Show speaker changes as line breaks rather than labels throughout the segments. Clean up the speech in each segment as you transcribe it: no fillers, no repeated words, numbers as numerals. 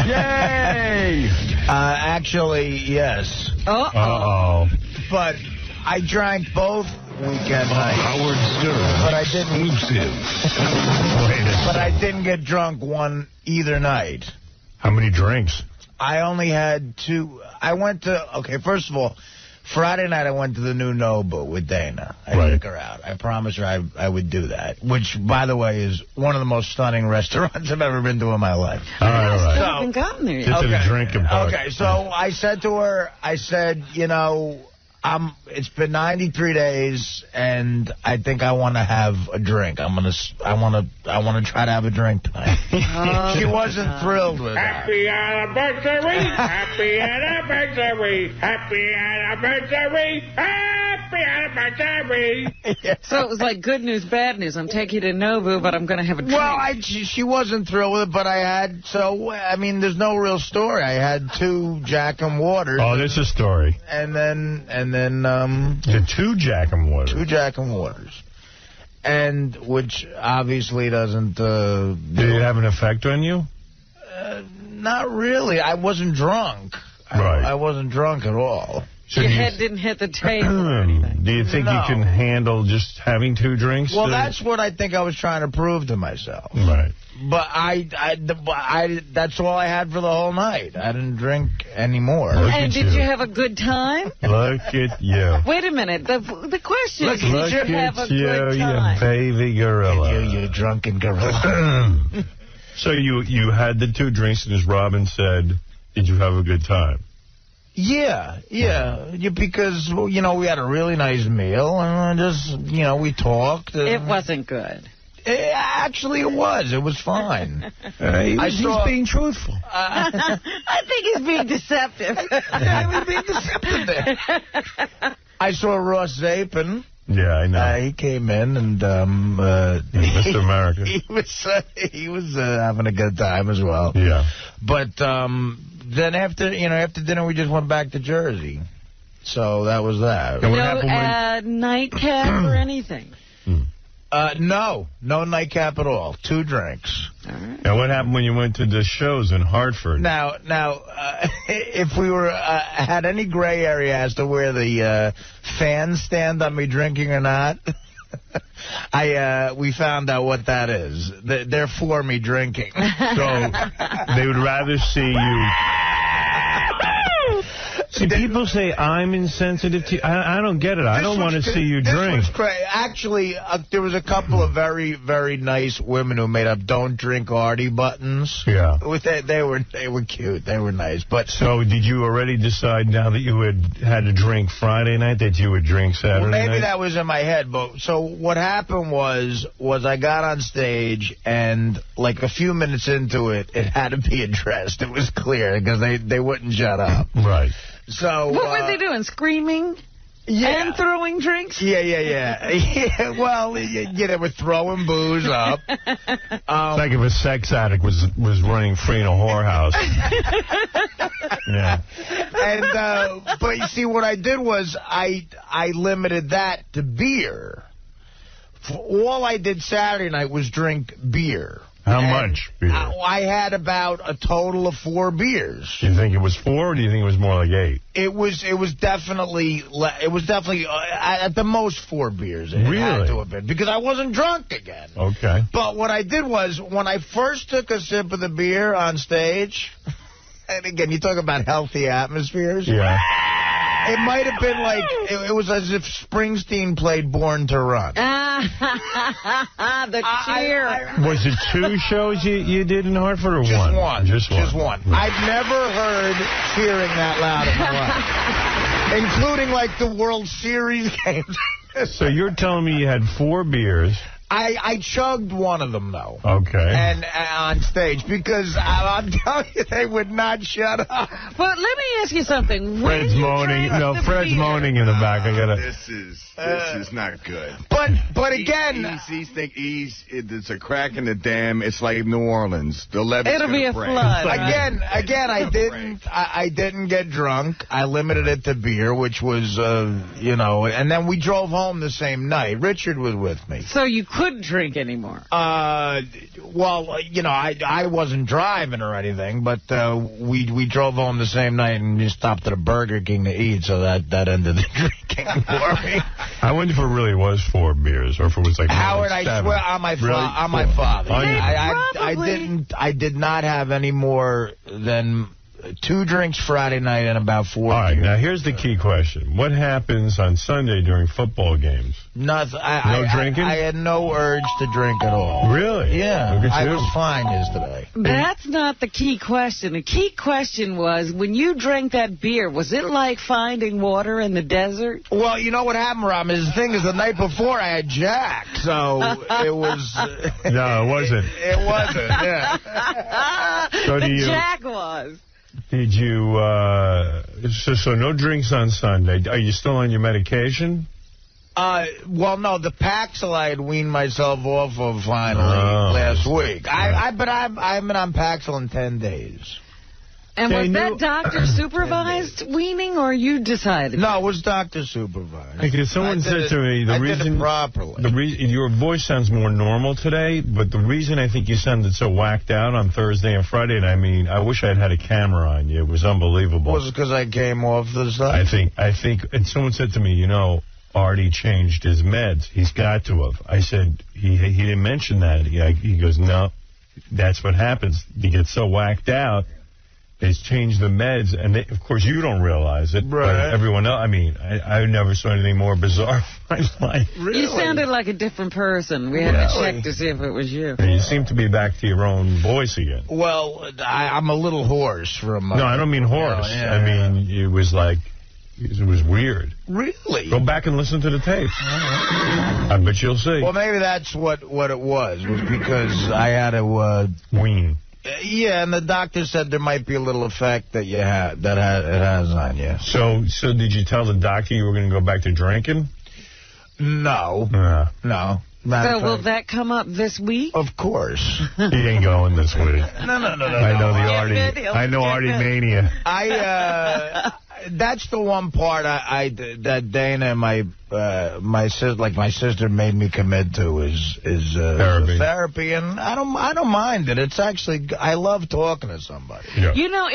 Yay!
Actually, yes.
Uh-oh.
But I drank both weekend nights.
Howard Stern.
But I didn't.
Exclusive.
But I didn't get drunk either night.
How many drinks?
I only had 2. I went to, okay, first of all, Friday night I went to the new Nobu with Dana. I took her out. I promised her I would do that, which, by the way, is one of the most stunning restaurants I've ever been to in my life.
All right.
I haven't gotten there yet.
Get to the drinking part.
Okay, so I said to her, you know, it's been 93 days, and I think I want to have a drink. I want to try to have a drink tonight. She wasn't thrilled with that.
Happy anniversary! Happy anniversary! Happy anniversary! Happy anniversary!
So it was like good news, bad news. I'm taking you to Nobu, but I'm going to have a drink.
Well, she wasn't thrilled with it, but there's no real story. I had 2 Jack and Waters.
Oh, there's a story.
And then
the 2 Jack and Waters.
2 Jack and Waters. And which obviously doesn't...
Did it have an effect on you?
Not really. I wasn't drunk.
Right.
I wasn't drunk at all.
So your head didn't hit the table or anything.
Do you think you can handle just having 2 drinks?
Well, that's what I think I was trying to prove to myself.
Right.
But that's all I had for the whole night. I didn't drink anymore.
And did you have a good time?
Look at you.
Wait a minute. The question is,
Look
did you have a good time?
You baby gorilla.
You drunken gorilla.
So you had the 2 drinks, and as Robin said, did you have a good time?
Yeah, because, we had a really nice meal, and we talked.
It wasn't good.
Actually, it was. It was fine.
He's being truthful.
I think he's being deceptive.
I was being deceptive there. I saw Ross Zapin.
Yeah, I know.
He came in, and
Mr. America.
He was having a good time as well.
Yeah.
But then after dinner, we just went back to Jersey. So that was that.
No nightcap or anything?
No nightcap at all. 2 drinks.
All right.
And what happened when you went to the shows in Hartford?
Now, if we had any gray area as to where the fans stand on me drinking or not, we found out what that is. They're for me drinking.
So they would rather see you. See, people say I'm insensitive to you. I don't get it. I don't want to see you drink.
Actually, there was a couple of very, very nice women who made up "Don't Drink Artie" buttons.
Yeah.
They were cute. They were nice. But
so did you already decide now that you had to drink Friday night that you would drink Saturday night?
Maybe that was in my head. But so what happened was I got on stage, and like a few minutes into it, it had to be addressed. It was clear because they wouldn't shut up.
Right.
So what were they doing? Screaming?
Yeah.
And throwing drinks?
Yeah. Well, they were throwing booze up.
It's like if a sex addict was running free in a whorehouse. Yeah.
And but you see, what I did was I limited that to beer. All I did Saturday night was drink beer.
How much beer?
I had about a total of 4 beers.
Do you think it was 4, or do you think it was more like 8?
It was definitely at the most 4 beers. It had to have been, because I wasn't drunk again.
Okay.
But what I did was, when I first took a sip of the beer on stage, and again, you talk about healthy atmospheres.
Yeah.
It might have been like, it was as if Springsteen played Born to Run.
The cheer.
Was it 2 shows you did in Hartford, or one?
Just one. I've never heard cheering that loud in my life, including like the World Series games.
So you're telling me you had 4 beers.
I chugged one of them, though.
Okay.
And on stage, because I'm telling you, they would not shut up.
But let me ask you something.
Fred's moaning. No, Fred's moaning in the back.
This is not good.
But again,
it's a crack in the dam. It's like New Orleans. The levees.
It'll be a
break.
flood.
Again, I didn't get drunk. I limited it to beer, which was, and then we drove home the same night. Richard was with me.
So you couldn't couldn't drink anymore?
Well, you know, I wasn't driving or anything, but we drove home the same night and we stopped at a Burger King to eat, so that ended the drinking for me.
I wonder if it really was 4 beers or if it was like
Howard, I
7.
swear on my father. I did not have any more than 2 drinks Friday night and about 4
All right,
beers.
now here's the key question. What happens on Sunday during football games?
Nothing.
No drinking?
I had no urge to drink at all.
Really?
Yeah.
Look at
I
you.
was fine yesterday.
That's not the key question. The key question was, when you drank that beer, was it like finding water in the desert?
Well, you know what happened, Rob? The thing is, the night before I had Jack, so it was...
No, it wasn't.
It wasn't, yeah.
So
the
do you...
Jack was.
Did you, so no drinks on Sunday. Are you still on your medication?
Well, no, the Paxil I had weaned myself off of finally last week. I've been on Paxil in 10 days.
And was that doctor-supervised weaning, or you decided?
No, it was doctor-supervised.
Because someone said to me,
I did it properly.
Your voice sounds more normal today, but the reason I think you sounded so whacked out on Thursday and Friday, and I mean, I wish I had a camera on you. It was unbelievable.
Was it because I came off the side?
I think, and someone said to me, you know, Artie changed his meds. He's got to have. I said, he didn't mention that. He goes, no, that's what happens. You get so whacked out. They changed the meds, and of course you don't realize it,
right.
But everyone else, I mean, I never saw anything more bizarre in my life.
Really?
You sounded like a different person. We had to check to see if it was you.
And you seem to be back to your own voice again.
Well, I'm a little hoarse from...
no, I don't mean hoarse. I mean, it was like, it was weird.
Really?
Go back and listen to the tape. I bet you'll see.
Well, maybe that's what it was because I had to...
wean.
Yeah, and the doctor said there might be a little effect that it has on you.
So did you tell the doctor you were going to go back to drinking?
No. No.
So will that come up this week?
Of course.
He ain't going this week.
No.
I know the Artie. I know Artie mania.
That's the one part that Dana and my sister made me commit to is therapy, and I don't mind it. It's actually, I love talking to somebody.
Yeah.
You know,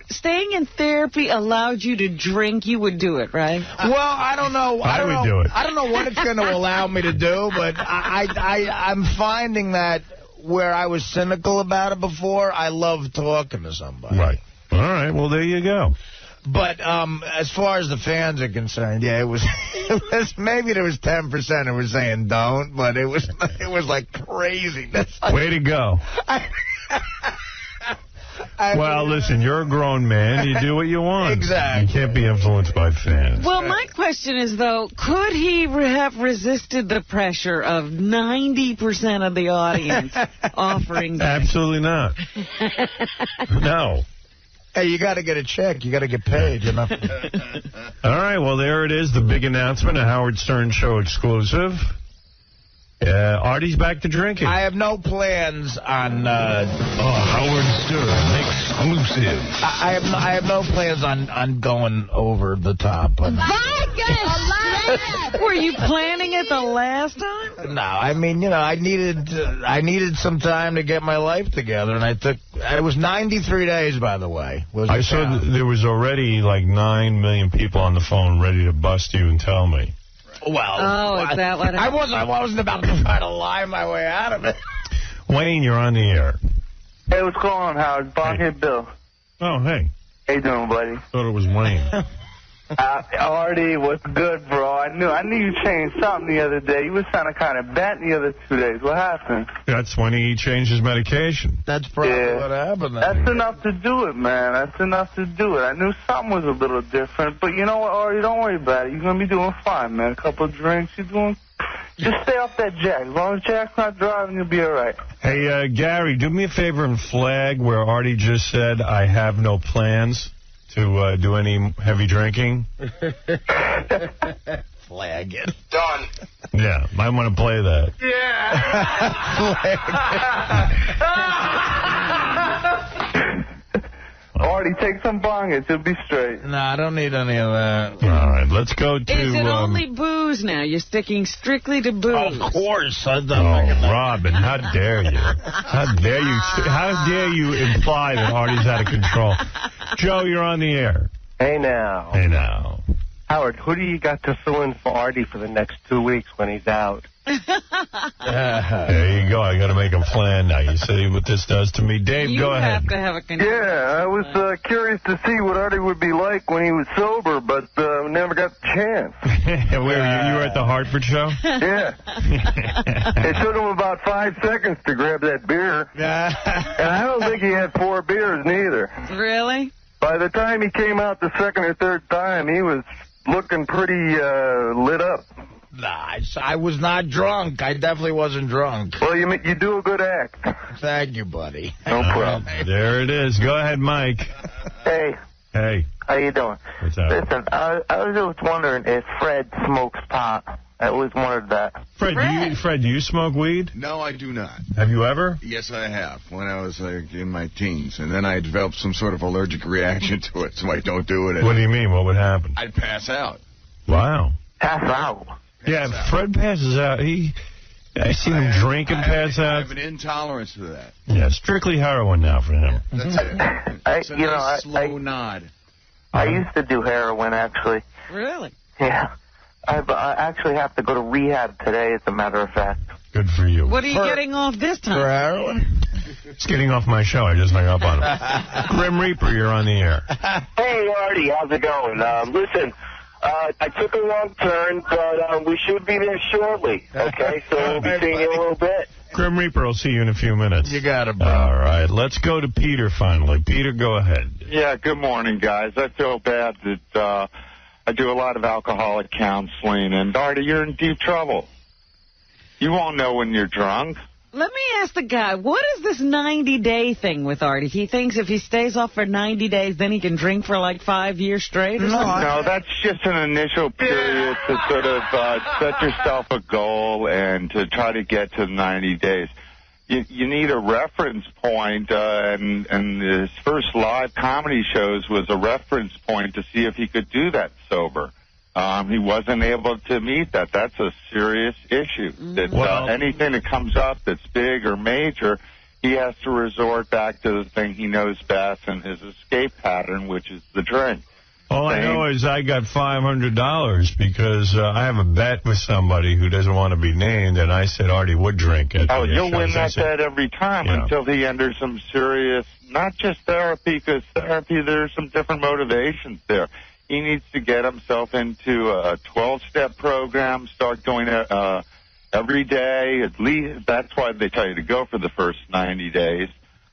staying in therapy allowed you to drink, you would do it, right?
Well, I don't know.
I would do it.
I don't know what it's going to allow me to do, but I'm finding that where I was cynical about it before, I love talking to somebody.
Right. All right, well, there you go.
But as far as the fans are concerned, yeah, it was maybe there was 10% who were saying don't, but it was like crazy.
Way to go. Well, listen, you're a grown man. You do what you want.
Exactly.
You can't be influenced by fans.
Well, my question is, though, could he have resisted the pressure of 90% of the audience offering...
Absolutely not. No.
Hey, you got to get a check. You got to get paid, you know.
All right, well, there it is, the big announcement, a Howard Stern Show exclusive. Artie's back to drinking.
I have no plans on...
Howard Stern exclusive.
I have no plans on going over the top. But...
Were you planning it the last time?
No, I mean, you know, I needed some time to get my life together, and it was 93 days, by the way.
I saw there was already like 9 million people on the phone ready to bust you and tell me.
Well,
is that what
I wasn't about to try to lie my way out of it.
Wayne, you're on the air.
Hey, what's going on, Howard? Bong-head Bill.
Oh, hey.
How you doing, buddy?
Thought it was Wayne.
Artie, what's good, bro? I knew you changed something the other day. You were sounding kind of bent the other 2 days. What happened?
That's when he changed his medication.
That's probably what happened.
That's enough to do it, man. That's enough to do it. I knew something was a little different, but you know what, Artie? Don't worry about it. You're going to be doing fine, man. A couple of drinks, you're doing... Just stay off that Jack. As long as Jack's not driving, you'll be all right.
Hey, Gary, do me a favor and flag where Artie just said, I have no plans to do any heavy drinking.
Flag it.
Done.
Yeah, might want to play that.
Yeah. Artie, take some bong. It'll be straight.
No, I don't need any of that.
All right, let's go to...
Is it only booze booze now. You're sticking strictly to booze.
Of course.
Robin, how dare you? How dare you imply that Artie's out of control? Joe, you're on the air.
Hey, now.
Hey, now.
Howard, who do you got to fill in for Artie for the next 2 weeks when he's out?
There you go. I got to make a plan now. You see what this does to me? Dave, go ahead.
You have to have a control.
Yeah, I was curious to see what Artie would be like when he was sober, but never got the chance.
Where you were at the Hartford show?
Yeah. It took him about 5 seconds to grab that beer. And I don't think he had 4 beers neither.
Really?
By the time he came out the second or third time, he was looking pretty lit up.
Nah, I was not drunk. I definitely wasn't drunk.
Well, you do a good act.
Thank you, buddy.
No problem.
There it is. Go ahead, Mike.
Hey.
Hey.
How you doing?
What's up?
Listen, I was just wondering if Fred smokes pot. I always wondered that.
Fred, do you smoke weed?
No, I do not.
Have you ever?
Yes, I have, when I was in my teens. And then I developed some sort of allergic reaction to it, so I don't do it anymore.
What do you mean? What would happen?
I'd pass out.
Wow.
Pass out?
Yeah, Fred passes out. I seen him drink and pass out.
I have an intolerance to that.
Yeah, strictly heroin now for him.
That's it. It's a nice slow nod.
I used to do heroin, actually.
Really?
Yeah. I actually have to go to rehab today, as a matter of fact.
Good for you.
What are you getting off this time?
For heroin?
It's getting off my show. I just hung up on him. Grim Reaper, you're on the air.
Hey, Artie, how's it going? Listen, I took a wrong turn, but we should be there shortly, okay? So we'll be seeing you in a little bit.
Grim Reaper, I'll see you in a few minutes.
You got it, bro.
All right, let's go to Peter finally. Peter, go ahead.
Yeah, good morning, guys. I feel bad that I do a lot of alcoholic counseling, and Artie, you're in deep trouble. You won't know when you're drunk.
Let me ask the guy, what is this 90-day thing with Artie? He thinks if he stays off for 90 days, then he can drink for like 5 years straight or something?
No, that's just an initial period to sort of set yourself a goal and to try to get to 90 days. You need a reference point, and his first live comedy shows was a reference point to see if he could do that sober. He wasn't able to meet that. That's a serious issue. That anything that comes up that's big or major, he has to resort back to the thing he knows best and his escape pattern, which is the drink.
All I know is I got $500 because I have a bet with somebody who doesn't want to be named, and I said Artie would drink it.
Oh, you'll win that bet every time until he enters some serious, not just therapy, because therapy, there's some different motivations there. He needs to get himself into a 12-step program, start going every day, at least. That's why they tell you to go for the first 90 days.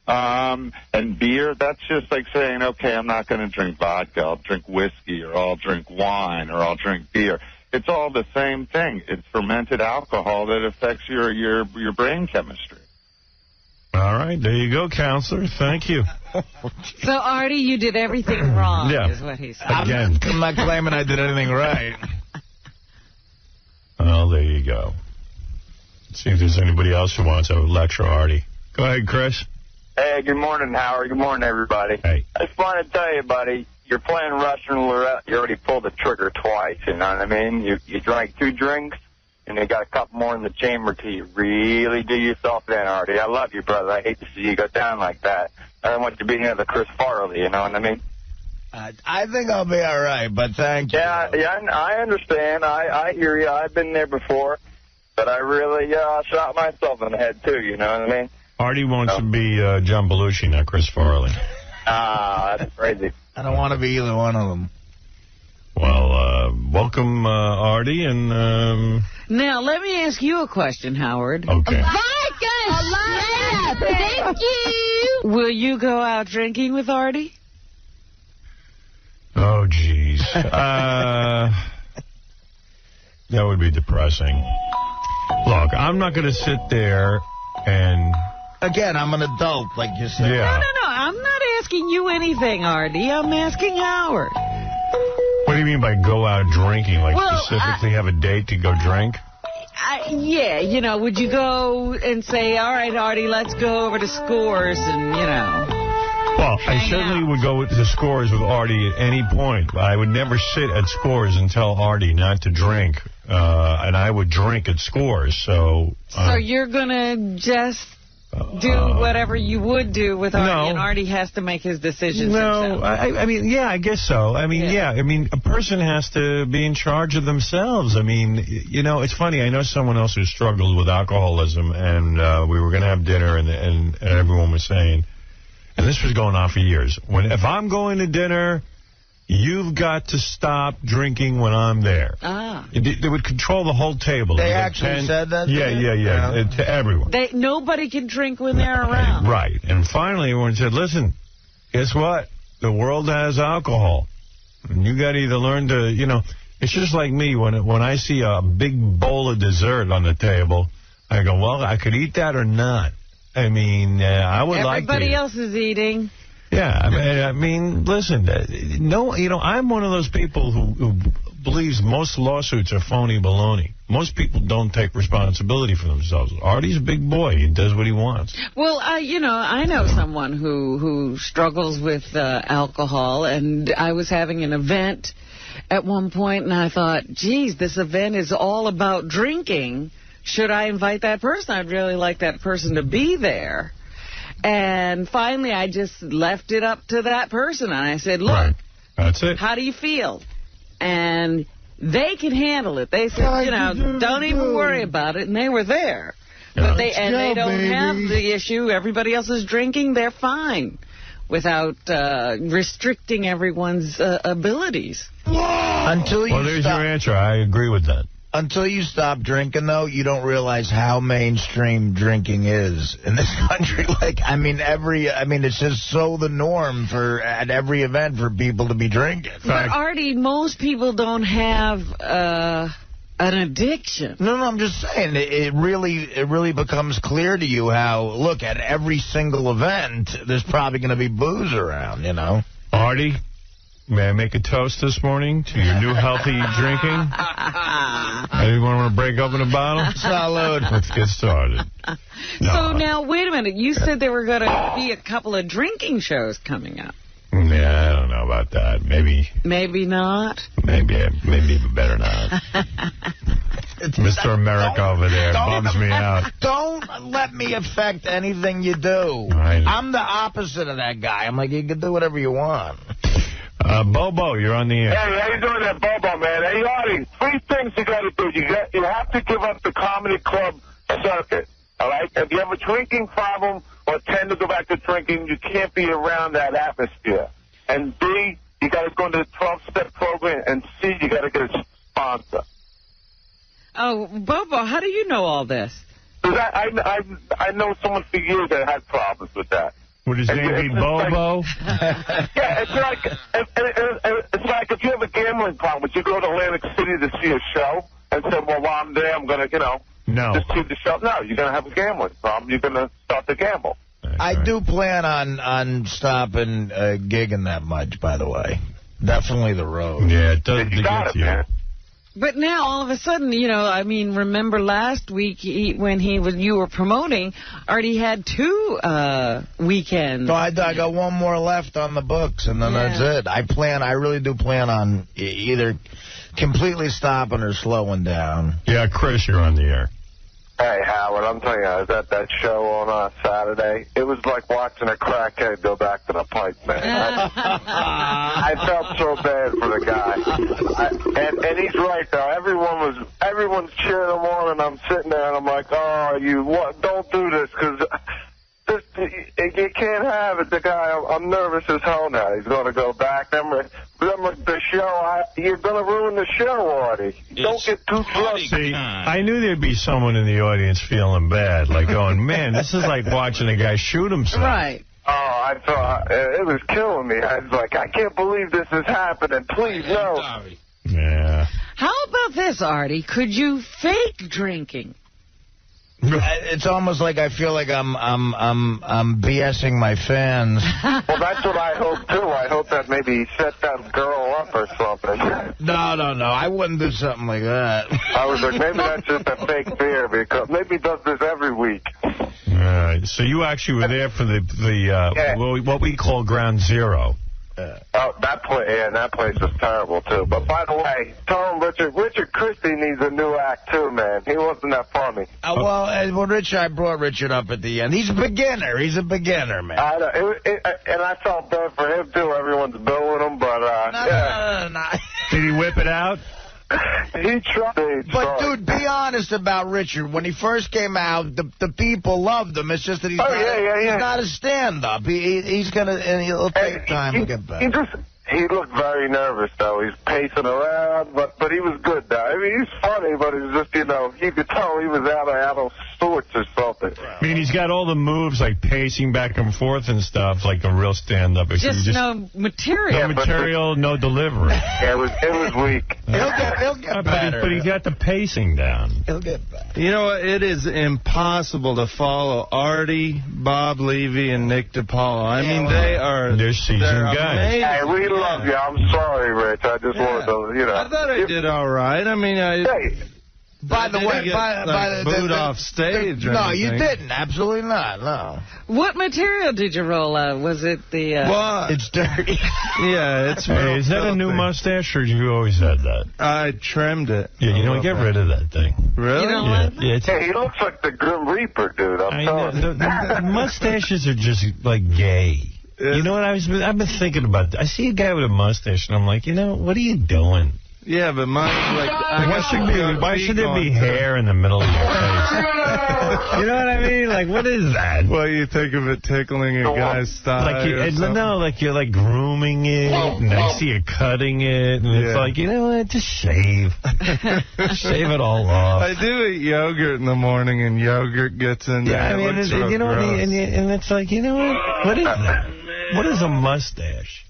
And beer, that's just like saying, okay, I'm not going to drink vodka. I'll drink whiskey, or I'll drink wine, or I'll drink beer. It's all the same thing. It's fermented alcohol that affects your brain chemistry.
All right, there you go, counselor. Thank you.
So, Artie, you did everything wrong, is what he said.
Again.
I'm not claiming I did anything right.
Well, there you go. Let's see if there's anybody else who wants to lecture Artie. Go ahead, Chris.
Hey, good morning, Howard. Good morning, everybody.
Hey.
I just want to tell you, buddy, you're playing Russian roulette. You already pulled the trigger twice, you know what I mean? You drank 2 drinks, and you got a couple more in the chamber till you really do yourself in, Artie. I love you, brother. I hate to see you go down like that. I don't want you being another Chris Farley, you know what I mean?
I think I'll be all right, but thank you.
Yeah, I understand. I hear you. I've been there before. But I really shot myself in the head, too, you know what I mean?
Artie wants to be John Belushi, not Chris Farley.
That's crazy.
I don't want to be either one of them.
Well, welcome, Artie, and...
Now, let me ask you a question, Howard.
Okay.
Thank you. Will you go out drinking with Artie?
Oh, jeez. That would be depressing. Look, I'm not going to sit there and...
Again, I'm an adult, like you said.
Yeah.
No. I'm not asking you anything, Artie. I'm asking Howard.
What do you mean by go out drinking? Like specifically have a date to go drink?
Yeah, you know, would you go and say, all right, Artie, let's go over to Scores and, you know...
Well, I certainly would go to Scores with Artie at any point. I would never sit at Scores and tell Artie not to drink and I would drink at scores. So
you're going to just do whatever you would do with Artie, and Artie has to make his decisions himself.
I mean, yeah, I guess so. I mean, I mean, a person has to be in charge of themselves. I mean, you know, it's funny. I know someone else who struggled with alcoholism, and we were going to have dinner, and everyone was saying, and this was going on for years, if I'm going to dinner, you've got to stop drinking when I'm there. They would control the whole table.
They actually said that?
Yeah. To everyone.
Nobody can drink when they're around.
Right. And finally, everyone said, listen, guess what? The world has alcohol. And you got to either learn to, you know, it's just like me. When I see a big bowl of dessert on the table, I go, well, I could eat that or not. I mean, I would like to.
Everybody else is eating.
Yeah, I mean, listen, no, you know, I'm one of those people who believes most lawsuits are phony baloney. Most people don't take responsibility for themselves. Artie's a big boy. He does what he wants.
Well, you know, I know someone who struggles with alcohol, and I was having an event at one point, and I thought, geez, this event is all about drinking. Should I invite that person? I'd really like that person to be there. And finally, I just left it up to that person. And I said, look,
that's it.
How do you feel? And they can handle it. They said, you know, don't even worry about it. And they were there. But they don't have the issue. Everybody else is drinking. They're fine without restricting everyone's abilities.
There's your answer. I agree with that.
Until you stop drinking, though, you don't realize how mainstream drinking is in this country. Like, I mean, it's just so the norm at every event for people to be drinking.
But, Artie, most people don't have an addiction.
No, I'm just saying, it really becomes clear to you how, look, at every single event, there's probably going to be booze around, you know.
Artie, may I make a toast this morning to your new healthy drinking? Anyone want to break open a bottle?
Salud.
Let's get started.
So now, wait a minute. You said there were going to be a couple of drinking shows coming up.
Yeah, I don't know about that. Maybe.
Maybe not?
Maybe better not. Mr. America over there bums me out.
Don't let me affect anything you do.
Right.
I'm the opposite of that guy. I'm like, you can do whatever you want.
Bobo, you're on the air.
Hey, how you doing there, Bobo, man? Hey, Artie, 3 things you got to do. You have to give up the comedy club circuit, all right? If you have a drinking problem or tend to go back to drinking, you can't be around that atmosphere. And B, you got to go into the 12-step program. And C, you got to get a sponsor.
Oh, Bobo, how do you know all this?
Because I know someone for years that had problems with that.
Would his name be Bobo?
Yeah, it's like if you have a gambling problem, would you go to Atlantic City to see a show and say, well, while I'm there, I'm going to, just see the show? No, you're going to have a gambling problem. You're going to start to gamble.
I do plan on stopping gigging that much, by the way. Definitely the road.
Yeah, it does get you.
Man.
But now, all of a sudden, remember last week when you were promoting, Artie had 2 weekends.
So I got one more left on the books, and then that's it. I really do plan on either completely stopping or slowing down.
Yeah, Chris, you're on the air.
Hey, Howard, I'm telling you, I was at that show on Saturday. It was like watching a crackhead go back to the pipe, man. I felt so bad for the guy. And he's right, though. Everyone's cheering him on, and I'm sitting there, and I'm like, don't do this, because you can't have it. The guy, I'm nervous as hell now. He's going to go back. Remember the show, you're going to ruin the show, Artie. Don't get too close.
See, I knew there'd be someone in the audience feeling bad, like going, man, this is like watching a guy shoot himself.
Right.
Oh, I thought it was killing me. I was like, I can't believe this is happening. Please, no.
Yeah.
How about this, Artie? Could you fake drinking?
It's almost like I feel like I'm BSing my fans.
Well, that's what I hope, too. I hope that maybe he set that girl up or something.
No. I wouldn't do something like that.
I was like, maybe that's just a fake beer, because maybe he does this every week.
All right. So you actually were there for the what we call Ground Zero.
Oh, that place was terrible, too. But by the way, tell him Richard Christie needs a new act, too, man. He wasn't that funny.
I brought Richard up at the end. He's a beginner. Man.
I know. And I felt bad for him, too. Everyone's booing him, but,
No.
Did he whip it out?
He tried.
But, dude, be honest about Richard. When he first came out, the people loved him. It's just that he's not a stand-up. He'll take time to get back.
He looked very nervous, though. He's pacing around, but he was good, though. I mean, he's funny, but it's just, you could tell he was out of sorts or something.
I mean, he's got all the moves, like pacing back and forth and stuff, like a real stand-up.
Just no material.
No material, no delivery.
Yeah, it was weak.
He'll get better.
But he got the pacing down.
He'll get better.
You know what? It is impossible to follow Artie, Bob Levy, and Nick DiPaolo. I mean, they're seasoned guys.
Hey, we love you. I'm sorry, Rich. I just wanted to,
I thought I did all right. I mean,
by the way,
booed off stage.
No, you didn't. Absolutely not. No.
What material did you roll out? Was it the?
It's dirty.
Yeah, it's.
Hey, is that a new mustache, or you always had that?
I trimmed it.
Yeah, get rid of that thing.
Really?
You don't like
it?
Hey, he looks like the Grim Reaper, dude. I'm telling you.
The mustaches are just like gay. You know what I've been thinking about? I see a guy with a mustache, and I'm like, what are you doing?
Yeah, but mine's like...
Why should there be hair in the middle of your face? You know what I mean? Like, what is that?
Well, you think of it tickling a guy's thigh
you're like grooming it, and I see you cutting it, and it's like, you know what? Just shave. Shave it all off.
I do eat yogurt in the morning, and yogurt gets in there.
Yeah, I mean, and it's like, you know what? What is that? What is a mustache?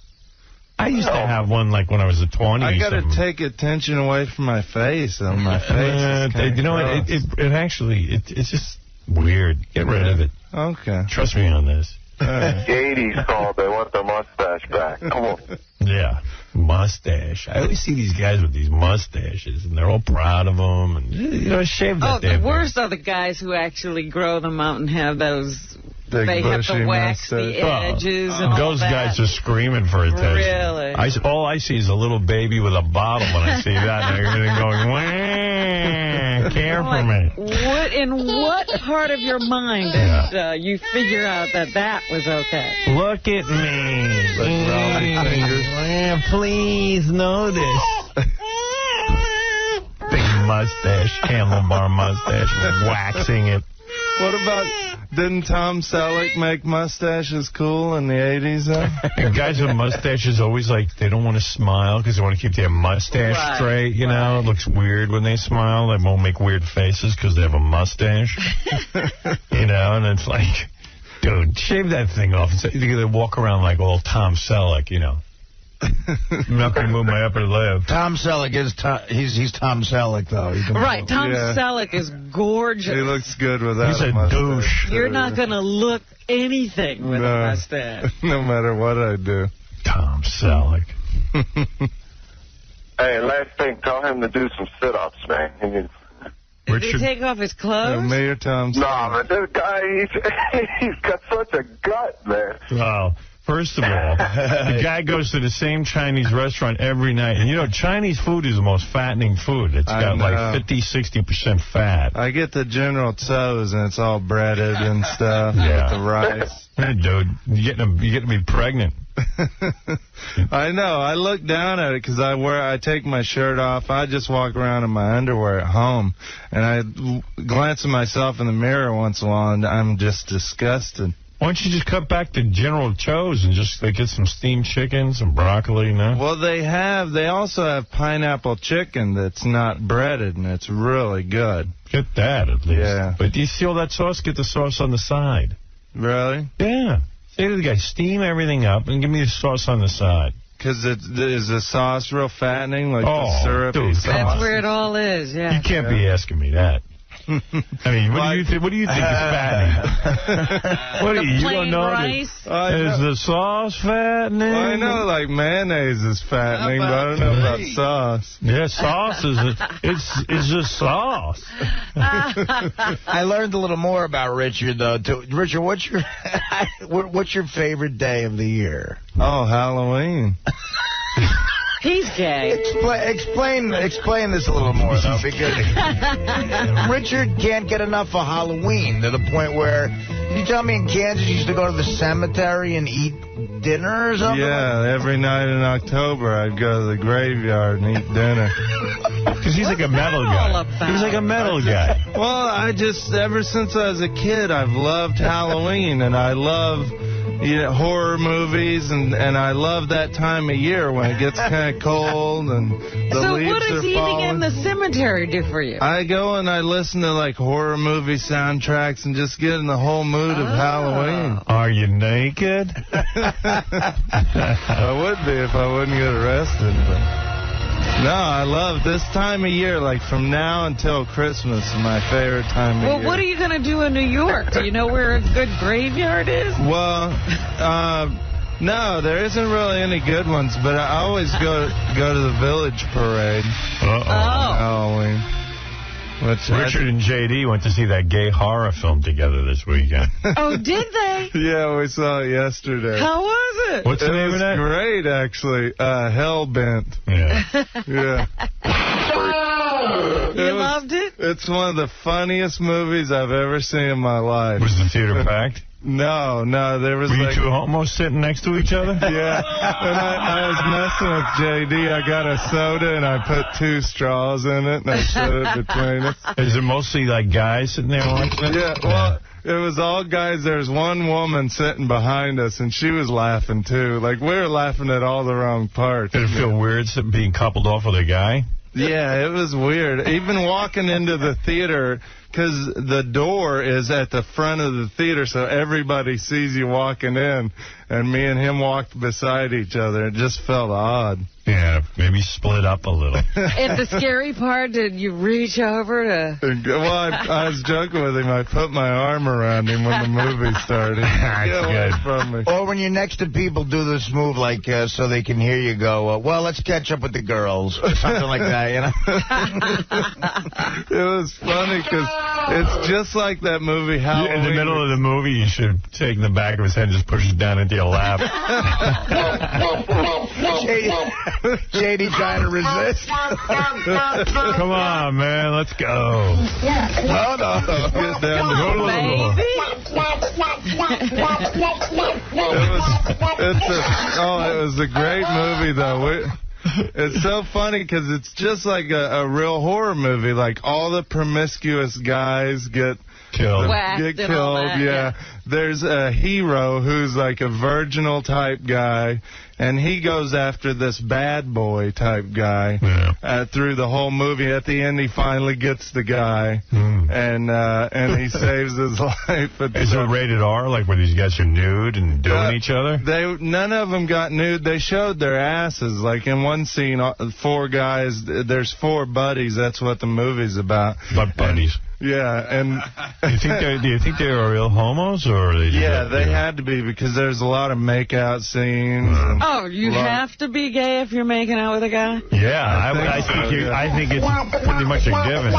I used to have one like when I was a 20.
I got to take attention away from my face. My face
you know what? It's just weird. Get rid of it.
Okay.
Trust me on this.
The 80s called. They want their mustache back. Come on.
Yeah. Mustache. I always see these guys with these mustaches, and they're all proud of them. And, shave that
the worst are the guys who actually grow them out and have those... They have to wax the edges and all
those guys are screaming for attention.
Really?
All I see is a little baby with a bottle when I see that, and everything going, wah, care for me.
In what part of your mind did you figure out that was okay?
Look at me. Please notice. Big mustache, handlebar mustache, waxing it.
What about, didn't Tom Selleck make mustaches cool in the 80s, though?
Guys with mustaches always, they don't want to smile because they want to keep their mustache straight, It looks weird when they smile. They won't make weird faces because they have a mustache. And it's like, dude, shave that thing off. They walk around like old Tom Selleck, I'm not going to move my upper lip.
Tom Selleck he's Tom Selleck, though.
Right, Tom Selleck is gorgeous.
He looks good with that.
He's a douche.
You're not going to look anything with a mustache.
No matter what I do.
Tom Selleck.
Hey, last thing, tell him to do some sit-ups, man.
Did he take off his clothes?
Me or Tom Selleck?
Nah, man, this guy, he's got such a gut, man.
Wow. First of all, the guy goes to the same Chinese restaurant every night. And, Chinese food is the most fattening food. It's got like 50-60% fat.
I get the General Tso's, and it's all breaded and stuff.
Yeah.
With the rice.
Hey, dude, you're getting me pregnant.
I know. I look down at it because I take my shirt off. I just walk around in my underwear at home, and I glance at myself in the mirror once in a while, and I'm just disgusted.
Why don't you just cut back to General Tso's and just get some steamed chicken, some broccoli,
Well, they also have pineapple chicken that's not breaded, and it's really good.
Get that, at least.
Yeah.
But do you see all that sauce? Get the sauce on the side.
Really?
Yeah. Say to the guy, steam everything up and give me the sauce on the side.
Because is the sauce real fattening, like the syrupy sauce?
That's where it all is, yeah.
You can't be asking me that. I mean, what do you think is fattening? What do you don't know?
Rice?
Is the sauce fattening?
Well, I know, like, mayonnaise is fattening, but I don't know about sauce.
Yeah, sauce it's just sauce.
I learned a little more about Richard, though. Richard, what's your favorite day of the year?
Oh, Halloween.
He's gay.
Explain this a little more, though, because Richard can't get enough of Halloween to the point where, you tell me in Kansas you used to go to the cemetery and eat dinner or something?
Yeah, every night in October I'd go to the graveyard and eat dinner.
Because he's like a metal guy. He's like a metal guy.
Well, ever since I was a kid, I've loved Halloween, and I love horror movies, and I love that time of year when it gets kind of cold and the leaves are falling.
So what does eating in the cemetery do for you?
I go and I listen to, like, horror movie soundtracks and just get in the whole mood of Halloween.
Are you naked?
I would be if I wouldn't get arrested, but... No, I love this time of year, like from now until Christmas is my favorite time of year.
Well, what are you going to do in New York? Do you know where a good graveyard is?
Well, no, there isn't really any good ones, but I always go to the Village Parade on Halloween.
Richard and J.D. went to see that gay horror film together this weekend.
Oh, did they?
Yeah, we saw it yesterday.
How was it?
What's the name of that?
It was great, actually. Hellbent.
Yeah.
Yeah.
You loved it?
It's one of the funniest movies I've ever seen in my life.
Was the theater packed?
No, there was. Were
you two homos sitting next to each other?
Yeah, and I was messing with J.D. I got a soda and I put 2 straws in it and I set it between us.
Is it mostly like guys sitting there watching it?
Yeah, well, it was all guys. There's one woman sitting behind us and she was laughing too. Like, we were laughing at all the wrong parts.
Did it feel weird being coupled off with a guy?
Yeah, it was weird. Even walking into the theater, because the door is at the front of the theater, so everybody sees you walking in, and me and him walked beside each other. It just felt odd.
Yeah, maybe split up a little.
And the scary part, did you reach over to...
Well, I was joking with him. I put my arm around him when the movie started. Get away from me.
Or when you're next to people, do this move like so they can hear you go, well, let's catch up with the girls, or something like that, you know?
It was funny because it's just like that movie Halloween.
In the middle of the movie, you should take the back of his head and just push it down into your lap.
J.D. trying to resist.
Come on, man, let's go.
No. Get down to go to it was a great movie, though. It's so funny because it's just like a real horror movie. Like, all the promiscuous guys get killed. Yeah. There's a hero who's like a virginal type guy, and he goes after this bad boy type guy through the whole movie. At the end, he finally gets the guy, and he saves his life.
Is it rated R, like where these guys are nude and doing each other?
None of them got nude. They showed their asses. Like in one scene, 4 guys, there's 4 buddies. That's what the movie's about.
But buddies.
Yeah, and
do you think they were real homos, or are they?
They had to be, because there's a lot of make-out scenes.
Oh, you have to be gay if you're making out with a guy?
Yeah, I think it's pretty much a given.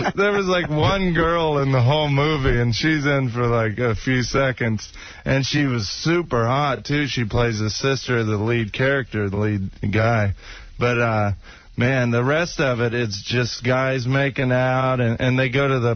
But there was like one girl in the whole movie, and she's in for like a few seconds, and she was super hot too. She plays the sister of the lead character, the lead guy, but. Man, the rest of it, it's just guys making out, and they go to the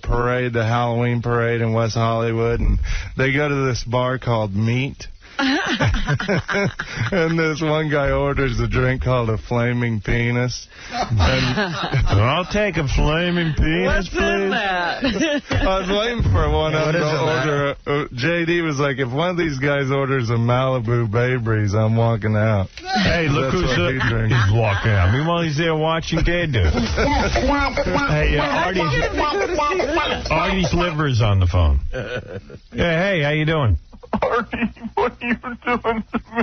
parade, the Halloween parade in West Hollywood, and they go to this bar called Meat. And this one guy orders a drink called a flaming penis.
I'll take a flaming penis,
What's
please.
in that?
I was waiting for one of them to order. JD was like, if one of these guys orders a Malibu Bay Breeze, I'm walking out.
Hey, look who's he's walking out. Meanwhile, he's there watching gay dude. Hey, Artie's liver's on the phone. Yeah, hey, how you doing?
Artie, what are you doing to me?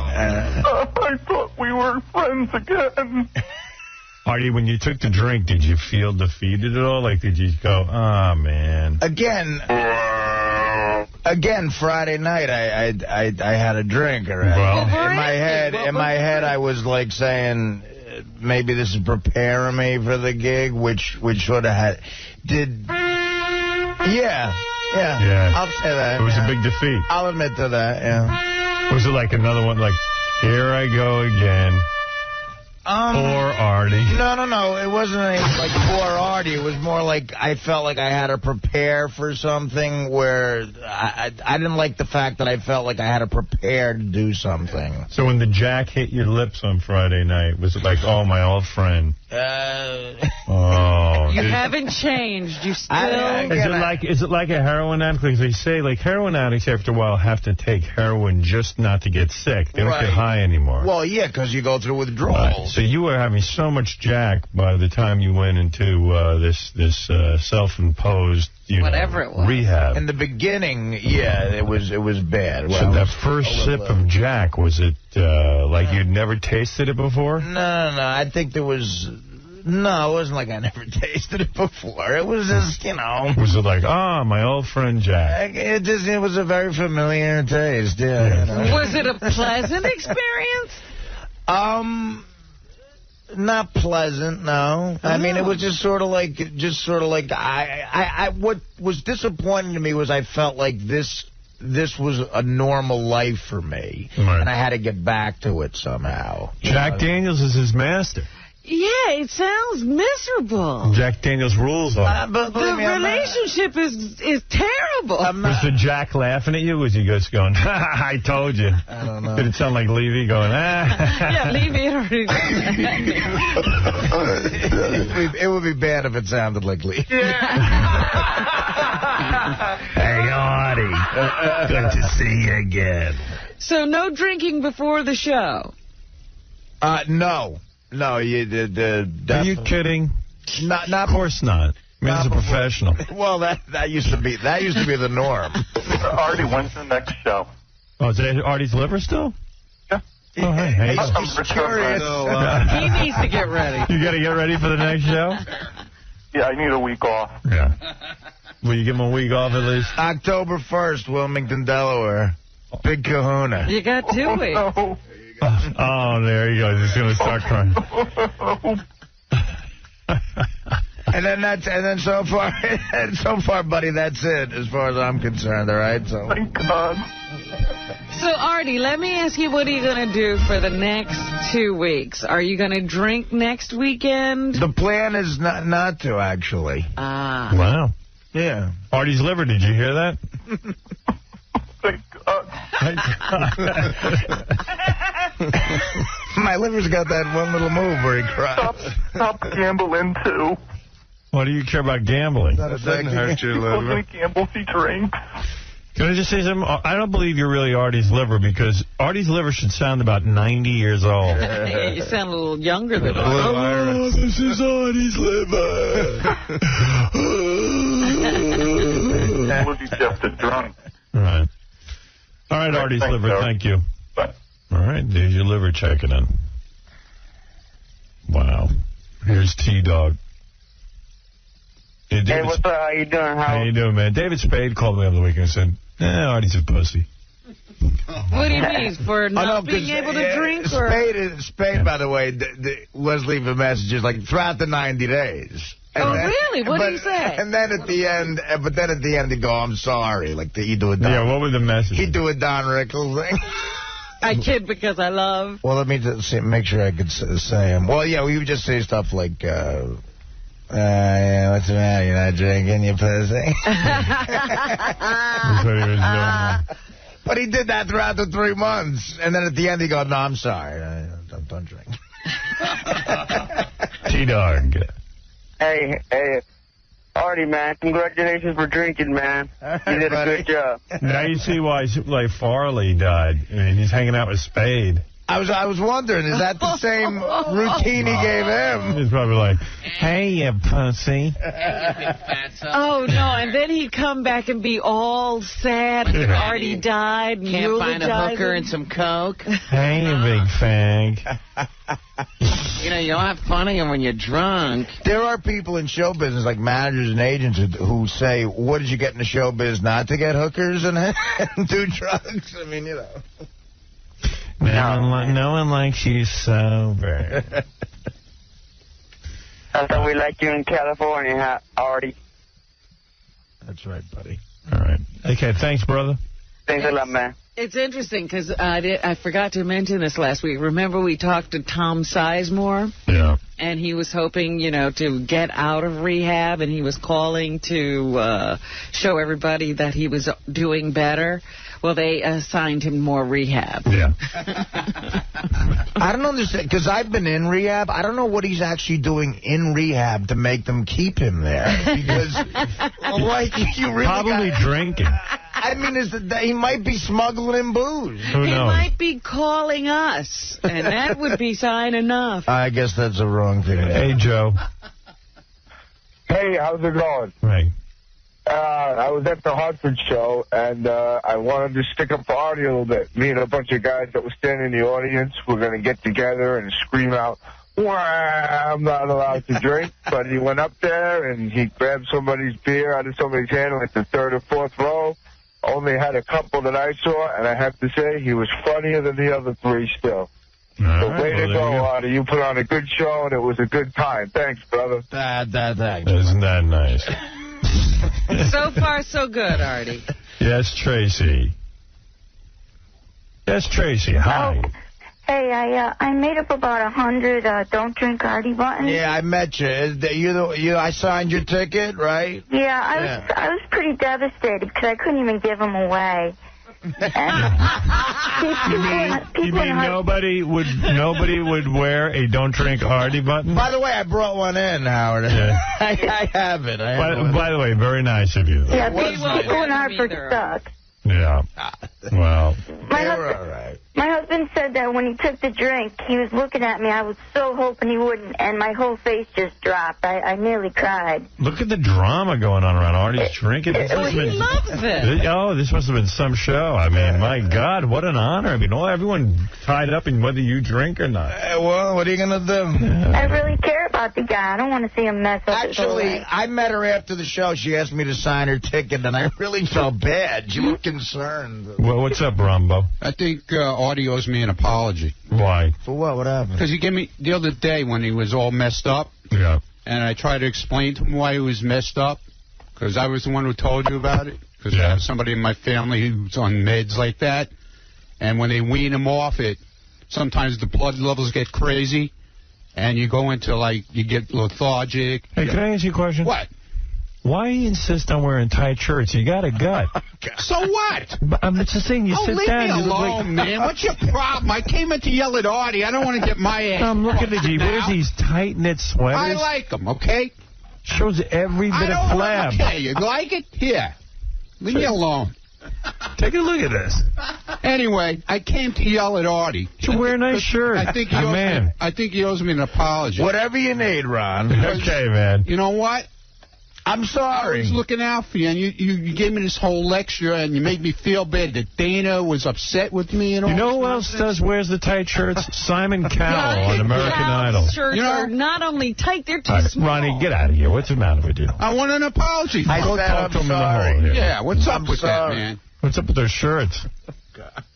I thought we were friends again.
Artie, when you took the drink, did you feel defeated at all? Like, did you go, ah, man?
Again, Friday night, I had a drink. Right?
Well,
in my head, I was like saying, maybe this is preparing me for the gig, which sort of had, yeah, I'll say that.
It was a big defeat.
I'll admit to that, yeah.
Was it like another one, like, here I go again? Poor Artie.
No. It wasn't like poor Artie. It was more like I felt like I had to prepare for something where I didn't like the fact that I felt like I had to prepare to do something.
So when the jack hit your lips on Friday night, was it like, oh, my old friend?
You haven't changed. You still...
Is it like a heroin addict? Because they say, like, heroin addicts after a while have to take heroin just not to get sick. They don't get high anymore.
Well, yeah, because you go through withdrawals.
Right. So you were having so much jack by the time you went into this self-imposed,
whatever it was,
rehab.
In the beginning, yeah, it was bad.
So that first sip of jack, was it like you'd never tasted it before?
No. I think there was... No, it wasn't like I never tasted it before. It was just,
Was it like, my old friend Jack?
It was a very familiar taste, yeah.
Was it a pleasant experience?
Not pleasant, no. I mean, it was just sort of like, what was disappointing to me was I felt like this was a normal life for me. Right. And I had to get back to it somehow.
Jack Daniels is his master.
Yeah, it sounds miserable.
Jack Daniels rules on
the relationship is terrible.
Was the Jack laughing at you? Was he just going, I told you?
I don't know.
Did it sound like Levy going,
Yeah, Levy had already done
It would be bad if it sounded like Levy.
Hey, Artie. Good to see you again.
So no drinking before the show?
No. No,
Are you kidding?
Not
of course not. I mean, as a professional.
Well, that used to be the norm.
Artie, when's the next show?
Oh, is it Artie's liver still?
Yeah.
Oh, hey.
I'm curious.
He needs to get ready.
You got to get ready for the next show?
Yeah, I need a week off.
Yeah. Will you give him a week off at least?
October 1st, Wilmington, Delaware. Big kahuna.
You got 2 weeks.
No.
Oh, there you go. He's going to start crying.
And then so far, buddy, that's it as far as I'm concerned. All right. So.
Thank God.
So Artie, let me ask you, what are you going to do for the next 2 weeks? Are you going to drink next weekend?
The plan is not to, actually.
Ah.
Wow.
Yeah.
Artie's liver. Did you hear that?
Thank God.
My liver's got that one little move where he cries.
Stop gambling, too.
Why do you care about gambling?
That doesn't hurt your liver.
He gambles, he drinks.
Can I just say something? I don't believe you're really Artie's liver, because Artie's liver should sound about 90 years old.
Yeah, you sound a little younger than
Oh, this is Artie's liver.
Was he just a drunk?
Right. All right, Artie's
Thanks,
liver,
Eric.
thank you.
Bye.
All right, there's your liver checking in. Wow. Here's T-Dog.
Hey, what's up? How you doing, Howard?
How you doing, man? David Spade called me over the weekend and said, Artie's a pussy.
What do you mean? For not being able to drink? Or?
Spade, by the way, was leaving messages like throughout the 90 days.
And really? What did he say?
And then at the end, he'd go, I'm sorry. Like, he'd do a Don.
Yeah, what was the message?
He'd do a Don Rickles thing.
I kid because I love.
Well, let me just make sure I could say him. Well, yeah, we would just say stuff like, yeah, what's the matter? You're not drinking, you pussy?
That's what he was doing.
But he did that throughout the 3 months. And then at the end, he goes, no, I'm sorry. Don't drink.
T-Dog.
Hey, Artie, man, congratulations for drinking, man. You did a good job.
Now you see why, like, Farley died. I mean, he's hanging out with Spade.
I was wondering, is that the same routine he gave him?
He's probably like, hey, you pussy.
Oh, no, and then he'd come back and be all sad and Artie died. And
can't find a hooker and some coke.
Hey, you big fag.
You know, you're not funny when you're drunk.
There are people in show business, like managers and agents, who say, what did you get in the show biz not to get hookers and do drugs? I mean, you know.
No one likes you sober.
I thought we liked you in California, Artie.
That's right, buddy.
All right. Okay, thanks, brother.
Thanks a lot, man.
It's interesting because I forgot to mention this last week. Remember we talked to Tom Sizemore?
Yeah.
And he was hoping, to get out of rehab, and he was calling to show everybody that he was doing better. Well, they assigned him more rehab.
Yeah.
I don't understand, because I've been in rehab. I don't know what he's actually doing in rehab to make them keep him there. Because, you really
probably drinking.
I mean, he might be smuggling in booze.
Who knows?
He might be calling us, and that would be sign enough.
I guess that's the wrong thing.
Hey, Joe.
Hey, how's it going?
Hey.
I was at the Hartford show, and I wanted to stick up for Artie a little bit. Me and a bunch of guys that were standing in the audience were going to get together and scream out, "Wah, I'm not allowed to drink." But he went up there, and he grabbed somebody's beer out of somebody's hand, like the third or fourth row. Only had a couple that I saw, and I have to say, he was funnier than the other three still. So way to go, Artie. You put on a good show, and it was a good time. Thanks, brother.
Thanks.
Isn't that nice?
So far, so good, Artie.
Yes, Tracy. Yes, Tracy. Hi.
Oh, hey, I made up about 100 Don't Drink Artie buttons.
Yeah, I met you. I signed your ticket, right?
Yeah, I was pretty devastated because I couldn't even give them away.
You mean nobody would wear a Don't Drink Artie button?
By the way, I brought one in, Howard.
Yeah.
I have it.
By the way, very nice of you.
Yeah, people in Hartford suck.
Yeah. Well.
My husband said that when he took the drink, he was looking at me. I was so hoping he wouldn't, and my whole face just dropped. I nearly cried.
Look at the drama going on around Artie's drinking.
He loves it.
Oh, this must have been some show. I mean, my God, what an honor. I mean, everyone tied up in whether you drink or not.
Well, what are you going to do?
I really care about the guy. I don't want to see him mess up.
Actually, I met her after the show. She asked me to sign her ticket, and I really felt bad. She was concerned.
Well, what's up, Rumbo?
I think Artie owes me an apology.
Why?
For what? What happened?
Because he gave me the other day when he was all messed up.
Yeah.
And I tried to explain to him why he was messed up. Because I was the one who told you about it. Because I have somebody in my family who's on meds like that. And when they wean him off it, sometimes the blood levels get crazy. And you go into, you get lethargic.
Hey, can I ask you a question?
What?
Why you insist on wearing tight shirts? You got a gut.
So what?
I'm just saying, you sit down.
Leave me alone, man. What's your problem? I came in to yell at Artie. I don't want to get my ass.
I'm looking at you. What is these tight knit sweaters?
I like them, okay?
Shows every bit of flab.
Okay, you like it? Here. Leave me alone.
Take a look at this.
Anyway, I came to yell at Artie.
You wear a nice shirt.
I think he owes me an apology.
Whatever you need, Ron.
Okay,
man.
You know what?
I'm sorry.
I was looking out for you, and you gave me this whole lecture, and you made me feel bad that Dana was upset with me and all.
You know who else wears the tight shirts? Simon Cowell on American Idol.
Shirts are not only tight, they're too small.
Ronnie, get out of here. What's the matter with you?
I want an apology.
Go talk to him in the hall here.
Yeah, what's up with that, man?
What's up with those shirts?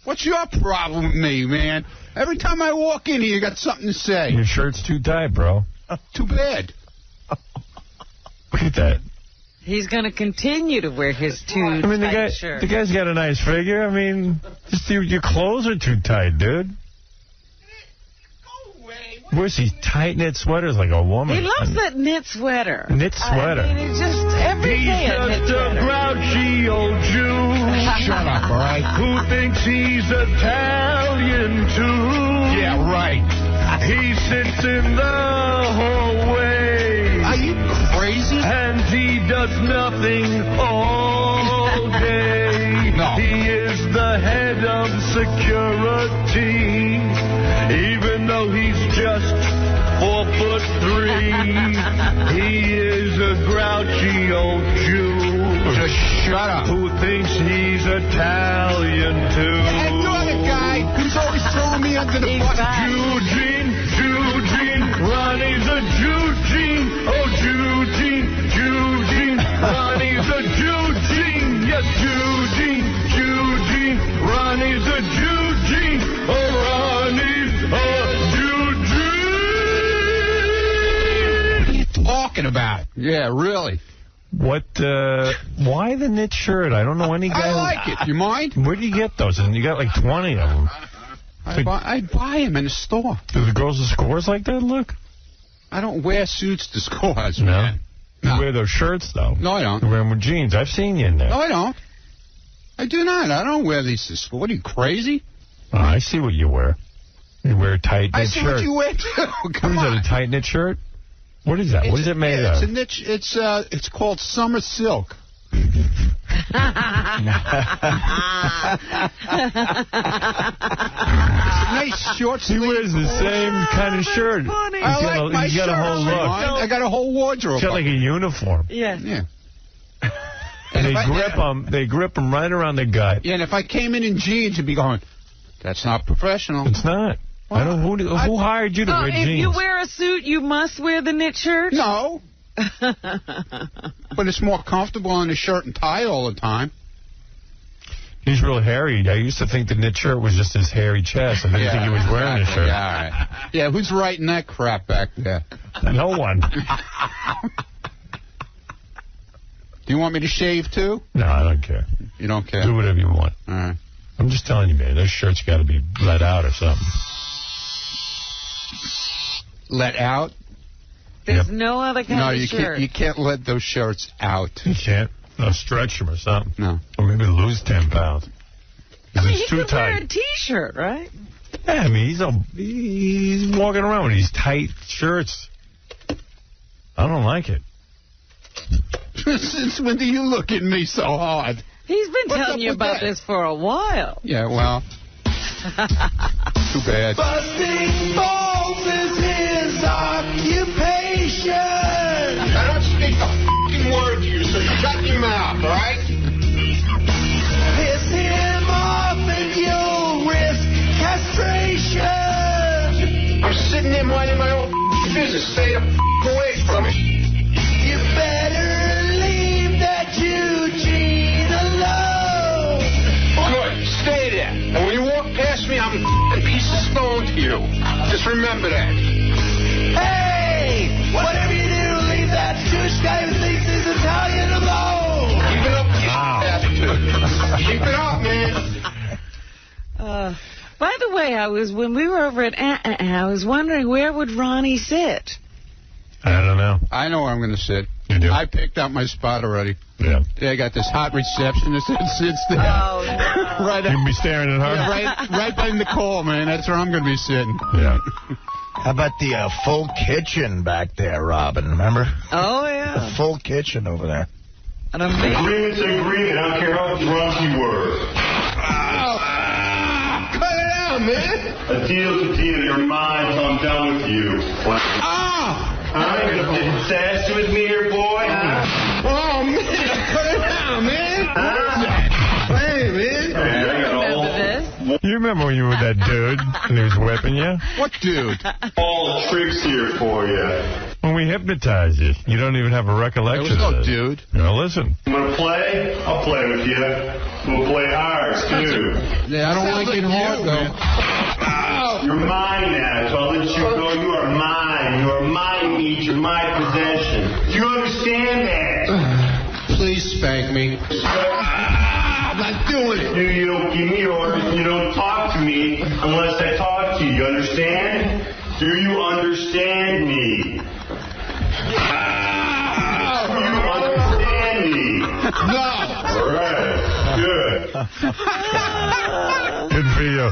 What's your problem with me, man? Every time I walk in here, you got something to say.
Your shirt's too tight, bro.
Too bad.
Look at that.
He's going to continue to wear his tight shirt.
The guy's got a nice figure. I mean, just your clothes are too tight, dude. Where's these tight knit sweaters like a woman?
He loves that knit sweater.
Knit sweater.
I mean, it's just every day a knit sweater.
He's just a grouchy old Jew.
Shut up, all right?
Who thinks he's Italian, too.
Yeah, right.
He sits in the hallway.
Are you crazy?
And he does nothing all day.
No.
He is the head of security. 3. He is a grouchy old Jew.
Just shut up.
Who thinks he's Italian too.
That other guy who's always throwing me under the bus.
Eugene, Ronnie's a Eugene. Oh, Eugene, Ronnie's a Eugene. Yes, Eugene, Ronnie's a Eugene. Oh, Ronnie's a Eugene.
What are you talking about? Yeah, really.
What, why the knit shirt? I don't know any guy.
I like it. You mind?
Where do you get those? And you got like 20 of them.
I buy them in the store.
Do the girls with scores like that look?
I don't wear suits to scores,
no.
man.
You wear those shirts, though.
No, I don't.
You wear them with jeans. I've seen you in there.
No, I don't. I do not. I don't wear these to school. What, are you crazy?
Oh, I see what you wear. You wear a tight knit shirt.
I see what you wear, too. Come on.
Is that, a tight knit shirt? What is that? What is it made of?
It's a niche. It's called summer silk.
It's
a nice short sleeve.
He wears the same kind of shirt.
I like my shirt.
He's got a whole look.
I got a whole wardrobe.
He's got like a uniform.
Yeah.
And they grip them right around the gut.
Yeah, and if I came in jeans, you'd be going, that's not professional.
It's not. Well, I don't. Who hired you to wear jeans?
If you wear a suit, you must wear the knit shirt?
No. But it's more comfortable on a shirt and tie all the time.
He's real hairy. I used to think the knit shirt was just his hairy chest. I didn't think he was wearing a shirt.
Yeah, all right. Yeah, who's writing that crap back there?
No one.
Do you want me to shave, too?
No, I don't care.
You don't care?
Do whatever you want.
All right.
I'm just telling you, man, those shirts got to be let out or something.
Let out?
There's no other kind of shirt.
You can't let those shirts out.
You can't? No, stretch them or something.
No.
Or maybe lose 10 pounds.
I mean,
it's too
could
tight.
wear a T-shirt, right?
Yeah, I mean, he's walking around with these tight shirts. I don't like it.
Since when do you look at me so hard?
He's been telling you about this for a while.
Yeah, well. Too bad.
Busting balls is his occupation.
I don't speak a f***ing word to you, so you shut your mouth, all right?
Piss him off and you'll risk castration.
I'm sitting there minding my own business. Stay the f*** away from me.
You better leave that Eugene alone.
Good. Stay there. And when you walk past me, I'm a piece of stone to you. Just remember that.
Hey! Whatever you do, leave that Jewish guy who thinks he's Italian alone.
Keep it up, attitude. Keep it up, man.
By the way, when we were over at I was wondering, where would Ronnie sit?
I don't know.
I know where I'm going to sit.
You do?
I picked out my spot already.
Yeah.
I got this hot receptionist that sits there.
Oh, no.
Right.
You'll be staring at her?
Yeah, right by Nicole, man. That's where I'm going to be sitting.
Yeah.
How about the full kitchen back there, Robin? Remember?
Oh, yeah.
The full kitchen over there.
An amazing...
Agreement's an agreement. I don't care how drunk you were.
Cut it out, man.
A deal's a deal. You're mine until I'm done with you. You're gonna sass with me here, boy?
Oh, man. Cut it out, man. Hey, man.
Remember this?
You remember when you were with that dude and he was whipping you?
What dude?
All the tricks here for you.
When we hypnotized you, you don't even have a recollection
There was no
of this.
dude.
No, listen.
You wanna play? I'll play with you. We'll play ours, too.
Yeah, I don't like it hard, though.
You're mine now, so I'll let you go. You are mine. You are my meat. You're my possession. Do you understand that?
Please spank me. I'm not doing it.
You don't give me orders. You don't talk to me unless I talk to you. You understand? Do you understand me? Do you understand me?
No.
All right. Good.
Good for you. All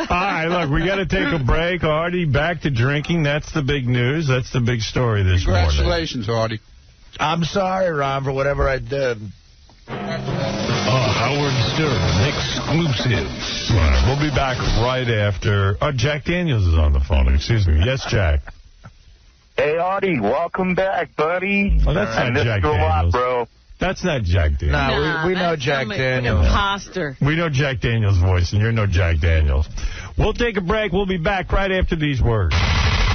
right, look, we got to take a break. Artie, back to drinking. That's the big news. That's the big story this morning.
Congratulations, Artie.
I'm sorry, Ron, for whatever I did.
Howard Stern, exclusive. All right, we'll be back right after. Oh, Jack Daniels is on the phone. Excuse me. Yes, Jack.
Hey, Artie, welcome back, buddy.
Oh, that's not Jack Daniels.
Bro.
That's not Jack Daniels.
No, we know Jack Daniels.
Imposter.
We know Jack Daniels' voice, and you're no Jack Daniels. We'll take a break. We'll be back right after these words.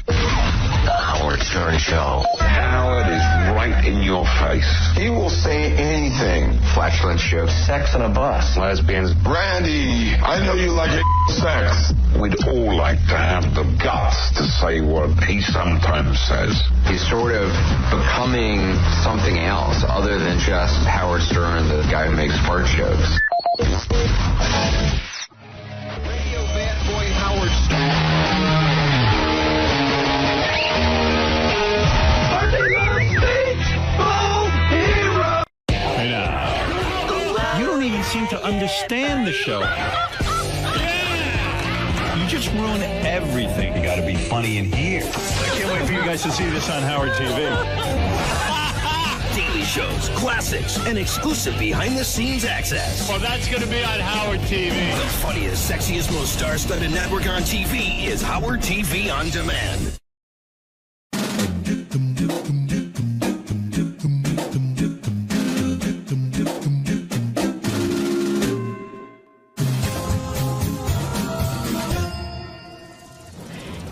The Howard Stern Show. Howard is right in your face. He will say anything. Flatulence jokes, sex on a bus, lesbians. Brandy, I know you like sex. We'd all like to have the guts to say what he sometimes says. He's sort of becoming something else other than just Howard Stern, the guy who makes fart jokes. Radio bad boy Howard Stern.
You don't even seem to understand the show. You just ruin everything. You gotta be funny in here. I can't wait for you guys to see this on Howard TV.
Daily shows, classics, and exclusive behind-the-scenes access.
Well, that's going to be on Howard TV.
The funniest, sexiest, most star-studded network on TV is Howard TV On Demand.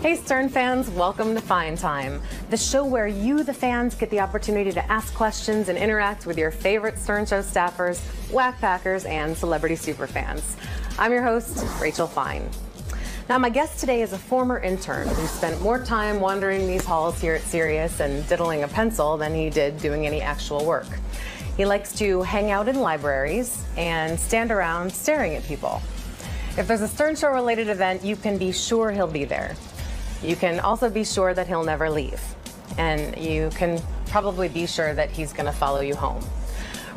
Hey Stern fans, welcome to Fine Time, the show where you, the fans, get the opportunity to ask questions and interact with your favorite Stern Show staffers, whack packers, and celebrity superfans. I'm your host, Rachel Fine. Now my guest today is a former intern who spent more time wandering these halls here at Sirius and diddling a pencil than he did doing any actual work. He likes to hang out in libraries and stand around staring at people. If there's a Stern Show related event, you can be sure he'll be there. You can also be sure that he'll never leave. And you can probably be sure that he's going to follow you home.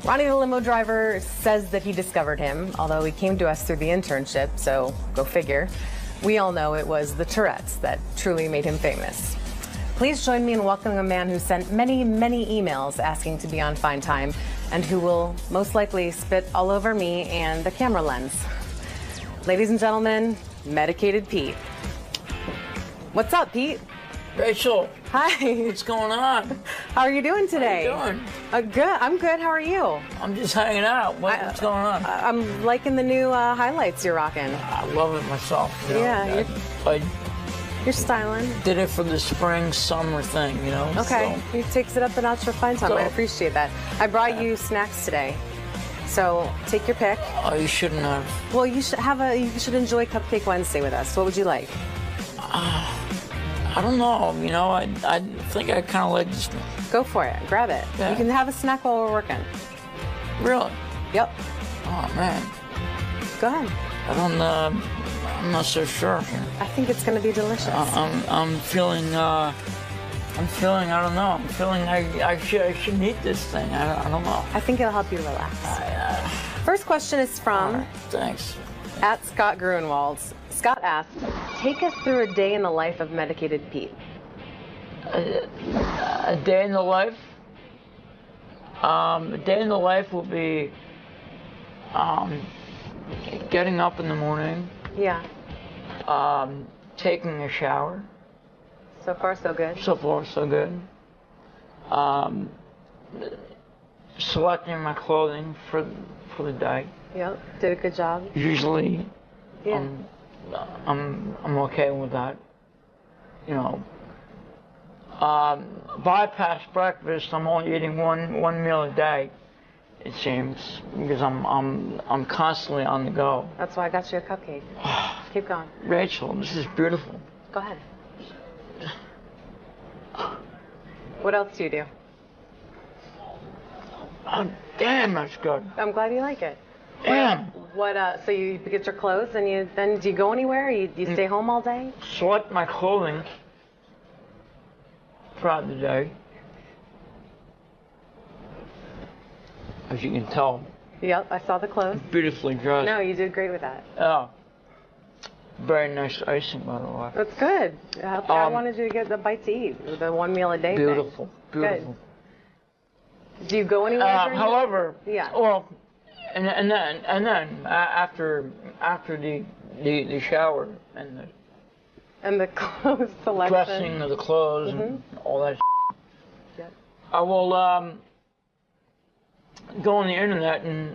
Ronnie the limo driver says that he discovered him, although he came to us through the internship, so go figure. We all know it was the Tourette's that truly made him famous. Please join me in welcoming a man who sent many, many emails asking to be on Fine Time and who will most likely spit all over me and the camera lens. Ladies and gentlemen, Medicated Pete. What's up, Pete?
Rachel.
Hi.
What's going on?
How are you doing today?
How you doing?
Good. I'm good. How are you?
I'm just hanging out. What's going on?
I'm liking the new highlights you're rocking.
I love it myself. You know?
Yeah. You're styling.
Did it for the spring, summer thing, you know?
Okay.
So.
He takes it up a notch for Fine Time. I appreciate that. I brought you snacks today. So take your pick.
Oh, you shouldn't have.
Well, you should enjoy Cupcake Wednesday with us. What would you like?
I don't know. You know, I think I kind of like this one.
Go for it. Grab it. Yeah. You can have a snack while we're working.
Really?
Yep.
Oh man.
Go ahead.
I'm not so sure.
I think it's going to be delicious.
I'm feeling. I don't know. I'm feeling I should eat this thing. I don't know.
I think it'll help you relax. First question is from.
Right, thanks.
At Scott Gruenwald. Scott asks, take us through a day in the life of Medicated Pete.
A day in the life? A day in the life will be getting up in the morning.
Yeah.
Taking a shower.
So far, so good.
So far, so good. Selecting my clothing for the day.
Yep, did a good job.
Usually,
yeah.
I'm okay with that. You know, bypass breakfast. I'm only eating one meal a day. It seems because I'm constantly on the go.
That's why I got you a cupcake. Keep going.
Rachel, this is beautiful.
Go ahead. What else do you do?
Oh, damn, that's good.
I'm glad you like it.
Damn.
So you get your clothes and then do you go anywhere? You stay home all day?
Select my clothing throughout the day. As you can tell.
Yep, I saw the clothes.
Beautifully dressed.
No, you did great with that.
Oh. Very nice icing, by the way.
That's good. I wanted you to get the bite to eat, the one meal a day
beautiful,
thing.
Beautiful.
Good. Do you go anywhere?
However,
yeah.
Well, and then after the shower and
And the clothes selection.
Dressing of the clothes and all that.
Yep.
I will go on the internet and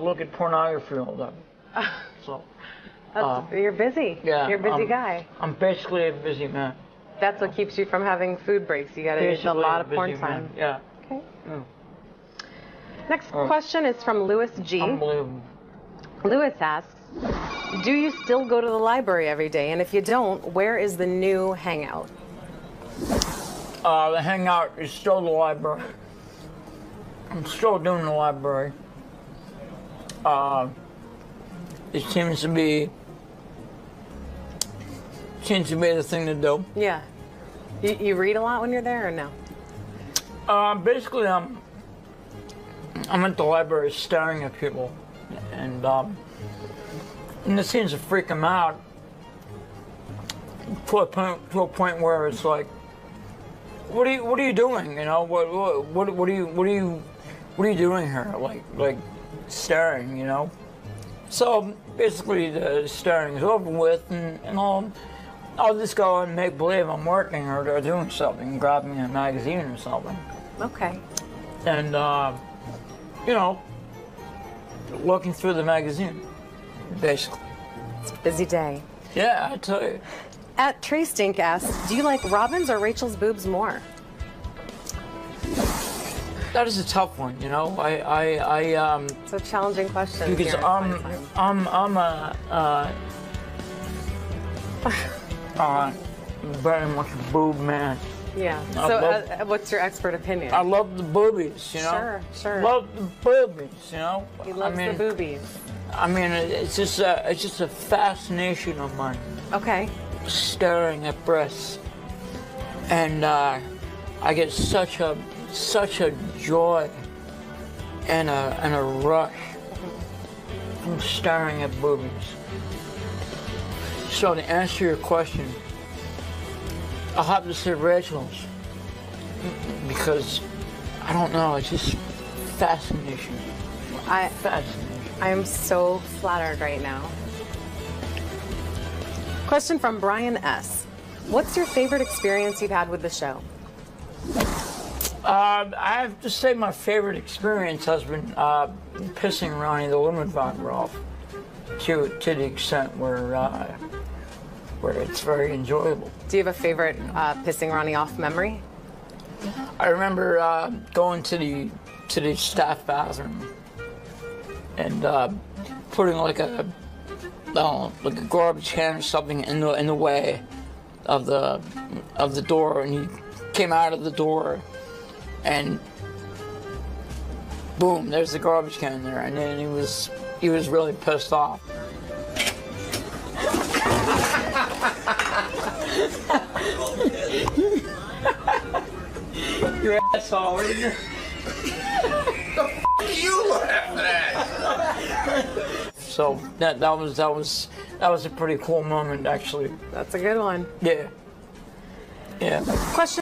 look at pornography all day. So.
You're busy.
Yeah.
You're a busy guy.
I'm basically a busy man.
That's what keeps you from having food breaks. You got to use a lot of porn time.
Yeah.
Okay. Next question is from Louis G.
Unbelievable.
Louis asks, do you still go to the library every day? And if you don't, where is the new hangout?
The hangout is still the library. I'm still doing the library. It seems to be the thing to do.
Yeah. You read a lot when you're there or no?
Basically, I'm at the library staring at people, and it seems to freak them out to a point where it's like, what are you doing? You know, what are you doing here? Like staring, you know. So basically, the staring is over with, and I'll just go and make believe I'm working or doing something, grab me a magazine or something.
Okay.
And you know, looking through the magazine, basically.
It's a busy day.
Yeah, I tell you.
At Trey Stink asks, do you like Robin's or Rachel's boobs more?
That is a tough one, you know.
It's a challenging question.
Because I'm very much a boob man.
Yeah. So what's your expert opinion?
I love the boobies, you know.
Sure.
Love the boobies, you know.
He loves the boobies.
I mean, it's just a fascination of mine.
Okay.
Staring at breasts, and I get such a joy and a rush from staring at boobies. So to answer your question, I'll have to say Rachel's, because I don't know, it's just fascination. Fascination.
I am so flattered right now. Question from Brian S. What's your favorite experience you've had with the show?
I have to say my favorite experience has been pissing Ronnie the 𝗦𝗵cie𝗄𝗿𝗍 off to the extent where it's very enjoyable.
Do you have a favorite pissing Ronnie off memory?
I remember going to the staff bathroom and putting like a garbage can or something in the way of the door, and he came out of the door, and boom, there's the garbage can there, and then he was really pissed off. You asshole! What the f*** are you laughing at? So that was a pretty cool moment, actually.
That's a good one.
Yeah. Yeah.
Question.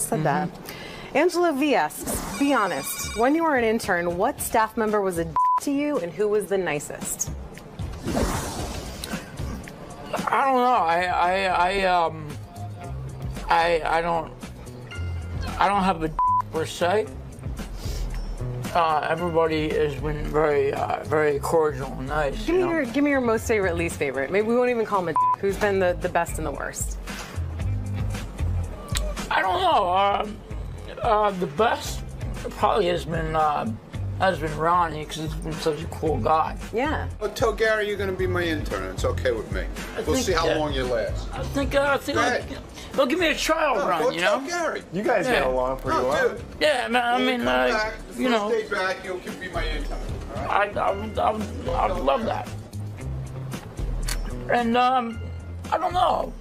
said that. Angela V asks, be honest, when you were an intern, what staff member was a d to you and who was the nicest?
I don't know. I don't have a per se. Everybody has been very cordial and nice.
Give me your most favorite, least favorite. Maybe we won't even call him a who's been the best and the worst.
I don't know. The best probably has been Ronnie, because he's been such a cool guy.
Yeah.
Well, tell Gary you're going to be my intern. It's okay with me. We'll see how long you last.
I think they'll give me a trial run, you know?
Gary.
You guys get along pretty well.
Yeah, man, I mean, you know.
Stay back, you'll be my intern. Right?
I would love that. And, I don't know.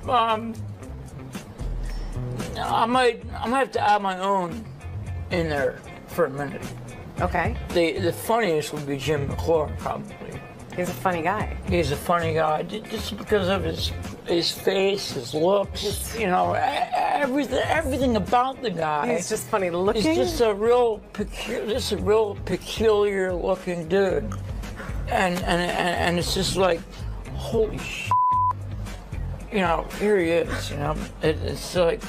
I might have to add my own in there for a minute.
Okay.
The funniest would be Jim McClure, probably.
He's a funny guy.
He's a funny guy, just because of his face, his looks, you know, everything about the guy.
He's just funny looking.
He's just a real peculiar looking dude, and it's just like, holy shit, you know, here he is, you know, it's like.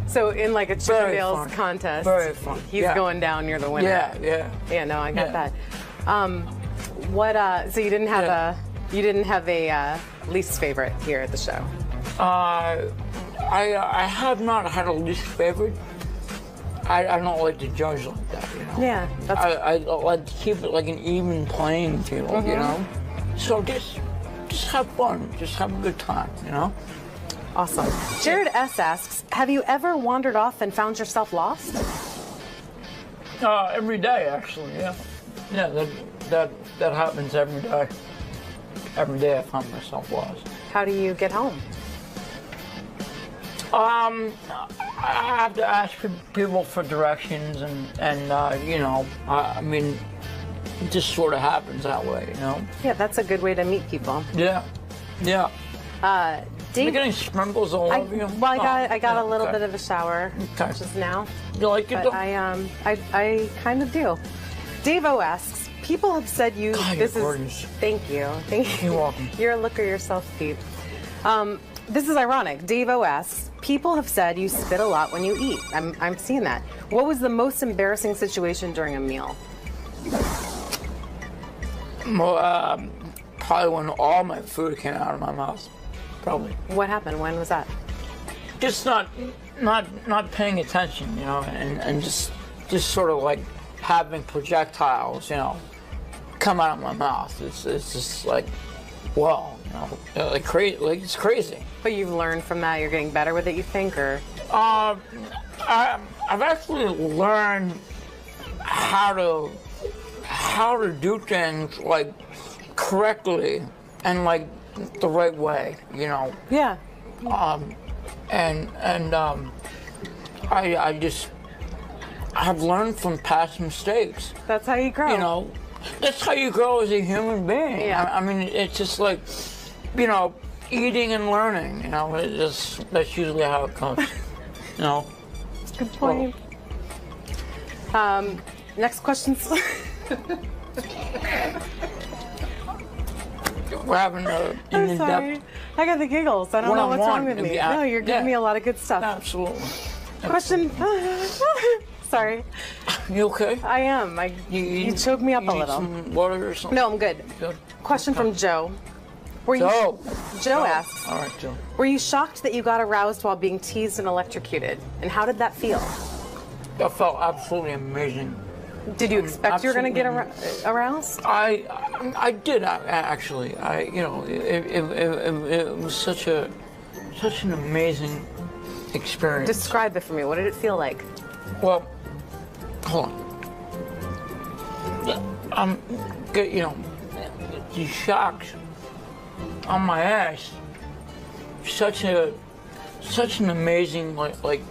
So in like a Chippendales contest,
very fun.
He's going down. You're the winner. Yeah. No, I got that. So you didn't have a least favorite here at the show?
I have not had a least favorite. I don't like to judge like that. You know?
Yeah.
I like to keep it like an even playing field. You know. So just have fun. Just have a good time. You know.
Awesome. Jared S. asks, have you ever wandered off and found yourself lost?
Every day, actually, yeah. Yeah, that happens every day. Every day I find myself lost.
How do you get home?
I have to ask people for directions, and you know, I mean, it just sort of happens that way, you know?
Yeah, that's a good way to meet people.
Yeah.
Dave,
you getting sprinkles all over you?
Well, I got a little bit of a shower just now.
You like it?
I kind of do. Dave O asks, people have said you.
God,
this
you're
is.
gorgeous.
Thank you.
You're welcome.
You're a looker yourself, Pete. This is ironic. Dave O asks, people have said you spit a lot when you eat. I'm seeing that. What was the most embarrassing situation during a meal?
Well, probably when all my food came out of my mouth. Probably.
What happened? When was that?
Just not paying attention, you know, and just sort of like having projectiles, you know, come out of my mouth. It's just like, whoa, you know, like crazy. Like it's crazy.
But you've learned from that. You're getting better with it, you think, or?
I've actually learned how to do things like correctly and like the right way, you know.
Yeah.
I've learned from past mistakes.
That's how you grow.
You know, that's how you grow as a human being.
Yeah.
I mean, it's just like, you know, eating and learning. You know, that's usually how it goes. You know.
Good point. Next question.
We're having
I'm sorry. I got the giggles. I don't know what's wrong with me. No, you're giving me a lot of good stuff.
Absolutely.
Question. Sorry.
You okay?
I am. You choked me up a little.
Some water or something?
No, I'm good. Question from Joe. Joe asks.
All right, Joe.
Were you shocked that you got aroused while being teased and electrocuted? And how did that feel?
That felt absolutely amazing.
Did you expect you were going to get aroused?
I did actually. You know, it was such an amazing experience.
Describe it for me. What did it feel like?
Well, hold on. You know, the shocks on my ass. Such an amazing like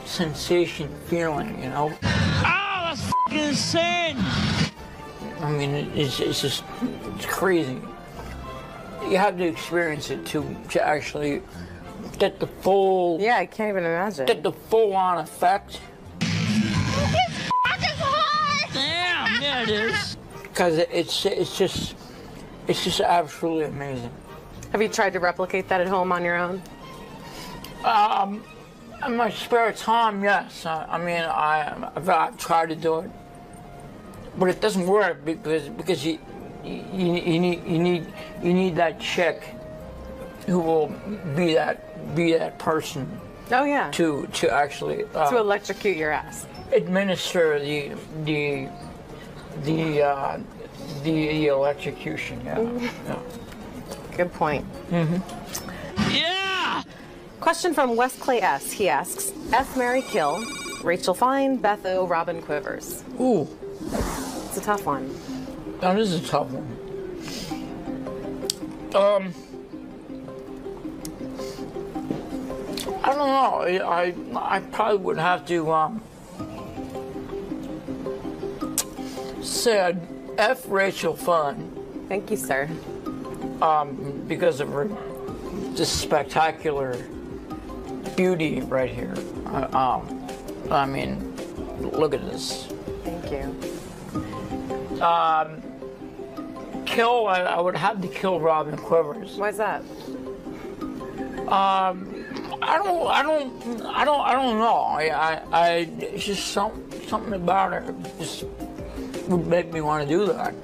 sensation feeling. You know. That's fucking insane. I mean, it's crazy. You have to experience it to actually get the full...
Yeah, I can't even imagine.
Get the full-on effect.
Damn, yeah, it is.
Because it's just absolutely amazing.
Have you tried to replicate that at home on your own?
In my spare time, yes. I mean, I've tried to do it, but it doesn't work because you need that chick who will be that person.
Oh yeah.
To actually
to electrocute your ass.
Administer the electrocution. Yeah. Yeah.
Good point.
Mm-hmm.
Yeah!
Question from 𝗦𝗁𝗲𝗍. He asks, F, Marry, Kill, Rachel Fine, Beth O, Robin Quivers.
Ooh.
It's a tough one.
That is a tough one. I don't know. I probably would have to say I'd F Rachel Fine.
Thank you, sir.
Because of her just spectacular beauty right here. I mean, look at this.
Thank you.
Kill, I would have to kill Robin Quivers.
Why's that?
I don't know. It's just something about her just would make me want to do that.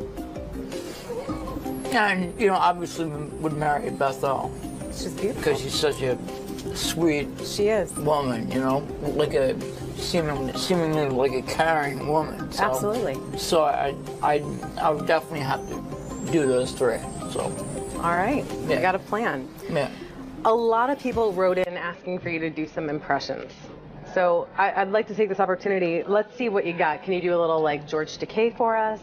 And, you know, obviously would marry Beth O.
She's beautiful.
Because she's such a sweet woman, you know, like a seemingly like a caring woman. So,
absolutely.
So I would definitely have to do those three. So.
All right.
Yeah.
I got a plan.
Yeah.
A lot of people wrote in asking for you to do some impressions. So I'd like to take this opportunity. Let's see what you got. Can you do a little like 𝗦𝗁𝗲𝗍 for us?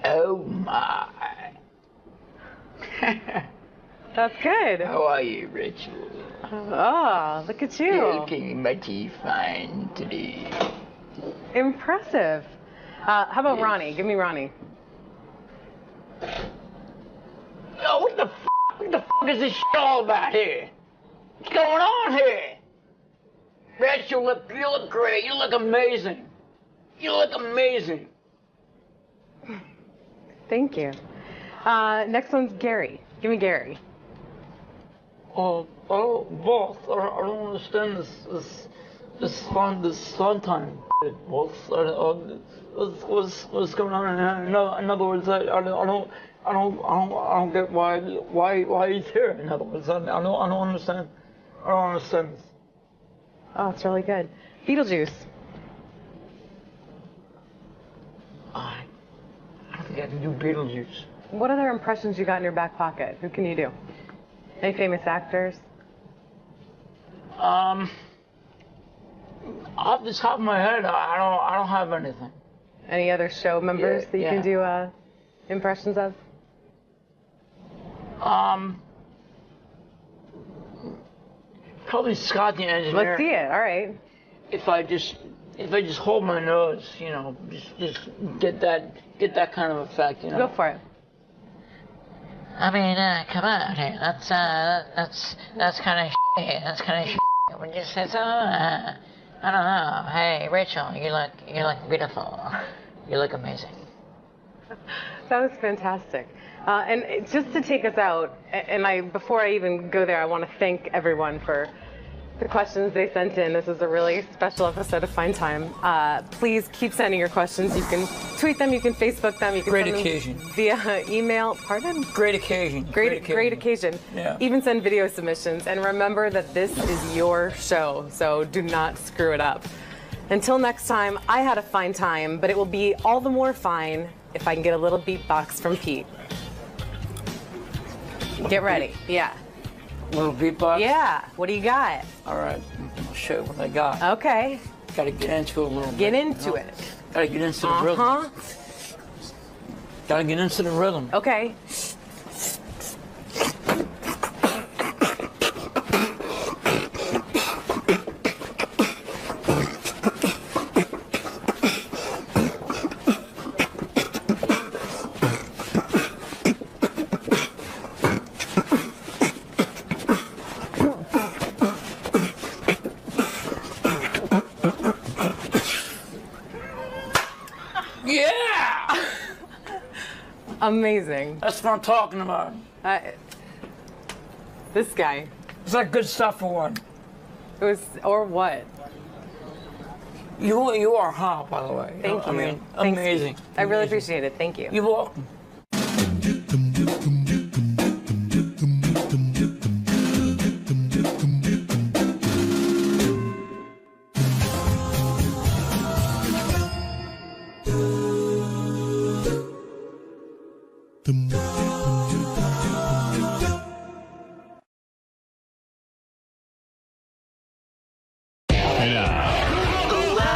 Oh my.
That's good.
How are you, Rachel?
Oh, look at you.
You're looking mighty fine today.
Impressive. How about Ronnie? Give me Ronnie.
Oh, what the fuck is this shit all about here? What's going on here? Rachel, you look great. You look amazing. You look amazing.
Thank you. Next one's Gary. Give me Gary.
Boss. I don't understand this fun time. Boss. What's going on? In other words, I don't get why he's here. In other words, I don't understand. I don't understand this.
Oh, it's really good. Beetlejuice.
I don't think I can do Beetlejuice.
What other impressions you got in your back pocket? Who can you do? Any famous actors?
Off the top of my head, I don't have anything.
Any other show members that you can do impressions of?
Probably Scott the engineer.
Let's see it. All right.
If I just hold my nose, you know, just get that kind of effect, you know.
Go for it.
I mean, come on, hey, that's kind of shit. That's kind of shit. When you say so, I don't know. Hey, Rachel, you look beautiful. You look amazing.
That was fantastic. And just to take us out, and before I even go there, I want to thank everyone for the questions they sent in. This is a really special episode of Fine Time. Please keep sending your questions. You can tweet them, you can Facebook them, you can
Great
send
occasion.
them via email. Pardon?
Great occasion.
Great occasion.
Yeah.
Even send video submissions. And remember that this is your show, so do not screw it up. Until next time, I had a fine time, but it will be all the more fine if I can get a little beatbox from Pete. Get ready. Yeah.
Little beatbox?
Yeah. What do you got?
All right. I'll show you what I got.
Okay.
Got to get into it a little bit.
Get into it.
Got to get into the rhythm. Got to get into the rhythm.
Okay. Amazing.
That's what I'm talking about.
This guy.
It's like good stuff for one.
It was, or what?
You are hot, by the way.
Thank you.
I mean,
Thanks.
amazing.
I really appreciate it. Thank you.
You're welcome.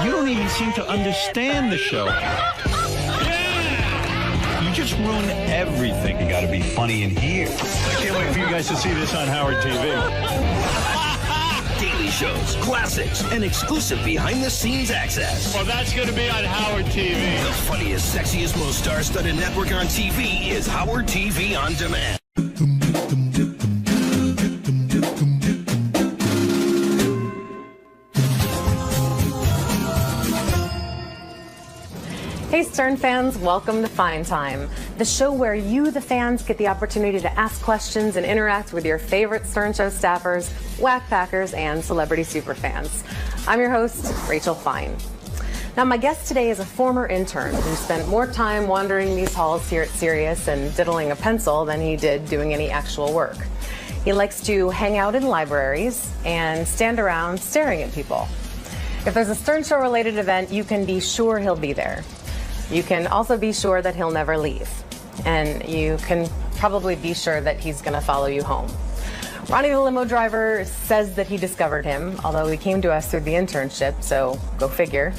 You don't even seem to understand the show. You just ruin everything. You got to be funny in here. I can't wait for you guys to see this on Howard TV.
Daily shows, classics, and exclusive behind-the-scenes access.
Well, that's going to be on Howard TV.
The funniest, sexiest, most star-studded network on TV is Howard TV On Demand.
Hey Stern fans, welcome to Fine Time, the show where you, the fans, get the opportunity to ask questions and interact with your favorite Stern Show staffers, 𝗦𝗵packers, and celebrity superfans. I'm your host, Rachel Fine. Now, my guest today is a former intern who spent more time wandering these halls here at Sirius and diddling a pencil than he did doing any actual work. He likes to hang out in libraries and stand around staring at people. If there's a Stern Show related event, you can be sure he'll be there. You can also be sure that he'll never leave. And you can probably be sure that he's going to follow you home. Ronnie the limo driver says that he discovered him, although he came to us through the internship, so go figure.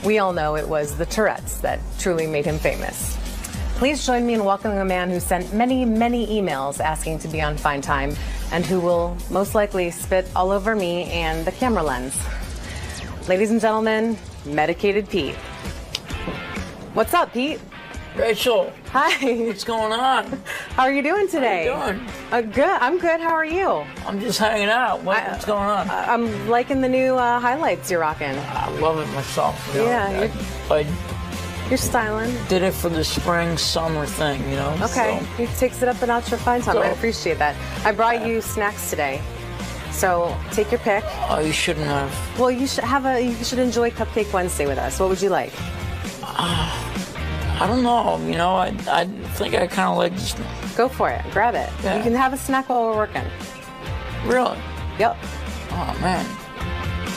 We all know it was the Tourette's that truly made him famous. Please join me in welcoming a man who sent many, many emails asking to be on Fine Time and who will most likely spit all over me and the camera lens. Ladies and gentlemen, Medicated Pete. What's up, Pete?
Rachel.
Hi.
What's going on?
How are you doing today?
How you doing?
Good. I'm good. How are you?
I'm just hanging out. What's going on?
I'm liking the new highlights you're rocking.
I love it myself. You know?
Yeah. You're styling.
Did it for the spring, summer thing, you know?
Okay.
So.
He takes it up a notch for Fine Time. I appreciate that. I brought you snacks today. So take your pick.
Oh, you shouldn't have.
Well, you should enjoy Cupcake Wednesday with us. What would you like?
I don't know. You know, I think I kind of like this.
Go for it. Grab it. Yeah. You can have a snack while we're working.
Really?
Yep.
Oh man.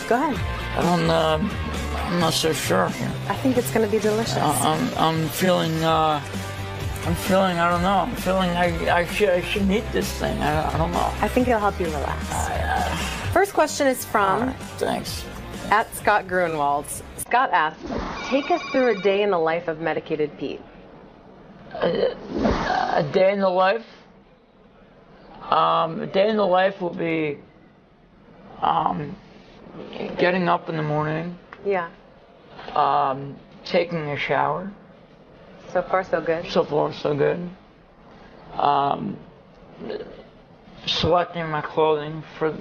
Go ahead.
I'm not so sure here.
I think it's going to be delicious.
I'm feeling. I don't know. I'm feeling I should eat this thing. I don't know.
I think it'll help you relax. First question is from.
Thanks.
At Scott Grunwald. Scott asks, take us through a day in the life of Medicated Pete.
A day in the life? A day in the life will be getting up in the morning.
Yeah.
Taking a shower.
So far, so good.
So far, so good. Selecting my clothing for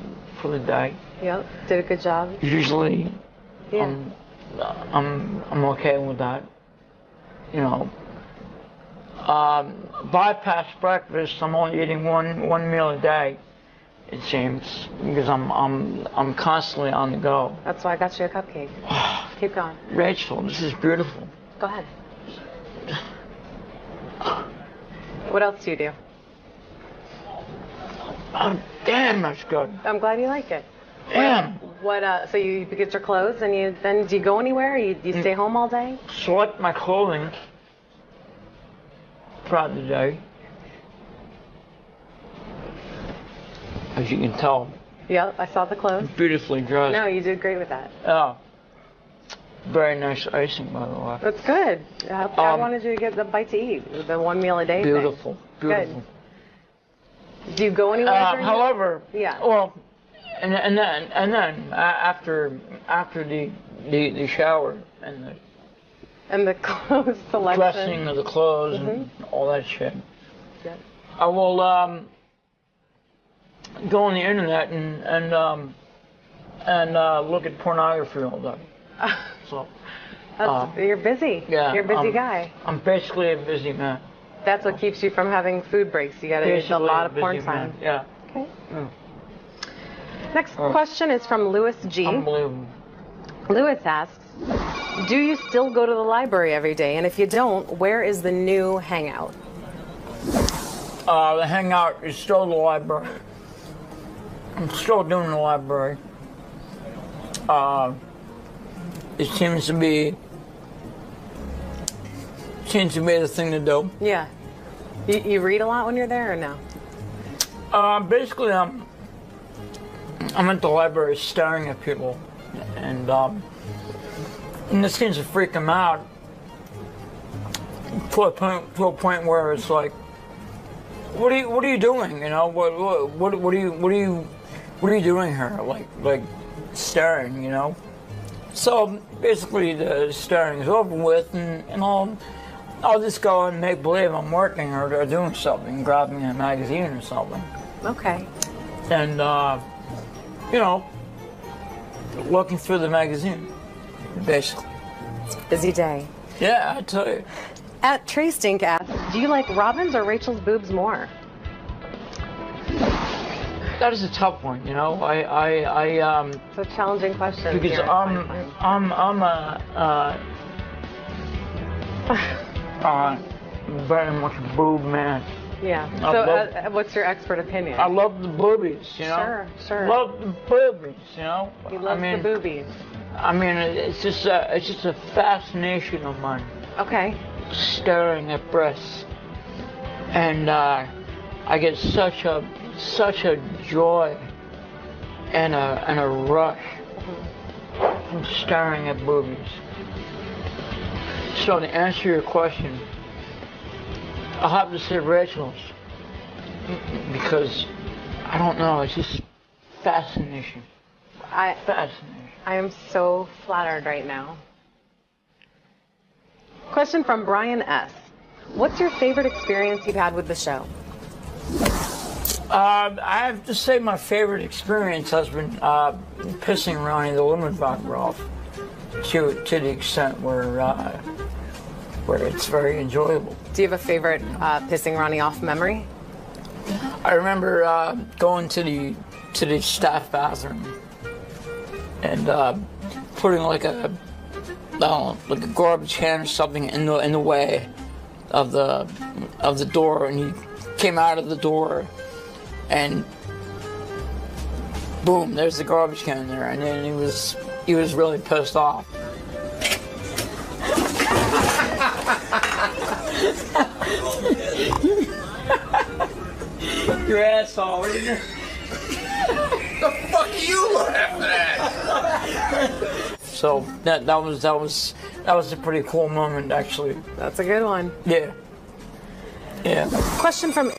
the day.
Yep. Did a good job.
Usually,
yeah.
I'm okay with that. You know. Bypass breakfast. I'm only eating one meal a day. It seems, because I'm constantly on the go.
That's why I got you a cupcake. Keep going.
Rachel, this is beautiful.
Go ahead. What else do you do?
Oh, damn, that's good.
I'm glad you like it.
Damn.
What? So you get your clothes and then do you go anywhere? You stay home all day?
Select my clothing throughout the day. As you can tell.
Yep, I saw the clothes.
Beautifully dressed.
No, you did great with that.
Oh. Very nice icing, by the way.
That's good. I wanted you to get the bite to eat, the one meal a day
beautiful,
thing.
Beautiful.
Good. Do you go anywhere?
However,
yeah.
Well, and then after the shower and
the clothes selection,
dressing of the clothes and all that shit.
Yep.
I will go on the internet and look at pornography all day. So
you're busy.
Yeah,
you're a busy guy.
I'm basically a busy man.
That's what keeps you from having food breaks. You got to use a lot of porn time.
Yeah.
Okay. Next question is from Louis G.
Unbelievable.
Louis asks, do you still go to the library every day? And if you don't, where is the new hangout?
The hangout is still the library. I'm still doing the library. It seems to be the thing to do.
Yeah. You read a lot when you're there or no?
Basically, I'm at the library staring at people, and this seems to freak them out to a point where it's like, what are you doing? You know, what are you doing here? Like staring, you know. So basically, the staring is over with, and I'll just go and make believe I'm working or doing something, grabbing a magazine or something.
Okay.
And you know, looking through the magazine, basically.
It's a busy day.
Yeah, I tell you.
At Traystink asks, do you like Robin's or Rachel's boobs more?
That is a tough one, you know.
It's a challenging question.
Because I'm very much a boob man.
Yeah. So what's your expert opinion?
I love the boobies, you know.
Sure.
Love the boobies, you know.
He loves the boobies.
I mean, it's just a fascination of mine.
Okay.
Staring at breasts, and I get such a joy and a rush from staring at boobies. So to answer your question, I'll have to say Rachel's, because I don't know, it's just fascination. Fascination.
I am so flattered right now. Question from Brian S. What's your favorite experience you've had with the show?
I have to say my favorite experience has been pissing Ronnie the 𝗦𝗵cie𝗄𝗿𝗱 off to the extent where it's very enjoyable.
Do you have a favorite pissing Ronnie off memory?
I remember going to the staff bathroom and putting like a garbage can or something in the way of the door, and he came out of the door, and boom, there's the garbage can there, and then he was really pissed off. Your asshole, what are you doing?
The fuck are you laughing at?
So that was a pretty cool moment, actually.
That's a good one.
Yeah. Yeah.
Question from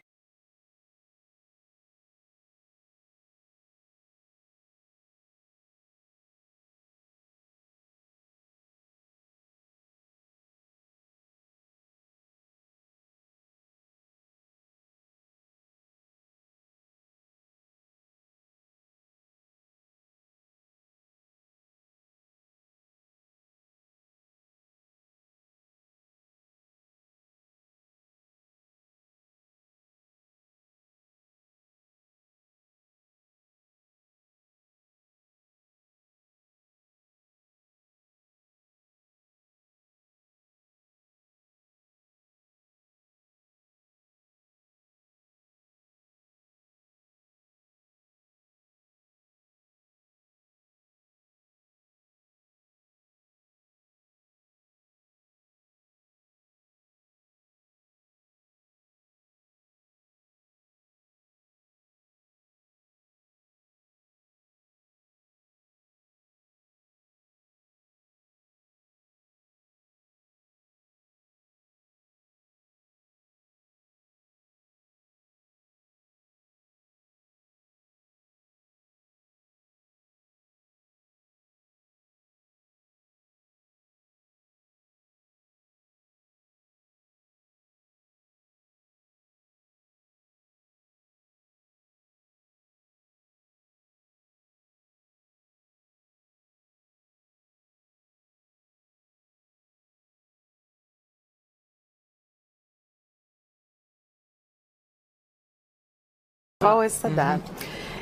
always said that.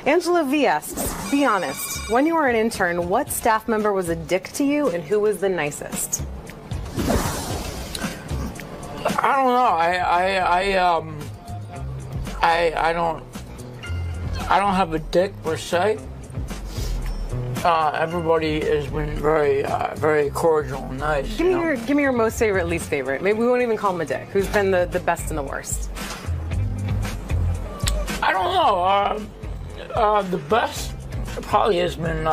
Angela V asks, be honest, when you were an intern, what staff member was a dick to you and who was the nicest?
I don't know. I don't have a dick per se. Everybody has been very cordial and nice.
Give me your most favorite, least favorite. Maybe we won't even call him a dick. Who's been the best and the worst?
I don't know. The best probably has been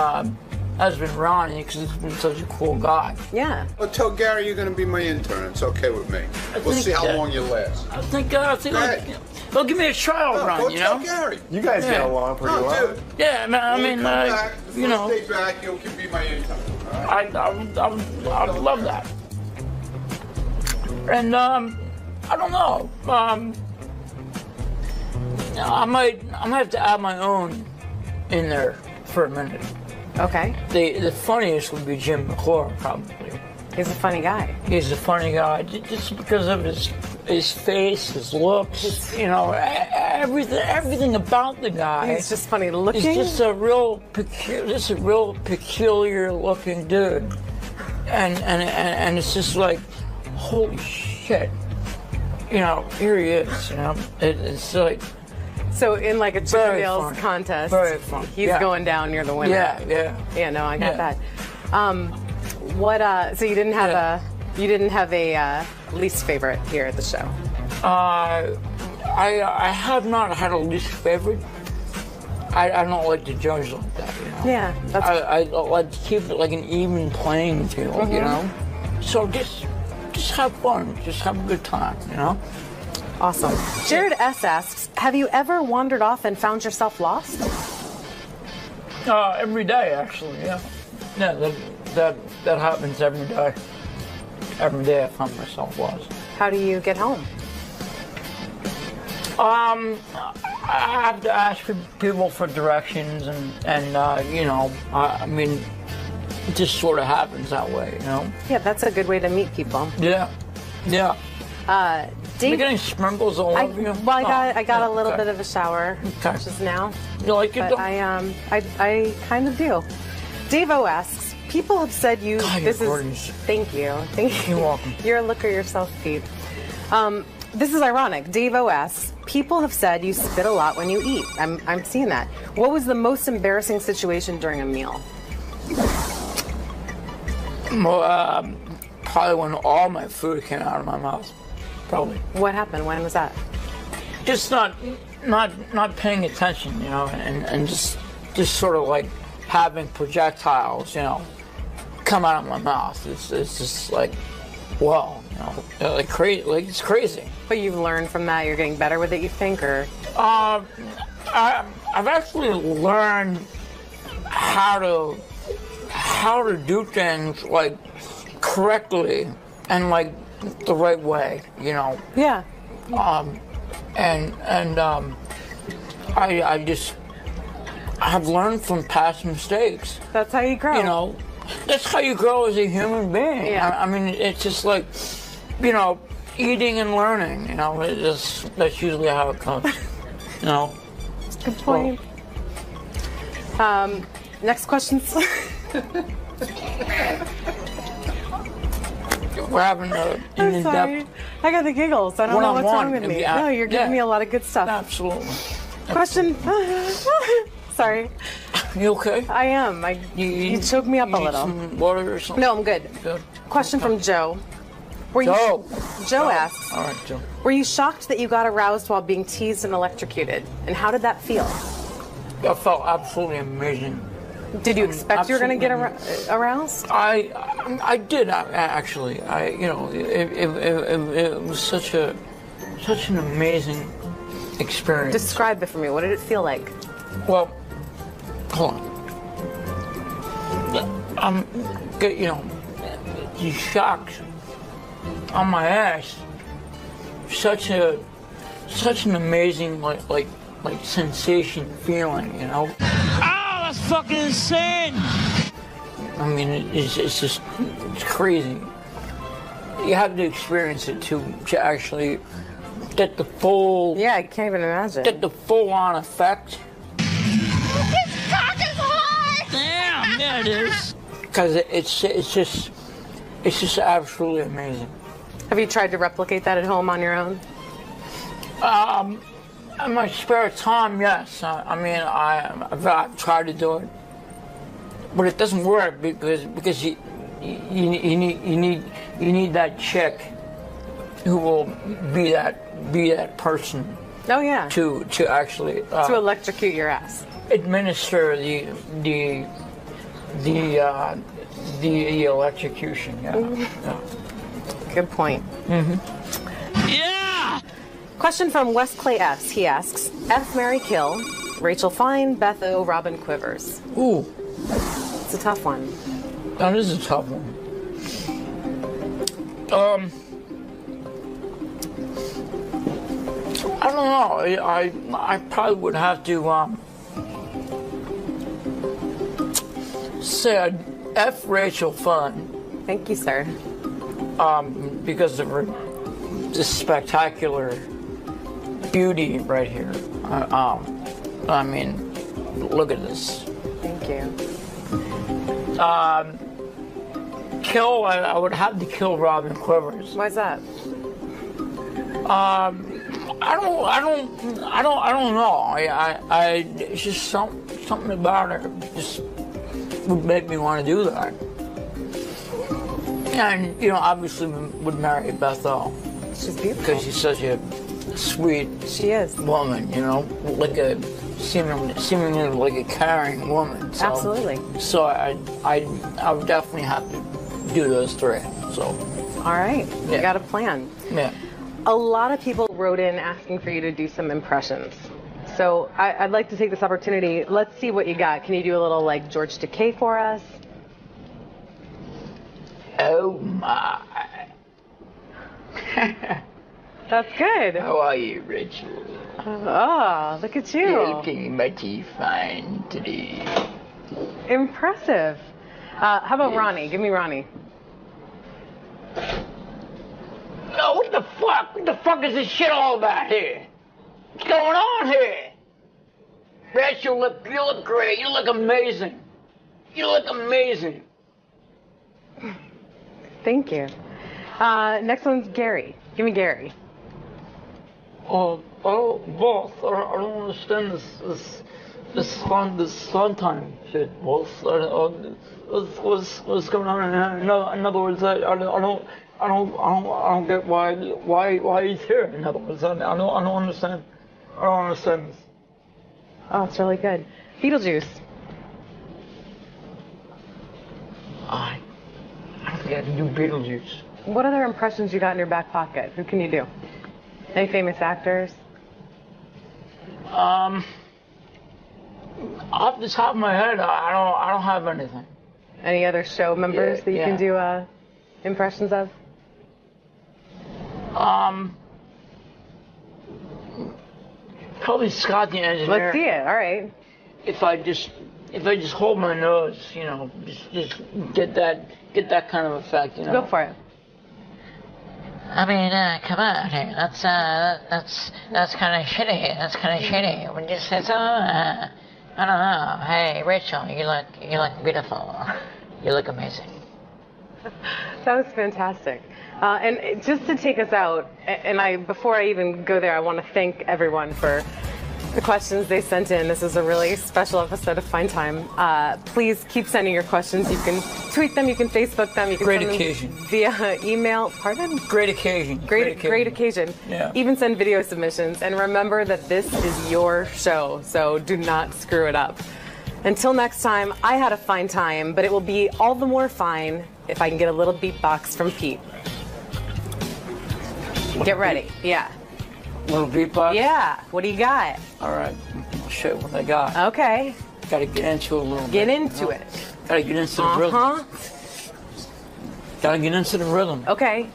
Ronnie, because he's been such a cool guy.
Yeah.
Well, tell Gary you're going to be my intern. It's okay with me. We'll see how long you last.
I think they'll give me a trial run, you know?
Gary.
You guys get along pretty well.
Dude.
Yeah, man, you know.
Stay back, you can be my intern.
I would love that. And, I don't know. I might have to add my own in there for a minute.
Okay.
The funniest would be 𝗦𝗵cie𝘄, probably.
He's a funny guy.
He's a funny guy, just because of his face, his looks, you know, everything about the guy.
He's just funny looking.
He's just a real peculiar looking dude, and it's just like, holy shit, you know, here he is, you know, it's like.
So in like a chicken meals contest,
very fun.
He's going down, you're the winner. Yeah, no, I got that. So you didn't have a least favorite here at the show?
I have not had a least favorite. I don't like to judge like that, you know.
Yeah,
I like to keep it like an even playing field, you know. So just have fun, just have a good time, you know.
Awesome. Jared S asks, have you ever wandered off and found yourself lost?
Every day, actually, yeah. Yeah, that happens every day. Every day I find myself lost.
How do you get home?
I have to ask people for directions, and you know, I mean, it just sort of happens that way, you know?
Yeah, that's a good way to meet people.
Yeah, yeah.
Dave,
You're getting sprinkles all over you?
Well, I got a little bit of a shower just now.
You like it?
But I kind of do. Dave O asks, people have said you.
God,
this
you're
is.
gorgeous.
Thank you.
You're welcome.
You're a looker yourself, Pete. This is ironic. Dave O asks, people have said you spit a lot when you eat. I'm seeing that. What was the most embarrassing situation during a meal?
Well, probably when all my food came out of my mouth. Probably.
What happened? When was that?
Just not paying attention, you know, and just sort of like having projectiles, you know, come out of my mouth. It's just like, wow, you know, like crazy, like it's crazy.
But you've learned from that. You're getting better with it, you think, or?
I've actually learned how to do things like correctly and like the right way, you know.
Yeah.
I have learned from past mistakes.
That's how you grow.
You know, that's how you grow as a human being.
Yeah.
I mean, it's just like, you know, eating and learning. You know, that's usually how it goes. You know.
Good point. Next question.
We're having
I'm sorry. I got the giggles. I don't know what's wrong with me. No, you're giving me a lot of good stuff.
Absolutely.
Question. Sorry.
You okay?
I am. You choked me up a little.
Some water or something?
No, I'm good. Question from Joe. Joe asks.
All right, Joe.
Were you shocked that you got aroused while being teased and electrocuted? And how did that feel?
That felt absolutely amazing.
Did you expect you were going to get aroused?
I did actually. You know, it was such an amazing experience.
Describe it for me. What did it feel like?
Well, hold on. You know, you shocked on my ass. Such an amazing like sensation feeling, you know. That's fucking insane. I mean, it's crazy. You have to experience it to actually get the full...
Yeah, I can't even imagine.
Get the full-on effect.
His cock is hard!
Damn, yeah, it is. Because it's just absolutely amazing.
Have you tried to replicate that at home on your own?
In my spare time, yes. I've tried to do it, but it doesn't work because you need that chick who will be that person.
Oh yeah.
To actually
to electrocute your ass.
Administer the electrocution. Yeah.
Mm-hmm.
Yeah.
Good point.
Mm-hmm. Yeah.
Question from 𝗦𝗁𝗲𝗍. He asks, F, Marry, Kill, Rachel Fine, Beth O, Robin Quivers.
Ooh.
It's a tough one.
That is a tough one. I don't know. I probably would have to say I'd F Rachel Fine.
Thank you, sir.
Because of her just spectacular beauty right here. I mean, look at this.
Thank you.
Kill, I would have to kill Robin Quivers.
Why's that?
I don't know. It's just something about her just would make me want to do that. And, obviously would marry Beth O.
She's beautiful.
Because she's such a sweet woman, like a seemingly like a caring woman. So,
absolutely.
So I would definitely have to do those three. So.
All right. You got a plan.
Yeah.
A lot of people wrote in asking for you to do some impressions. So I'd like to take this opportunity. Let's see what you got. Can you do a little like George Takei for us?
Oh my.
That's good.
How are you, Rachel?
Oh, look at you.
You're looking mighty fine today.
Impressive. How about Ronnie? Give me Ronnie.
Oh, what the fuck? What the fuck is this shit all about here? What's going on here? Rachel, you look great. You look amazing. You look amazing.
Thank you. Next one's Gary. Give me Gary.
Boss. I don't understand this fun time shit, boss. What's going on in other words, I don't get why he's here. In other words, I don't understand. I don't understand this.
Oh, it's really good. Beetlejuice.
I don't think I can do Beetlejuice.
What other impressions you got in your back pocket? Who can you do? Any famous actors?
Off the top of my head, I don't have anything.
Any other show members that you can do impressions of?
Probably Scott the Engineer.
Let's see it. All right.
If I just hold my nose, just get that kind of effect,
Go for it.
I mean, come on, hey, that's kind of shitty. That's kind of shitty. When you say so, I don't know. Hey, Rachel, you look beautiful. You look amazing.
That was fantastic. And just to take us out, and before I even go there, I want to thank everyone for the questions they sent in. This is a really special episode of Fine Time. Please keep sending your questions. You can tweet them, you can Facebook them, you can
Great
send
occasion.
them via email. Pardon?
Great occasion.
Great occasion.
Yeah.
Even send video submissions. And remember that this is your show, so do not screw it up. Until next time, I had a fine time, but it will be all the more fine if I can get a little beatbox from Pete. Get ready. Yeah.
Little beatbox?
Yeah. What do you got?
All right. I'll show you what I got.
Okay.
Gotta get into it a little bit.
Get into it.
Gotta get into the rhythm. Gotta get into the rhythm.
Okay.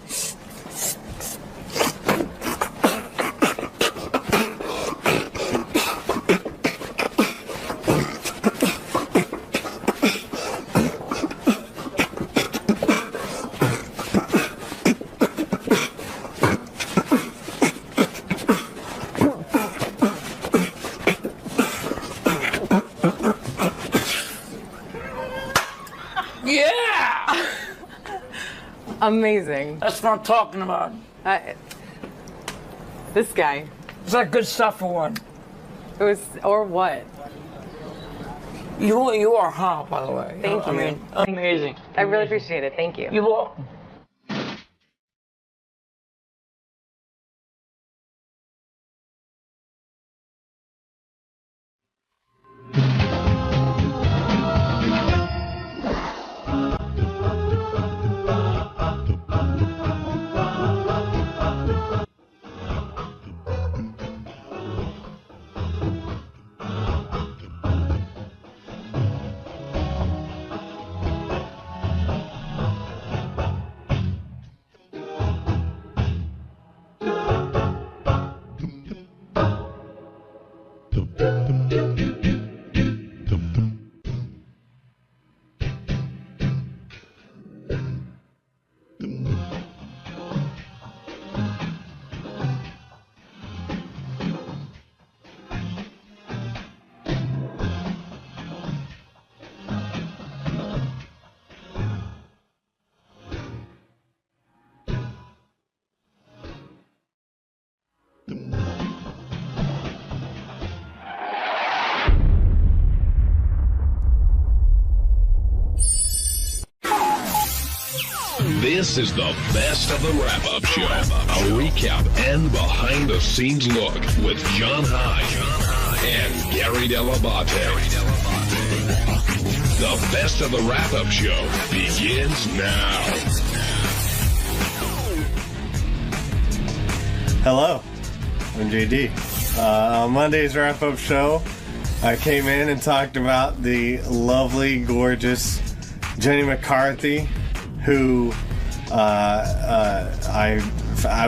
Amazing.
That's what I'm talking about.
This guy.
It's like good stuff for one.
It was, or what?
You are hot, by the way.
Thank you.
I mean, amazing.
I really appreciate it. Thank you.
You're welcome.
This is the best of the wrap-up show. A recap and behind-the-scenes look with John High and Gary Dell'Abate. The best of the wrap-up show begins now.
Hello, I'm JD. On Monday's wrap-up show, I came in and talked about the lovely, gorgeous Jenny McCarthy, who I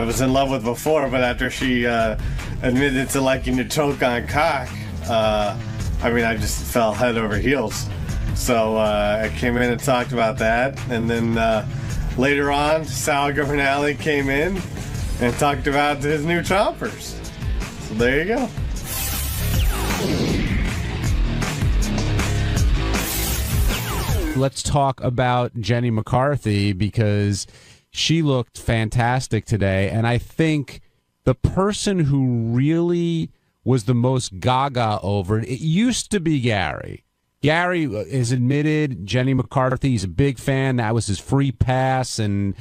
was in love with before, but after she admitted to liking to choke on cock, I just fell head over heels. So I came in and talked about that, and then later on, Sal Governale came in and talked about his new chompers. So there you go.
Let's talk about Jenny McCarthy, because she looked fantastic today. And I think the person who really was the most gaga over it used to be Gary. Gary has admitted Jenny McCarthy, he's a big fan. That was his free pass, and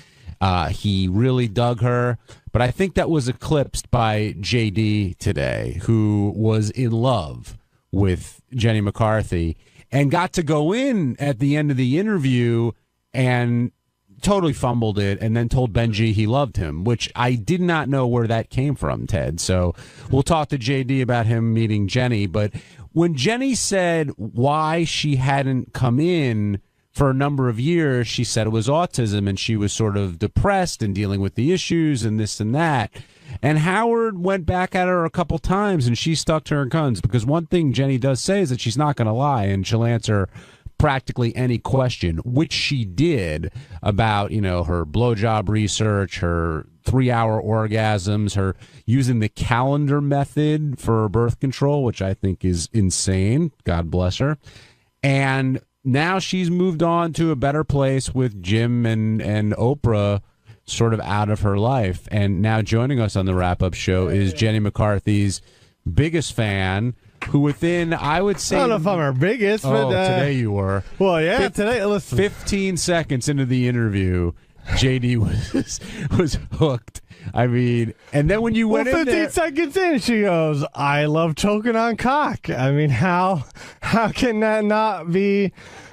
he really dug her. But I think that was eclipsed by JD today, who was in love with Jenny McCarthy and got to go in at the end of the interview and totally fumbled it and then told Benji he loved him, which I did not know where that came from, Ted. So we'll talk to JD about him meeting Jenny. But when Jenny said why she hadn't come in for a number of years, she said it was autism and she was sort of depressed and dealing with the issues and this and that. And Howard went back at her a couple times, and she stuck to her guns, because one thing Jenny does say is that she's not going to lie, and she'll answer practically any question, which she did about, her blowjob research, her 3-hour orgasms, her using the calendar method for birth control, which I think is insane. God bless her. And now she's moved on to a better place with Jim and Oprah sort of out of her life. And now joining us on the wrap-up show is Jenny McCarthy's biggest fan, who within, I would say...
I don't know if I'm her biggest, but...
today you were.
Well, yeah, today, listen.
15 seconds into the interview, JD was hooked. I mean, and then when you went in
15 seconds in, she goes, I love choking on cock. I mean, how can that not be...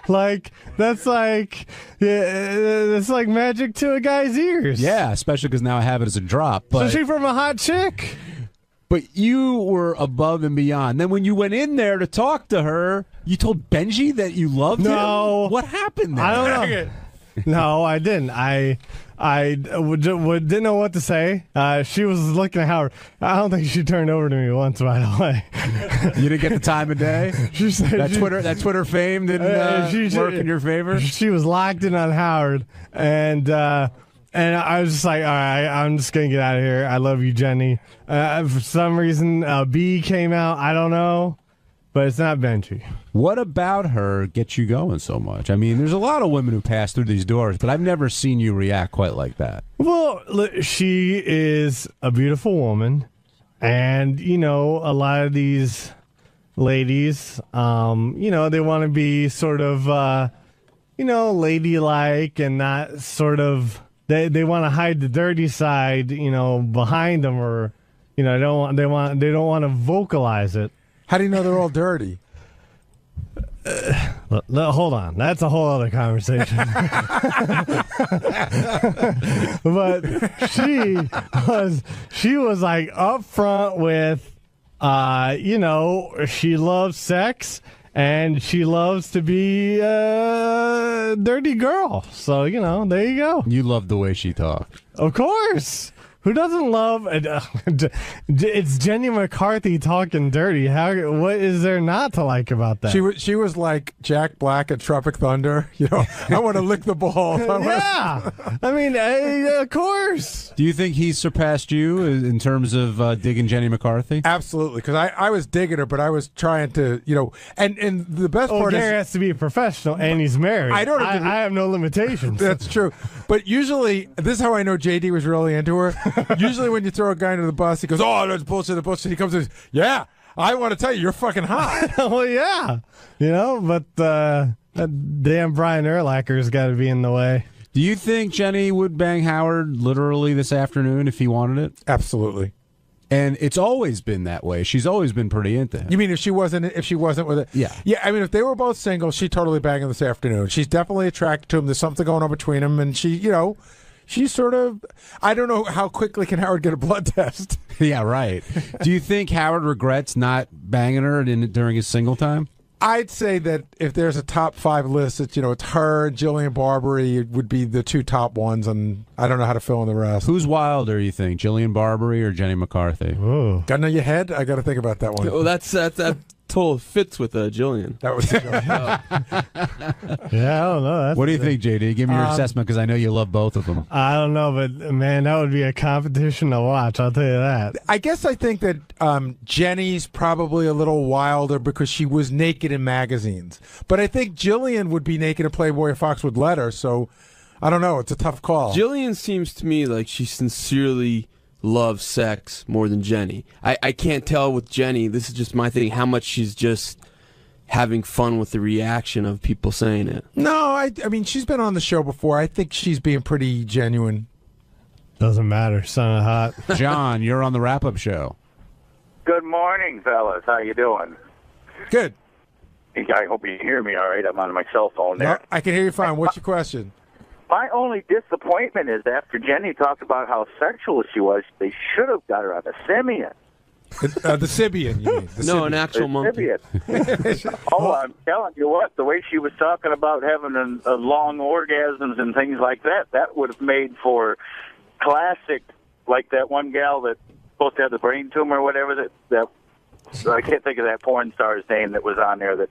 That's like magic to a guy's ears.
Yeah, especially because now I have it as a drop. But,
especially from a hot chick.
But you were above and beyond. Then when you went in there to talk to her, you told Benji that you loved him? What happened there?
I don't know. No, I didn't. I didn't know what to say. She was looking at Howard. I don't think she turned over to me once, by the way.
You didn't get the time of day?
She said
that Twitter fame didn't work in your favor?
She was locked in on Howard, and I was just like, all right, I'm just going to get out of here. I love you, Jenny. For some reason, B came out. I don't know.
but it's not Benji.
What about her gets you going so much? I mean, there's a lot of women who pass through these doors, but I've never seen you react quite like that.
Well, she is a beautiful woman, and, you know, a lot of these ladies, you know, they want to be sort of, you know, ladylike and not sort of, they want to hide the dirty side, you know, behind them, or, you know, they don't want to vocalize it.
How do you know they're all dirty?
Hold on, that's a whole other conversation. But she was like upfront with, you know, she loves sex and she loves to be a dirty girl. So, you know, there you go.
You love the way she talked.
Of course. Who doesn't love it's Jenny McCarthy talking dirty? What is there not to like about that?
She was like Jack Black at Tropic Thunder. You know, I want to lick the ball.
Yeah, I mean, of course.
Do you think he surpassed you in terms of digging Jenny McCarthy?
Absolutely, because I was digging her, but I was trying to, you know, and the best part
Gary
is
has to be a professional, and he's married.
I don't.
I have no limitations.
That's true, but usually this is how I know JD was really into her. Usually when you throw a guy under the bus, he goes, "Oh, that's bullshit, the bullshit." He comes and says, "Yeah, I want to tell you, you're fucking hot."
Well, yeah, you know, but that damn Brian Urlacher's got to be in the way.
Do you think Jenny would bang Howard literally this afternoon if he wanted it?
Absolutely.
And it's always been that way. She's always been pretty into him.
You mean if she wasn't with it?
Yeah.
Yeah, I mean, if they were both single, she'd totally bang him this afternoon. She's definitely attracted to him. There's something going on between them, and she, you know, she's sort of, I don't know how quickly can Howard get a blood test.
Yeah, right. Do you think Howard regrets not banging her during his single time?
I'd say that if there's a top 5 list, it's, you know, it's her, Jillian Barbary would be the 2 top ones, and I don't know how to fill in the rest.
Who's wilder, you think, Jillian Barbary or Jenny McCarthy?
Ooh.
Got to know your head? I got to think about that one.
Well, that totally fits with Jillian.
That was
Yeah, I don't know.
What do you think, JD? Give me your assessment, because I know you love both of them.
I don't know, but man, that would be a competition to watch. I'll tell you that.
I guess I think that Jenny's probably a little wilder because she was naked in magazines. But I think Jillian would be naked in Playboy if Fox would let her. So I don't know. It's a tough call.
Jillian seems to me like she sincerely loves sex more than Jenny. I can't tell with Jenny, this is just my thing, how much she's just having fun with the reaction of people saying it.
No, I mean, she's been on the show before. I think she's being pretty genuine.
Doesn't matter. Son of hot.
John, you're on the wrap-up show.
Good morning, fellas. How you doing?
Good.
I hope you hear me all right. I'm on my cell phone there.
No, I can hear you fine. What's your question?
My only disappointment is after Jenny talked about how sexual she was, they should have got her on a simian.
The Sibian, you mean?
An actual monkey.
Oh, I'm telling you what, the way she was talking about having a long orgasms and things like that, that would have made for classic, like that one gal that's supposed to have the brain tumor or whatever, that I can't think of that porn star's name that was on there that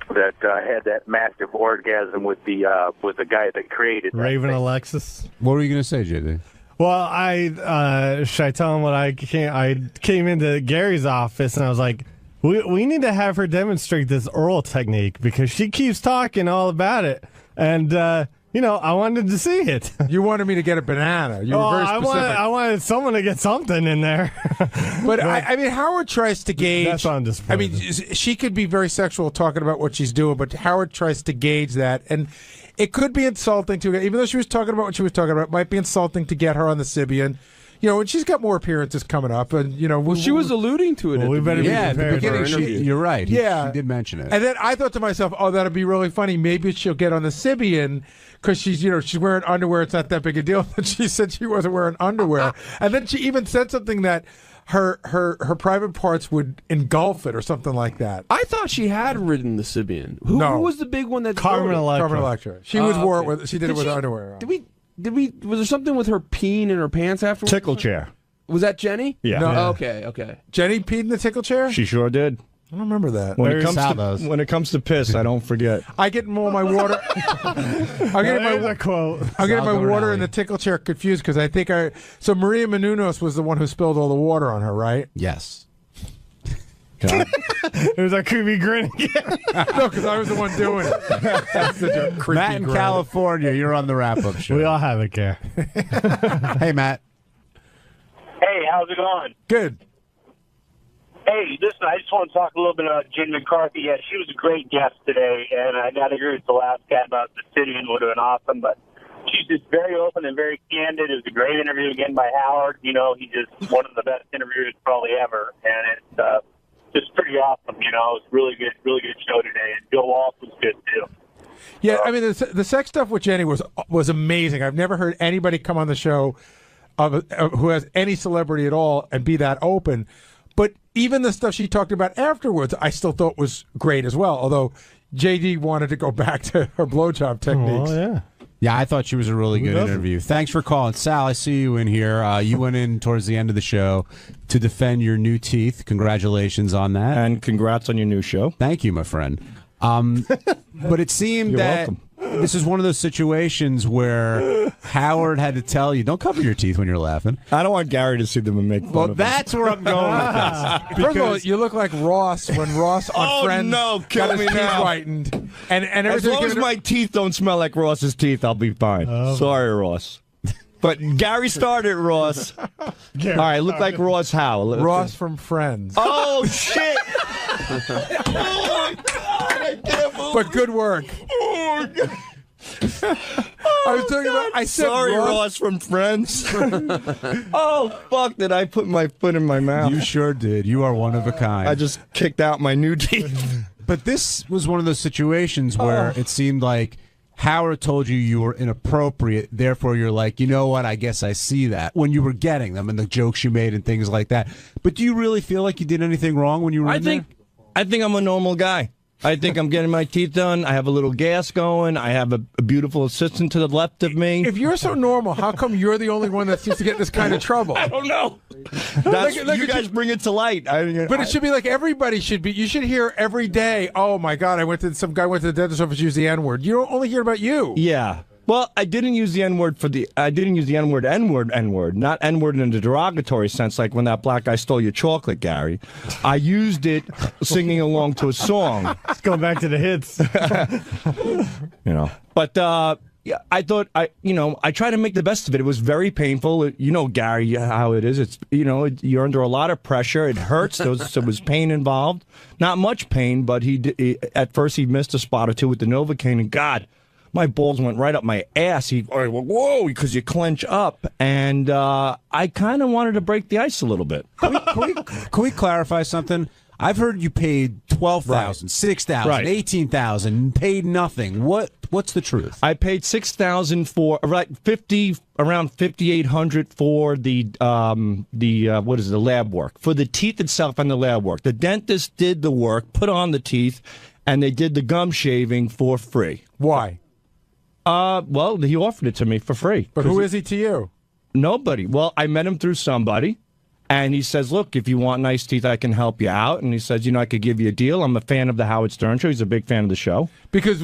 had that massive orgasm with the guy that created
Raven Alexis.
What were you going to say, JD?
Well, should I tell him what I came into Gary's office and I was like, we need to have her demonstrate this oral technique because she keeps talking all about it. And, you know, I wanted to see it.
You wanted me to get a banana. You were very specific.
I wanted someone to get something in there.
But I mean, Howard tries to gauge.
That's what I'm disappointed.
I mean, she could be very sexual talking about what she's doing, but Howard tries to gauge that. And it could be insulting to her. Even though she was talking about what she was talking about, it might be insulting to get her on the Sibian. You know, and she's got more appearances coming up, and you know,
she was alluding to it.
Well, we better be
at the
beginning.
You're right.
Yeah,
she did mention it.
And then I thought to myself, oh, that'd be really funny. Maybe she'll get on the Sibian because she's wearing underwear. It's not that big a deal. But she said she wasn't wearing underwear, and then she even said something that her private parts would engulf it or something like that.
I thought she had ridden the Sibian. Who was the big one that
Carmen
Electra? She wore it with. She did it with underwear on.
Was there something with her peeing in her pants afterwards?
Tickle chair.
Was that Jenny?
Yeah.
No.
Yeah.
Okay.
Jenny peed in the tickle chair?
She sure did.
I don't remember that.
When it comes to piss, I don't forget.
I get all my water. I'm getting my water in the tickle chair confused because I think so Maria Menounos was the one who spilled all the water on her, right?
Yes.
It was a creepy grin again.
No, because I was the one doing it. That's the creepy
Matt in
grin.
California, you're on the wrap-up show.
We all have it, Care.
Hey, Matt.
Hey, how's it going?
Good.
Hey, listen, I just want to talk a little bit about Jen McCarthy. Yeah, she was a great guest today, and I got to agree with the last guy about the city and would have been awesome, but she's just very open and very candid. It was a great interview again by Howard. You know, he's just one of the best interviewers probably ever, and it's just pretty awesome. You know, it's really good show today. And Bill Walsh was good too.
Yeah, I mean, the sex stuff with Jenny was amazing. I've never heard anybody come on the show who has any celebrity at all and be that open. But even the stuff she talked about afterwards, I still thought was great as well. Although JD wanted to go back to her blowjob techniques.
Oh, yeah.
Yeah, I thought she was a really good interview. Thanks for calling. Sal, I see you in here. You went in towards the end of the show to defend your new teeth. Congratulations on that.
And congrats on your new show.
Thank you, my friend. But it seemed
You're
that
welcome.
this is one of those situations where Howard had to tell you, don't cover your teeth when you're laughing.
I don't want Gary to see them and make fun
Well,
of
that's where I'm going with this.
First of all, you look like Ross when Ross on Friends got
kill
his
me
teeth
now.
whitened. And
As long as my teeth don't smell like Ross's teeth, I'll be fine. Sorry, Ross. But Gary started, Ross. All right, look like Ross how?
Ross from Friends.
Oh, shit! Oh, my God, I can't believe
But good work.
Oh, God.
I was talking about. I said
Sorry,
Ross.
Ross from Friends. Oh, fuck, did I put my foot in my mouth?
You sure did. You are one of a kind.
I just kicked out my new teeth.
But this was one of those situations where it seemed like Howard told you were inappropriate, therefore you're like, you know what, I guess I see that, when you were getting them and the jokes you made and things like that. But do you really feel like you did anything wrong when you were in there?
I think I'm a normal guy. I think I'm getting my teeth done. I have a little gas going. I have a beautiful assistant to the left of me.
If you're so normal, how come you're the only one that seems to get in this kind of trouble?
I don't know. You guys bring it to light.
But it should be like everybody should be. You should hear every day, oh, my God, some guy went to the dentist office, used the N-word. You don't only hear about you.
Yeah. Well, I didn't use the N-word N-word, not N-word in a derogatory sense, like when that black guy stole your chocolate, Gary. I used it singing along to a song.
Let's go back to the hits.
But yeah, I thought I try to make the best of it. It was very painful. You know, Gary, how it is. It's you're under a lot of pressure. It hurts. There was pain involved. Not much pain, but at first he missed a spot or two with the Novocaine, and God, my balls went right up my ass. Whoa, because you clench up. And I kind of wanted to break the ice a little bit.
Can we clarify something? I've heard you paid $12,000, $6,000,
Right.
$18,000, paid nothing. What's the truth?
I paid $6,000 for around $5,800 for the lab work, for the teeth itself and the lab work. The dentist did the work, put on the teeth, and they did the gum shaving for free.
Why?
Well, he offered it to me for free.
But who is he to you?
Nobody. Well, I met him through somebody. And he says, look, if you want nice teeth, I can help you out. And he says, I could give you a deal. I'm a fan of the Howard Stern Show. He's a big fan of the show.
Because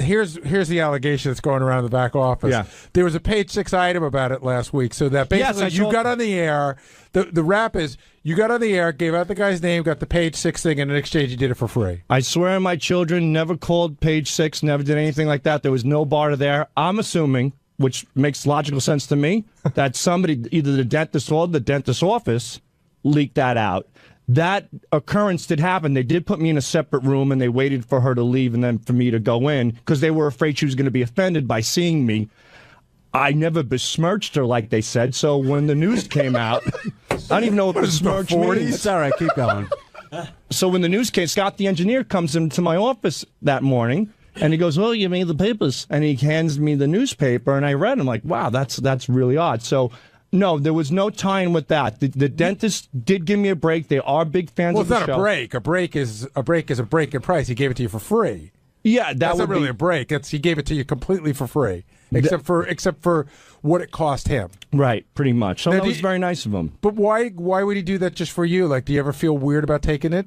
here's the allegation that's going around the back office.
Yeah.
There was a page 6 item about it last week. So that basically you got on the air. The rap is you got on the air, gave out the guy's name, got the page 6 thing, and in exchange you did it for free.
I swear on my children, never called page 6, never did anything like that. There was no barter there. I'm assuming, which makes logical sense to me, that somebody, either the dentist or the dentist's office, leaked that out. That occurrence did happen. They did put me in a separate room, and they waited for her to leave and then for me to go in because they were afraid she was going to be offended by seeing me. I never besmirched her like they said, so when the news came out, I don't even know what besmirch means.
It's all right, keep going.
So when the news came, Scott the engineer comes into my office that morning, and he goes, well, you made the papers. And he hands me the newspaper, and I read. I'm like, wow, that's really odd. So, no, there was no tie-in with that. The dentist did give me a break. They are big fans of the show.
Well, it's not a break. A break is a break in price. He gave it to you for free.
Yeah,
that's not really a break. He gave it to you completely for free, except for what it cost him.
Right, pretty much. So that was very nice of him.
But why would he do that just for you? Like, do you ever feel weird about taking it?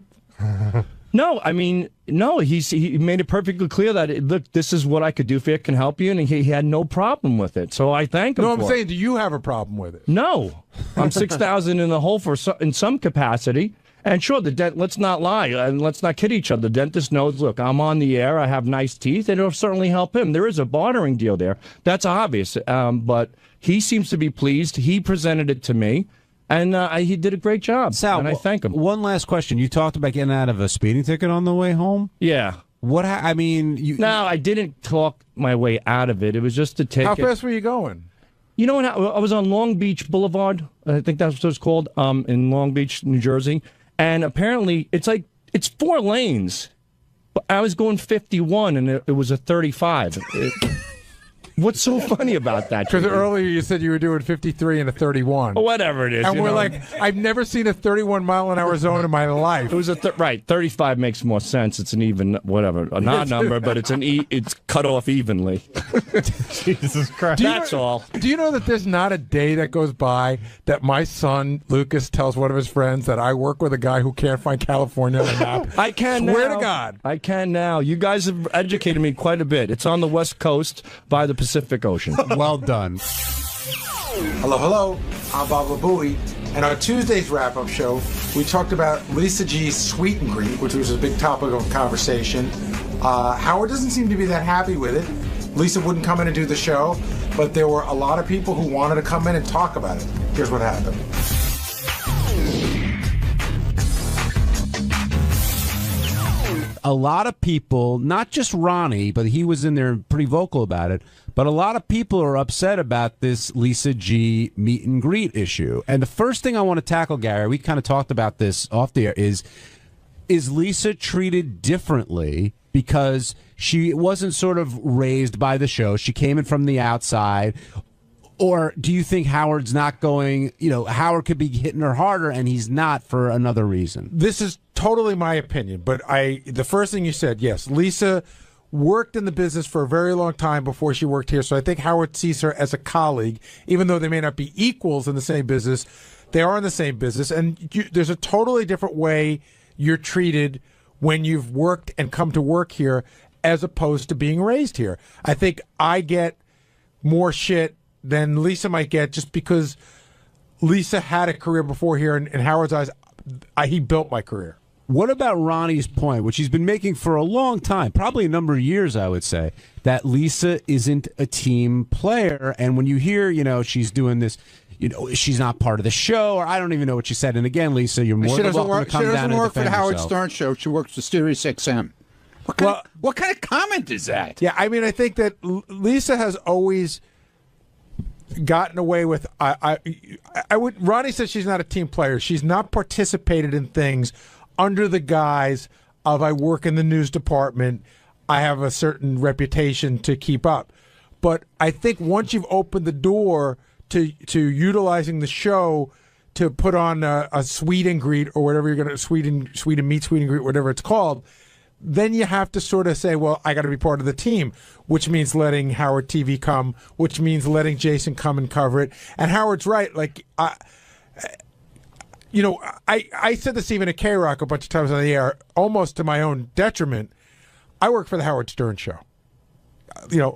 No, I mean, no. He made it perfectly clear that look, this is what I could do for you, can help you, and he had no problem with it. So I thank him.
No, I'm
for
saying,
it.
do you have a problem with it?
No, I'm $6,000 in the hole in some capacity. And sure, let's not lie and let's not kid each other. The dentist knows, look, I'm on the air, I have nice teeth, and it'll certainly help him. There is a bartering deal there. That's obvious. But he seems to be pleased. He presented it to me, and he did a great job.
Sal,
and I thank him.
One last question. You talked about getting out of a speeding ticket on the way home?
Yeah.
What? I mean,
No, I didn't talk my way out of it. It was just a ticket.
How fast were you going?
You know what? I was on Long Beach Boulevard. I think that's what it's called, in Long Beach, New Jersey. And apparently, it's 4 lanes. But I was going 51, and it was a 35. What's so funny about that?
Because earlier you said you were doing 53 and a 31.
Whatever it is.
And we're like, I've never seen a 31-mile-an-hour zone in my life.
It was right. 35 makes more sense. It's an even, whatever, an odd number, but it's it's cut off evenly.
Jesus Christ.
That's all.
Do you know that there's not a day that goes by that my son, Lucas, tells one of his friends that I work with a guy who can't find California on the map?
I can
Swear
now.
to God.
I can now. You guys have educated me quite a bit. It's on the West Coast by the Pacific Ocean.
Well done.
Hello, hello. I'm Bob LaBowie. And our Tuesday's wrap-up show, we talked about Lisa G's sweet and greet, which was a big topic of conversation. Howard doesn't seem to be that happy with it. Lisa wouldn't come in and do the show, but there were a lot of people who wanted to come in and talk about it. Here's what happened.
A lot of people, not just Ronnie, but he was in there pretty vocal about it, but a lot of people are upset about this Lisa G meet and greet issue. And the first thing I want to tackle, Gary, we kind of talked about this off the air, is Lisa treated differently because she wasn't sort of raised by the show? She came in from the outside. Or do you think Howard's not going, Howard could be hitting her harder and he's not for another reason?
This is totally my opinion, but the first thing you said, yes, Lisa worked in the business for a very long time before she worked here, so I think Howard sees her as a colleague, even though they may not be equals in the same business. They are in the same business, and there's a totally different way you're treated when you've worked and come to work here as opposed to being raised here. I think I get more shit than Lisa might get just because Lisa had a career before here, and in Howard's eyes, he built my career.
What about Ronnie's point, which he's been making for a long time, probably a number of years, I would say, that Lisa isn't a team player, and when you hear, she's doing this, she's not part of the show, or I don't even know what she said. And again, Lisa, you're more than welcome to come down and defend yourself.
She doesn't work for the Howard Stern show. She works for Sirius XM. What kind of comment is that?
Yeah, I mean, I think that Lisa has always gotten away with. Ronnie says she's not a team player. She's not participated in things under the guise of I work in the news department. I have a certain reputation to keep up. But I think once you've opened the door to utilizing the show to put on a sweet and greet or whatever you're going to sweet and greet, whatever it's called, then you have to sort of say, well, I got to be part of the team, which means letting Howard TV come, which means letting Jason come and cover it. And Howard's right. Like, I said this even at K-Rock a bunch of times on the air, almost to my own detriment. I work for the Howard Stern show.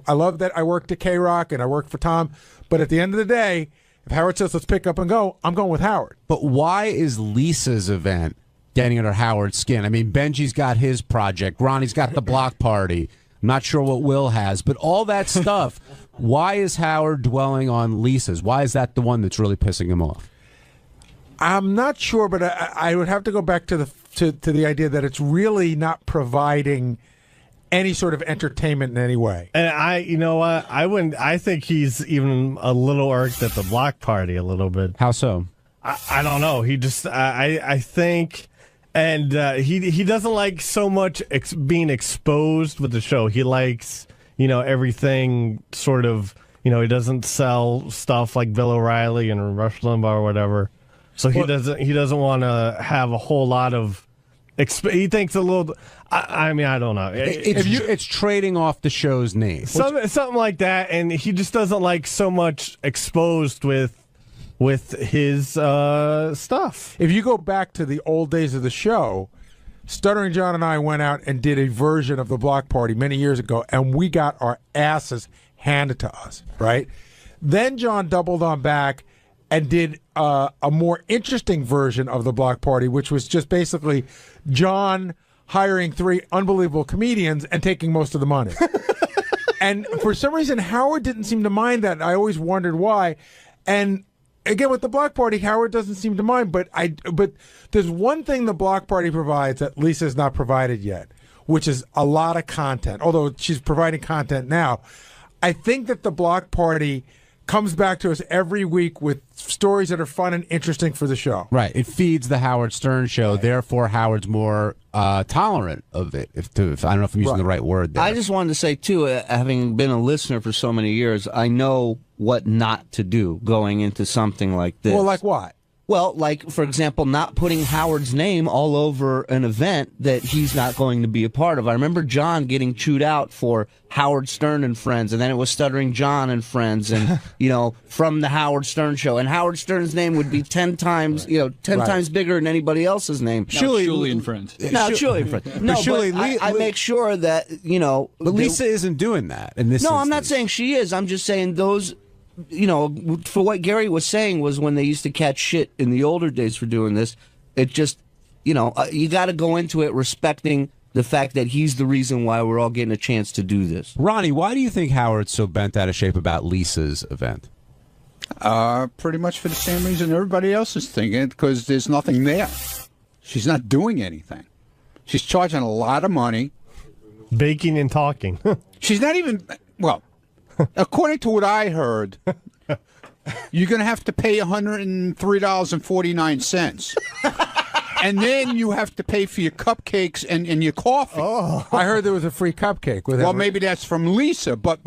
I love that I worked at K-Rock and I work for Tom, but at the end of the day, if Howard says let's pick up and go, I'm going with Howard.
But why is Lisa's event getting under Howard's skin? I mean, Benji's got his project. Ronnie's got the block party. I'm not sure what Will has, but all that stuff, why is Howard dwelling on Lisa's? Why is that the one that's really pissing him off?
I'm not sure, but I would have to go back to the idea that it's really not providing any sort of entertainment in any way.
And I think he's even a little irked at the block party a little bit.
How so?
I don't know. He just, I think, and he doesn't like so much being exposed with the show. He likes, everything sort of, he doesn't sell stuff like Bill O'Reilly and Rush Limbaugh or whatever. So he doesn't want to have a whole lot of. He thinks a little. I mean, I don't know.
It's trading off the show's name,
something like that, and he just doesn't like so much exposed with his stuff.
If you go back to the old days of the show, Stuttering John and I went out and did a version of the block party many years ago, and we got our asses handed to us. Right? Then John doubled on back and did a more interesting version of the block party, which was just basically John hiring 3 unbelievable comedians and taking most of the money. And for some reason, Howard didn't seem to mind that. I always wondered why. And again, with the block party, Howard doesn't seem to mind. But there's one thing the block party provides that Lisa's not provided yet, which is a lot of content. Although she's providing content now, I think that the block party comes back to us every week with stories that are fun and interesting for the show.
Right. It feeds the Howard Stern show. Right. Therefore, Howard's more tolerant of it. If I don't know if I'm using the right word there.
I just wanted to say, too, having been a listener for so many years, I know what not to do going into something like this.
Well, like what?
Well, like, for example, not putting Howard's name all over an event that he's not going to be a part of. I remember John getting chewed out for Howard Stern and Friends, and then it was Stuttering John and Friends, and, from the Howard Stern show. And Howard Stern's name would be 10 times, 10 times bigger than anybody else's name.
Shuli and Friends.
No, Shuli and Friends. No, but I make sure that,
But Lisa isn't doing that in this instance.
I'm not saying she is. I'm just saying those... for what Gary was saying was when they used to catch shit in the older days for doing this, it just, you got to go into it respecting the fact that he's the reason why we're all getting a chance to do this.
Ronnie, why do you think Howard's so bent out of shape about Lisa's event?
Pretty much for the same reason everybody else is thinking, because there's nothing there. She's not doing anything. She's charging a lot of money.
Baking and talking.
She's not even, according to what I heard, you're going to have to pay $103.49. And then you have to pay for your cupcakes and your coffee.
Oh, I heard there was a free cupcake.
Well, maybe that's from Lisa, but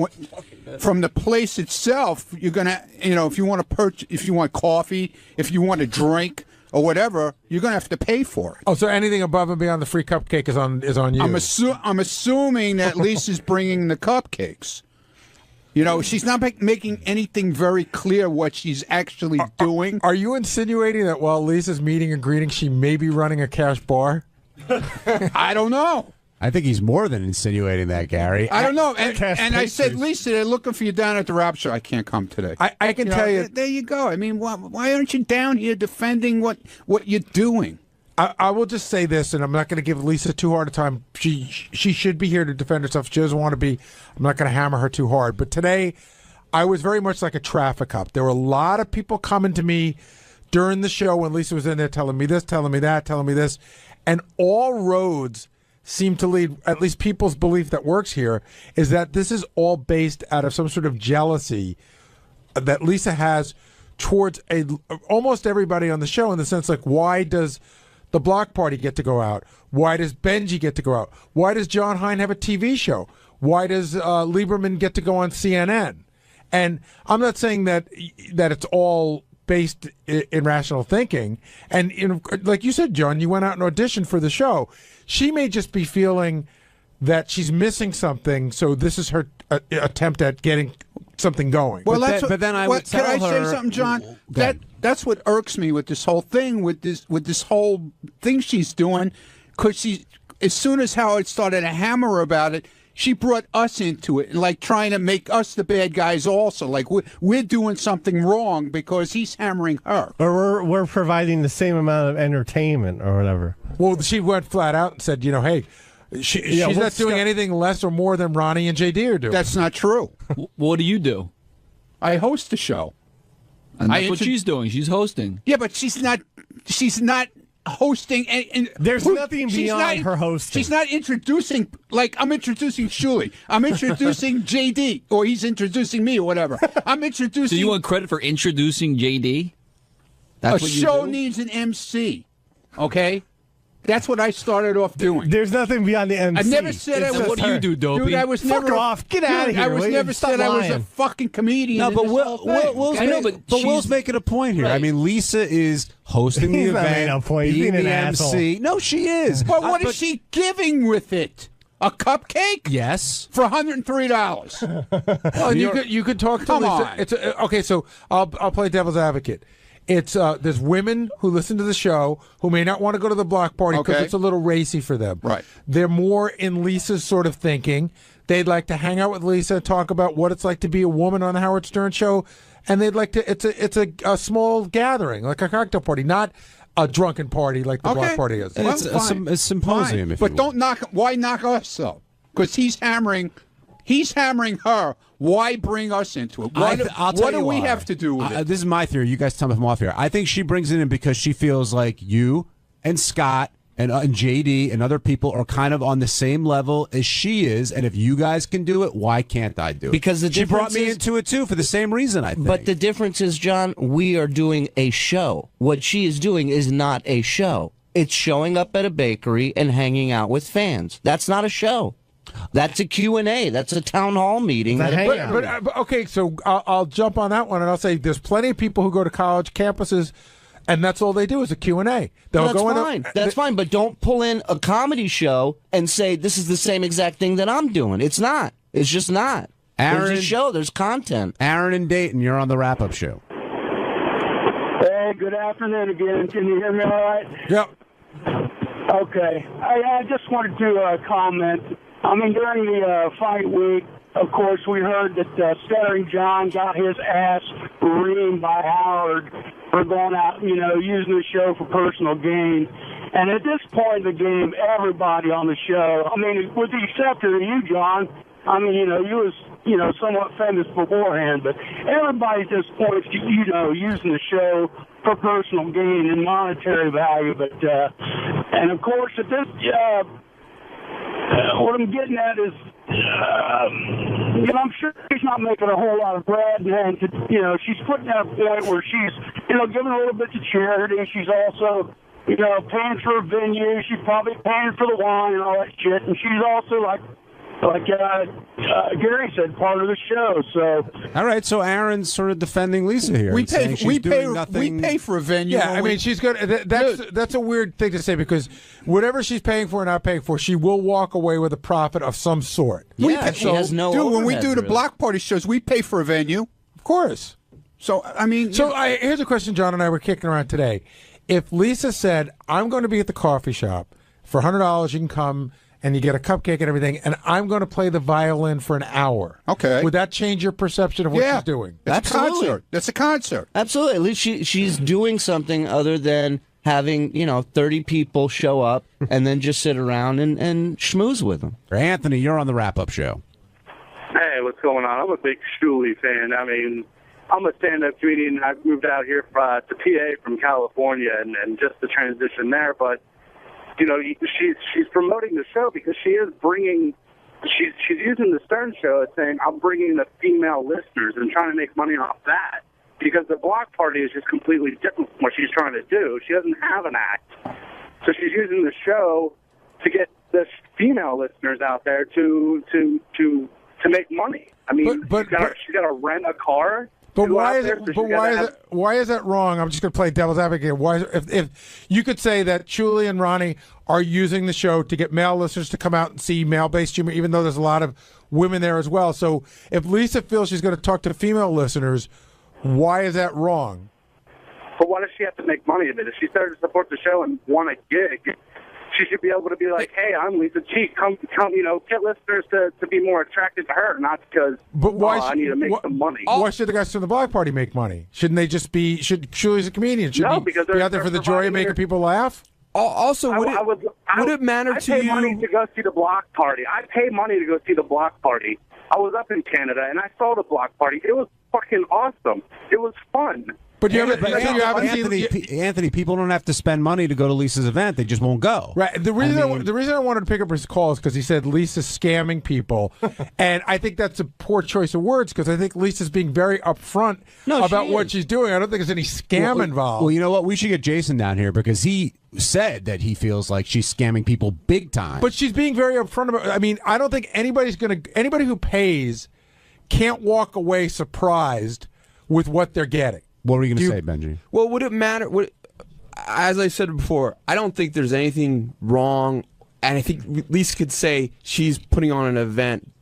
from the place itself, you're going to, if you want to purchase, if you want coffee, if you want a drink or whatever, you're going to have to pay for it.
Oh, so anything above and beyond the free cupcake is on you.
I'm assuming that Lisa's bringing the cupcakes. She's not making anything very clear what she's actually doing.
Are you insinuating that while Lisa's meeting and greeting, she may be running a cash bar?
I don't know.
I think he's more than insinuating that, Gary.
I don't know. And I said, Lisa, they're looking for you down at the rap show. I can't come today.
I can tell you.
There you go. I mean, why aren't you down here defending what you're doing?
I will just say this, and I'm not going to give Lisa too hard a time. She should be here to defend herself. She doesn't want to be. I'm not going to hammer her too hard. But today, I was very much like a traffic cop. There were a lot of people coming to me during the show when Lisa was in there telling me this, telling me that, telling me this. And all roads seem to lead, at least people's belief that works here, is that this is all based out of some sort of jealousy that Lisa has towards almost everybody on the show, in the sense like, why does the block party get to go out? Why does Benji get to go out? Why does John Hein have a TV show? Why does Lieberman get to go on CNN? And I'm not saying that it's all based in rational thinking. And like you said, John, you went out and auditioned for the show. She may just be feeling that she's missing something, so this is her attempt at getting something going.
Well, but then I would tell her. Can I say something, John? That's what irks me with this whole thing, with this whole thing she's doing, because as soon as Howard started to hammer her about it, she brought us into it, and like trying to make us the bad guys also. Like we're doing something wrong because he's hammering her.
Or we're providing the same amount of entertainment or whatever.
Well, she went flat out and said, hey, she's not doing anything less or more than Ronnie and JD are doing.
That's not true.
What do you do?
I host the show.
And that's what she's doing. She's hosting.
Yeah, but she's not hosting. And
there's nothing beyond her hosting.
She's not introducing, like I'm introducing Shuli. I'm introducing JD, or he's introducing me, or whatever. I'm introducing.
So you want credit for introducing JD?
That's what you do? A show needs an MC, okay? That's what I started off doing.
There's nothing beyond the MC.
I never said I was.
What do you do, Dopey?
Dude, I was
Fuck
never
off. Get out of here.
I was never said I was a fucking comedian.
No, but Will's making a point here. Right. I mean, Lisa is hosting the event, being the MC. No, she is.
But what is she giving with it? A cupcake?
Yes.
For $103.
Well, you could talk to Lisa. It's okay, so I'll play devil's advocate. It's there's women who listen to the show who may not want to go to the block party because it's a little racy for them.
Right.
They're more in Lisa's sort of thinking. They'd like to hang out with Lisa, talk about what it's like to be a woman on the Howard Stern show, and they'd like to. It's a small gathering, like a cocktail party, not a drunken party like the block party is.
It's a symposium.
Fine. But don't knock. Why knock us though? Because he's hammering her. Why bring us into it? What do we have to do with it?
This is my theory. You guys tell me if I'm off here. I think she brings it in because she feels like you and Scott and JD and other people are kind of on the same level as she is, and if you guys can do it, why can't I do it?
Because
she brought me into it too for the same reason, I think.
But the difference is, John, we are doing a show. What she is doing is not a show. It's showing up at a bakery and hanging out with fans. That's not a show. That's a Q&A. That's a town hall meeting.
But okay, so I'll jump on that one, and I'll say there's plenty of people who go to college campuses, and that's all they do is a Q&A.
That's fine. That's fine, but don't pull in a comedy show and say this is the same exact thing that I'm doing. It's not. It's just not. There's a show. There's content.
Aaron and Dayton, you're on the wrap-up show.
Hey, good afternoon again. Can you hear me all right?
Yep.
Okay. I just wanted to comment. I mean, during the fight week, of course, we heard that Stuttering John got his ass reamed by Howard for going out, using the show for personal gain. And at this point in the game, everybody on the show, I mean, with the exception of you, John, I mean, you was, somewhat famous beforehand, but everybody at this point, using the show for personal gain and monetary value. But, and of course, at this, what I'm getting at is, I'm sure she's not making a whole lot of bread, and she's putting at a point where she's, giving a little bit to charity. She's also, paying for a venue. She's probably paying for the wine and all that shit, and she's also like Gary said, part of the show. So,
all right. So Aaron's sort of defending Lisa here.
We pay for a venue.
Yeah, I mean, she's good. That's a weird thing to say because whatever she's paying for or not paying for, she will walk away with a profit of some sort.
She has no.
Dude, when we do the block party shows, we pay for a venue,
of course.
So I mean,
here's a question John and I were kicking around today. If Lisa said, "I'm going to be at the coffee shop for $100, you can come." And you get a cupcake and everything, and I'm going to play the violin for an hour.
Okay.
Would that change your perception of what she's doing?
That's a concert. That's a concert.
Absolutely. At least she's doing something other than having, 30 people show up and then just sit around and schmooze with them.
Anthony, you're on the wrap-up show.
Hey, what's going on? I'm a big 𝗛cie fan. I mean, I'm a stand-up comedian. I moved out here to PA from California, and just the transition there, but she's promoting the show because she is bringing, she's using the Stern Show as saying, I'm bringing the female listeners and trying to make money off that because the block party is just completely different from what she's trying to do. She doesn't have an act. So she's using the show to get the female listeners out there to make money. I mean, she's got to rent a car.
But why is that wrong? I'm just going to play devil's advocate. Why, if you could say that Julie and Ronnie are using the show to get male listeners to come out and see male-based humor, even though there's a lot of women there as well. So if Lisa feels she's going to talk to female listeners, why is that wrong?
But why does she have to make money of it? If she started to support the show and want a gig, she should be able to be like, hey, I'm 𝗦𝗫𝗄𝗿𝗍. Come, get listeners to be more attracted to her, not because I need to make some money.
Why should the guys from the block party make money? Shouldn't they just be, Julie's a comedian, shouldn't he be out there for the joy of making people laugh?
Also, would it matter to you?
I pay money to go see the block party. I pay money to go see the block party. I was up in Canada, and I saw the block party. It was fucking awesome. It was fun.
But you haven't
Anthony, people don't have to spend money to go to Lisa's event. They just won't go.
Right. The reason I wanted to pick up his call is because he said Lisa's scamming people. And I think that's a poor choice of words because I think Lisa's being very upfront about what she's doing. I don't think there's any scam involved.
Well, you know what? We should get Jason down here because he said that he feels like she's scamming people big time.
But she's being very upfront about it. I mean, I don't think anybody who pays can't walk away surprised with what they're getting.
What were you going to say, Benji?
Well, would it matter? As I said before, I don't think there's anything wrong, and I think Lisa could say she's putting on an event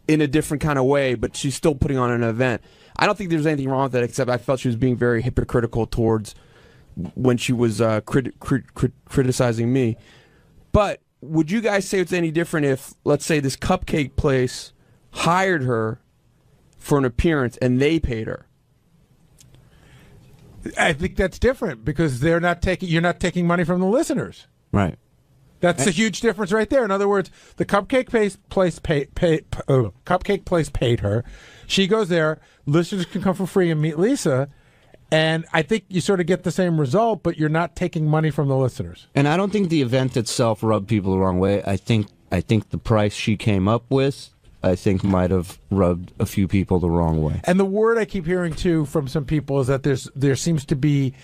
in a different kind of way, but she's still putting on an event. I don't think there's anything wrong with that, except I felt she was being very hypocritical towards when she was criticizing me. But would you guys say it's any different if, let's say, this cupcake place hired her for an appearance and they paid her?
I think that's different because you're not taking money from the listeners.
Right.
That's a huge difference right there. In other words, the Cupcake Place paid her. She goes there. Listeners can come for free and meet Lisa. And I think you sort of get the same result, but you're not taking money from the listeners.
And I don't think the event itself rubbed people the wrong way. I think the price she came up with, I think, might have rubbed a few people the wrong way.
And the word I keep hearing, too, from some people is that there seems to be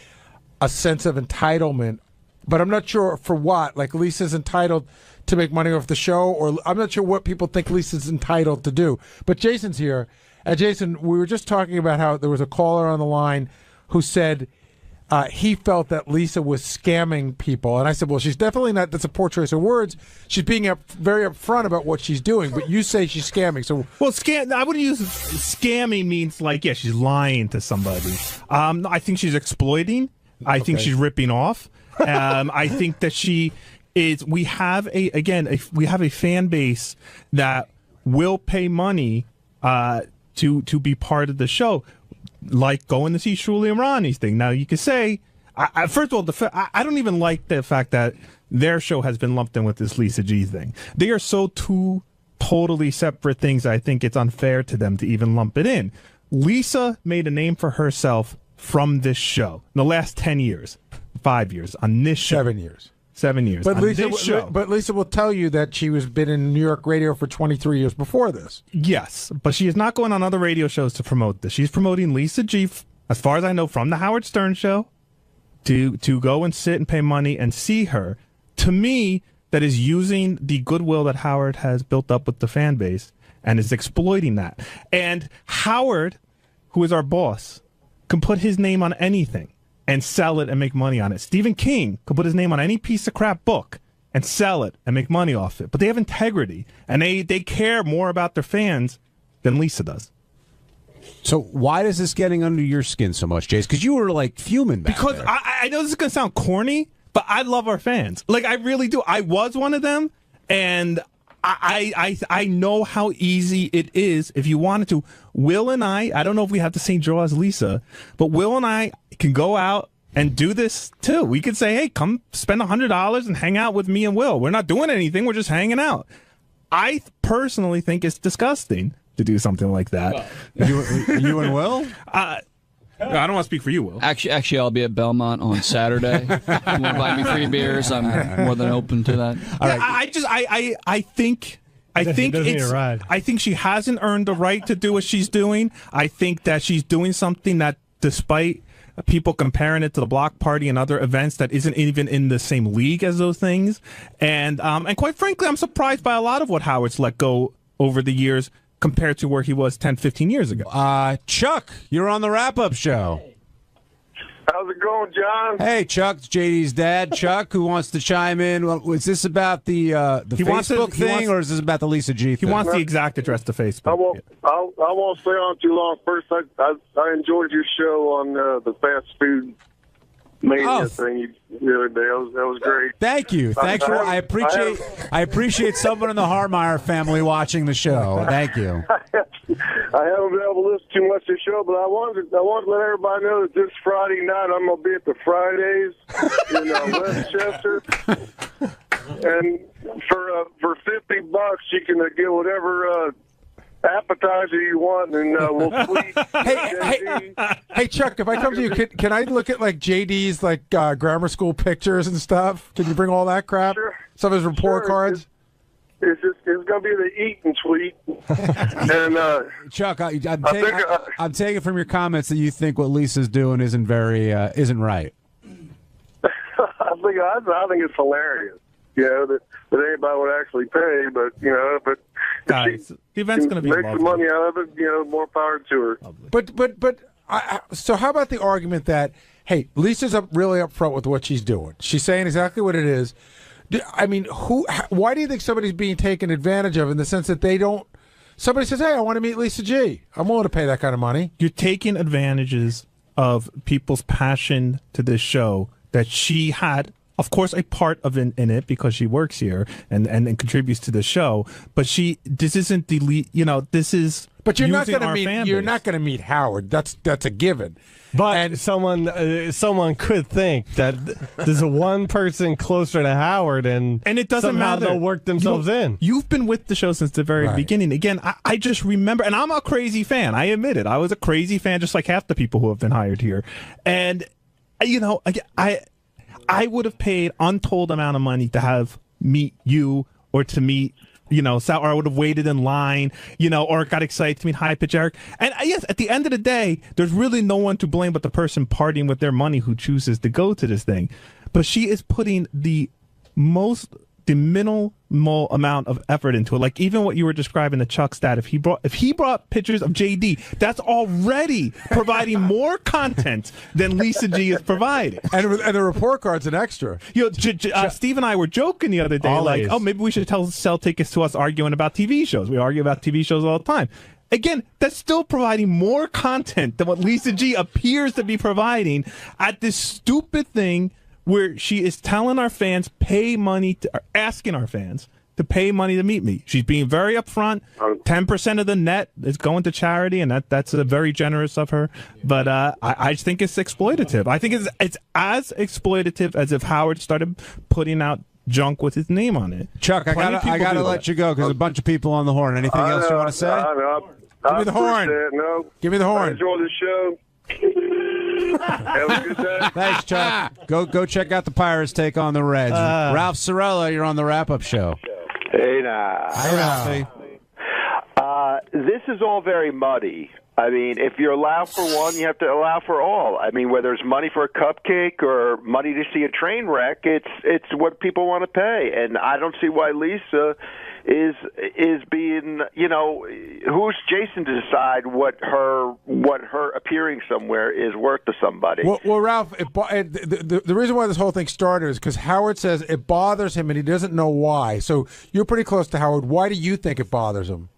a sense of entitlement, but I'm not sure for what. Like, Lisa's entitled to make money off the show, or I'm not sure what people think Lisa's entitled to do. But Jason's here. And, Jason, we were just talking about how there was a caller on the line who said he felt that Lisa was scamming people. And I said, well, she's definitely not. That's a poor choice of words. She's being very upfront about what she's doing. But you say she's scamming. So,
well, I wouldn't use scamming means like, yeah, she's lying to somebody. I think she's exploiting. I think she's ripping off. I think that she is. We have a fan base that will pay money to be part of the show, like going to see 𝗛cie𝗄𝗿𝗱's thing. Now you could say, first of all, I don't even like the fact that their show has been lumped in with this Lisa G thing. They are so two totally separate things. I think it's unfair to them to even lump it in. Lisa made a name for herself from this show in the last 10 years, 5 years on this show.
7 years.
7 years.
But Lisa will tell you that she was been in New York radio for 23 years before this.
Yes, but she is not going on other radio shows to promote this. She's promoting Lisa G, as far as I know, from the Howard Stern show, to go and sit and pay money and see her. To me, that is using the goodwill that Howard has built up with the fan base and is exploiting that. And Howard, who is our boss, can put his name on anything and sell it and make money on it. Stephen King could put his name on any piece of crap book and sell it and make money off it. But they have integrity, and they care more about their fans than Lisa does.
So why is this getting under your skin so much, Jace? Because you were, like, fuming back
Because
there.
I know this is going to sound corny, but I love our fans. Like, I really do. I was one of them, and I know how easy it is if you wanted to. Will and I don't know if we have the same draw as Lisa, but Will and I can go out and do this too. We could say, hey, come spend $100 and hang out with me and Will. We're not doing anything. We're just hanging out. I personally think it's disgusting to do something like that.
You and Will?
I don't want to speak for you, Will.
Actually, I'll be at Belmont on Saturday. If you want to buy me 3 beers, I'm more than open to that.
All right. I think she hasn't earned the right to do what she's doing. I think that she's doing something that, despite people comparing it to the Block Party and other events, that isn't even in the same league as those things. And quite frankly, I'm surprised by a lot of what Howard's let go over the years compared to where he was 10, 15 years ago.
Chuck, you're on the wrap-up show.
How's it going, John?
Hey, Chuck, it's JD's dad. Chuck, who wants to chime in? Well, is this about the Facebook thing, or is this about the Lisa G thing?
He wants the exact address to Facebook.
I won't stay on too long. First, I enjoyed your show on the fast food mania thing the other day. That was great.
Thank you. Thanks for. I appreciate someone in the Harmeyer family watching the show. Thank you.
I haven't been able to listen too much to the show, but I wanted to let everybody know that this Friday night I'm going to be at the Fridays in Westchester, and for $50 you can get whatever appetizer you want, and we'll tweet.
Hey, Chuck, if I come to you, can I look at like JD's like grammar school pictures and stuff? Can you bring all that crap?
Sure.
Some of his report cards.
It's going to be the eat and tweet. And
Chuck, I'm taking from your comments that you think what Lisa's doing isn't right.
I think it's hilarious. That anybody would actually pay, but
guys, the event's going to be
make some money out of it. More power to her.
But so how about the argument that, hey, Lisa's really upfront with what she's doing. She's saying exactly what it is. I mean, why do you think somebody's being taken advantage of in the sense that they don't? Somebody says, hey, I want to meet Lisa G. I'm willing to pay that kind of money.
You're taking advantages of people's passion to this show that she had of course, a part of in it because she works here and contributes to the show. But this isn't this is.
But you're not
going
to meet Howard. That's a given.
But someone could think that there's one person closer to Howard, and
it doesn't
somehow
matter.
they'll work themselves in.
You've been with the show since the very beginning. Again, I just remember, and I'm a crazy fan. I admit it. I was a crazy fan, just like half the people who have been hired here. And I would have paid untold amount of money to meet you or to meet. Or I would have waited in line, or got excited to meet High Pitch Eric. And yes, at the end of the day, there's really no one to blame but the person partying with their money who chooses to go to this thing. But she is putting the minimal amount of effort into it. Like even what you were describing, the Chuck stat, if he brought pictures of JD, that's already providing more content than Lisa G is providing.
And the report card's an extra.
Steve and I were joking the other day,
Always.
like, maybe we should sell tickets to us arguing about TV shows. We argue about TV shows all the time. Again, that's still providing more content than what Lisa G appears to be providing at this stupid thing where she is telling our fans, asking our fans to pay money to meet me. She's being very upfront. 10% of the net is going to charity, and that's very generous of her. But I just think it's exploitative. I think it's as exploitative as if Howard started putting out junk with his name on it.
Chuck, I gotta let you go because a bunch of people on the horn. Anything else you want to say?
Give me the horn. Give me the horn.
I enjoy the show. Have a good day.
Thanks, Chuck. Go check out the Pirates take on the Reds. Ralph Cirella, you're on the wrap-up show.
Hey, now.
Hi, Ralphie.
This is all very muddy. I mean, if you're allowed for one, you have to allow for all. I mean, whether it's money for a cupcake or money to see a train wreck, it's what people want to pay. And I don't see why Lisa is being, who's Jason to decide what her appearing somewhere is worth to somebody.
Well Ralph, the reason why this whole thing started is because Howard says it bothers him and he doesn't know why. So you're pretty close to Howard. Why do you think it bothers him?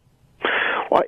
Well,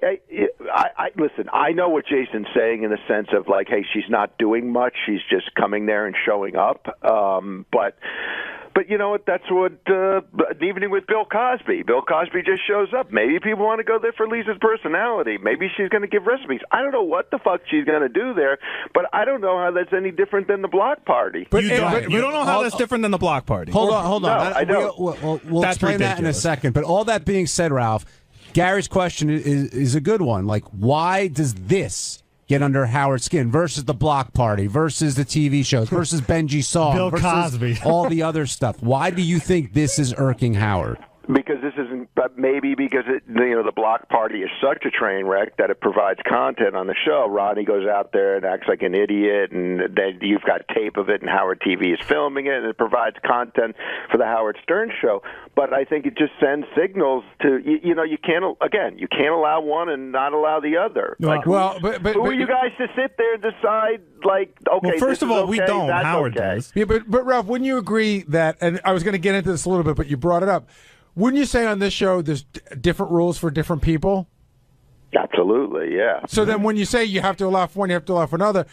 I listen, I know what Jason's saying in the sense of like, hey, she's not doing much. She's just coming there and showing up. But you know what? That's what an evening with Bill Cosby. Bill Cosby just shows up. Maybe people want to go there for Lisa's personality. Maybe she's going to give recipes. I don't know what the fuck she's going to do there, but I don't know how that's any different than the block party.
But you don't know how that's different than the block party.
Hold on.
No, I don't.
We'll explain that in a second. But all that being said, Ralph, Gary's question is a good one. Like, why does this get under Howard's skin versus the block party, versus the TV shows, versus Benji's song,
Bill
versus
Cosby,
all the other stuff? Why do you think this is irking Howard?
Because this isn't, but maybe because the block party is such a train wreck that it provides content on the show. Rodney goes out there and acts like an idiot, and then you've got tape of it, and Howard TV is filming it, and it provides content for the Howard Stern show. But I think it just sends signals to you can't allow one and not allow the other.
But
who are you guys to sit there and decide? Like, okay,
well, first of all,
okay,
we don't. Howard does.
Yeah, but Ralph, wouldn't you agree that? And I was going to get into this a little bit, but you brought it up. Wouldn't you say on this show there's different rules for different people?
Absolutely, yeah.
So then when you say you have to allow for one, you have to allow for another,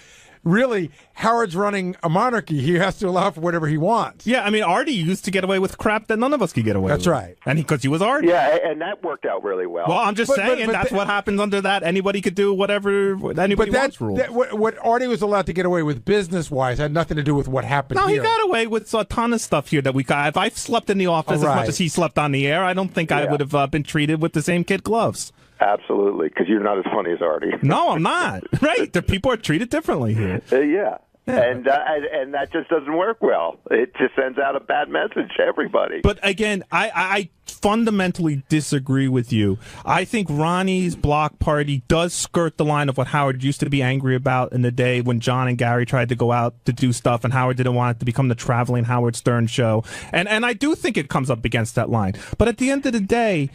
really, Howard's running a monarchy. He has to allow for whatever he wants.
Yeah, I mean, Artie used to get away with crap that none of us could get away with.
That's right.
And because he was Artie.
Yeah, and that worked out really well.
Well, I'm just saying that's what happens under that. Anybody could do whatever anybody wants rule.
What Artie was allowed to get away with business-wise had nothing to do with what happened
here.
No,
he got away with a ton of stuff here that we got. If I slept in the office as much as he slept on the air, I don't think I would have been treated with the same kid gloves.
Absolutely, because you're not as funny as Artie.
No, I'm not. Right. The people are treated differently here.
Yeah. And that just doesn't work well. It just sends out a bad message to everybody.
But again, I fundamentally disagree with you. I think Ronnie's block party does skirt the line of what Howard used to be angry about in the day when John and Gary tried to go out to do stuff and Howard didn't want it to become the traveling Howard Stern show. And I do think it comes up against that line. But at the end of the day,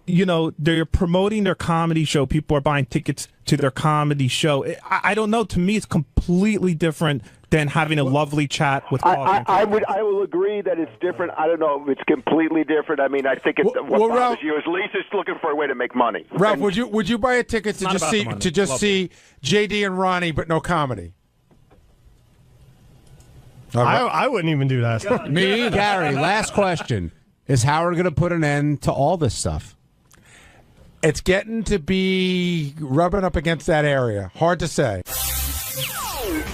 they're promoting their comedy show. People are buying tickets to their comedy show. I don't know. To me, it's completely different than having a lovely chat with coffee.
I will agree that it's different. I don't know if it's completely different. I mean, I think what bothers you is Lisa's looking for a way to make money.
Ralph, would you buy a ticket to just see JD and Ronnie, but no comedy?
I wouldn't even do that.
Me, Gary. Last question: is Howard going to put an end to all this stuff?
It's getting to be rubbing up against that area. Hard to say.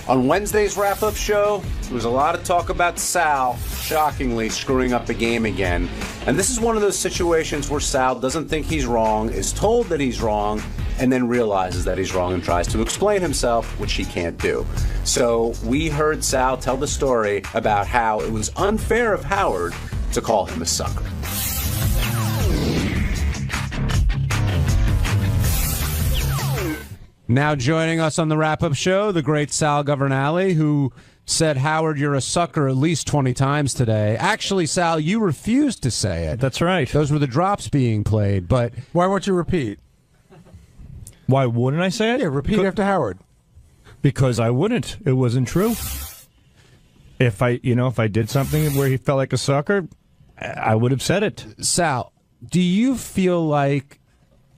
On Wednesday's wrap-up show, there was a lot of talk about Sal, shockingly, screwing up the game again. And this is one of those situations where Sal doesn't think he's wrong, is told that he's wrong, and then realizes that he's wrong and tries to explain himself, which he can't do. So we heard Sal tell the story about how it was unfair of Howard to call him a sucker. Now joining us on the wrap-up show, the great Sal Governale, who said, Howard, you're a sucker at least 20 times today. Actually, Sal, you refused to say it.
That's right.
Those were the drops being played, but...
Why won't you repeat?
Why wouldn't I say it?
Yeah, repeat after Howard.
Because I wouldn't. It wasn't true. If I did something where he felt like a sucker, I would have said it.
Sal, do you feel like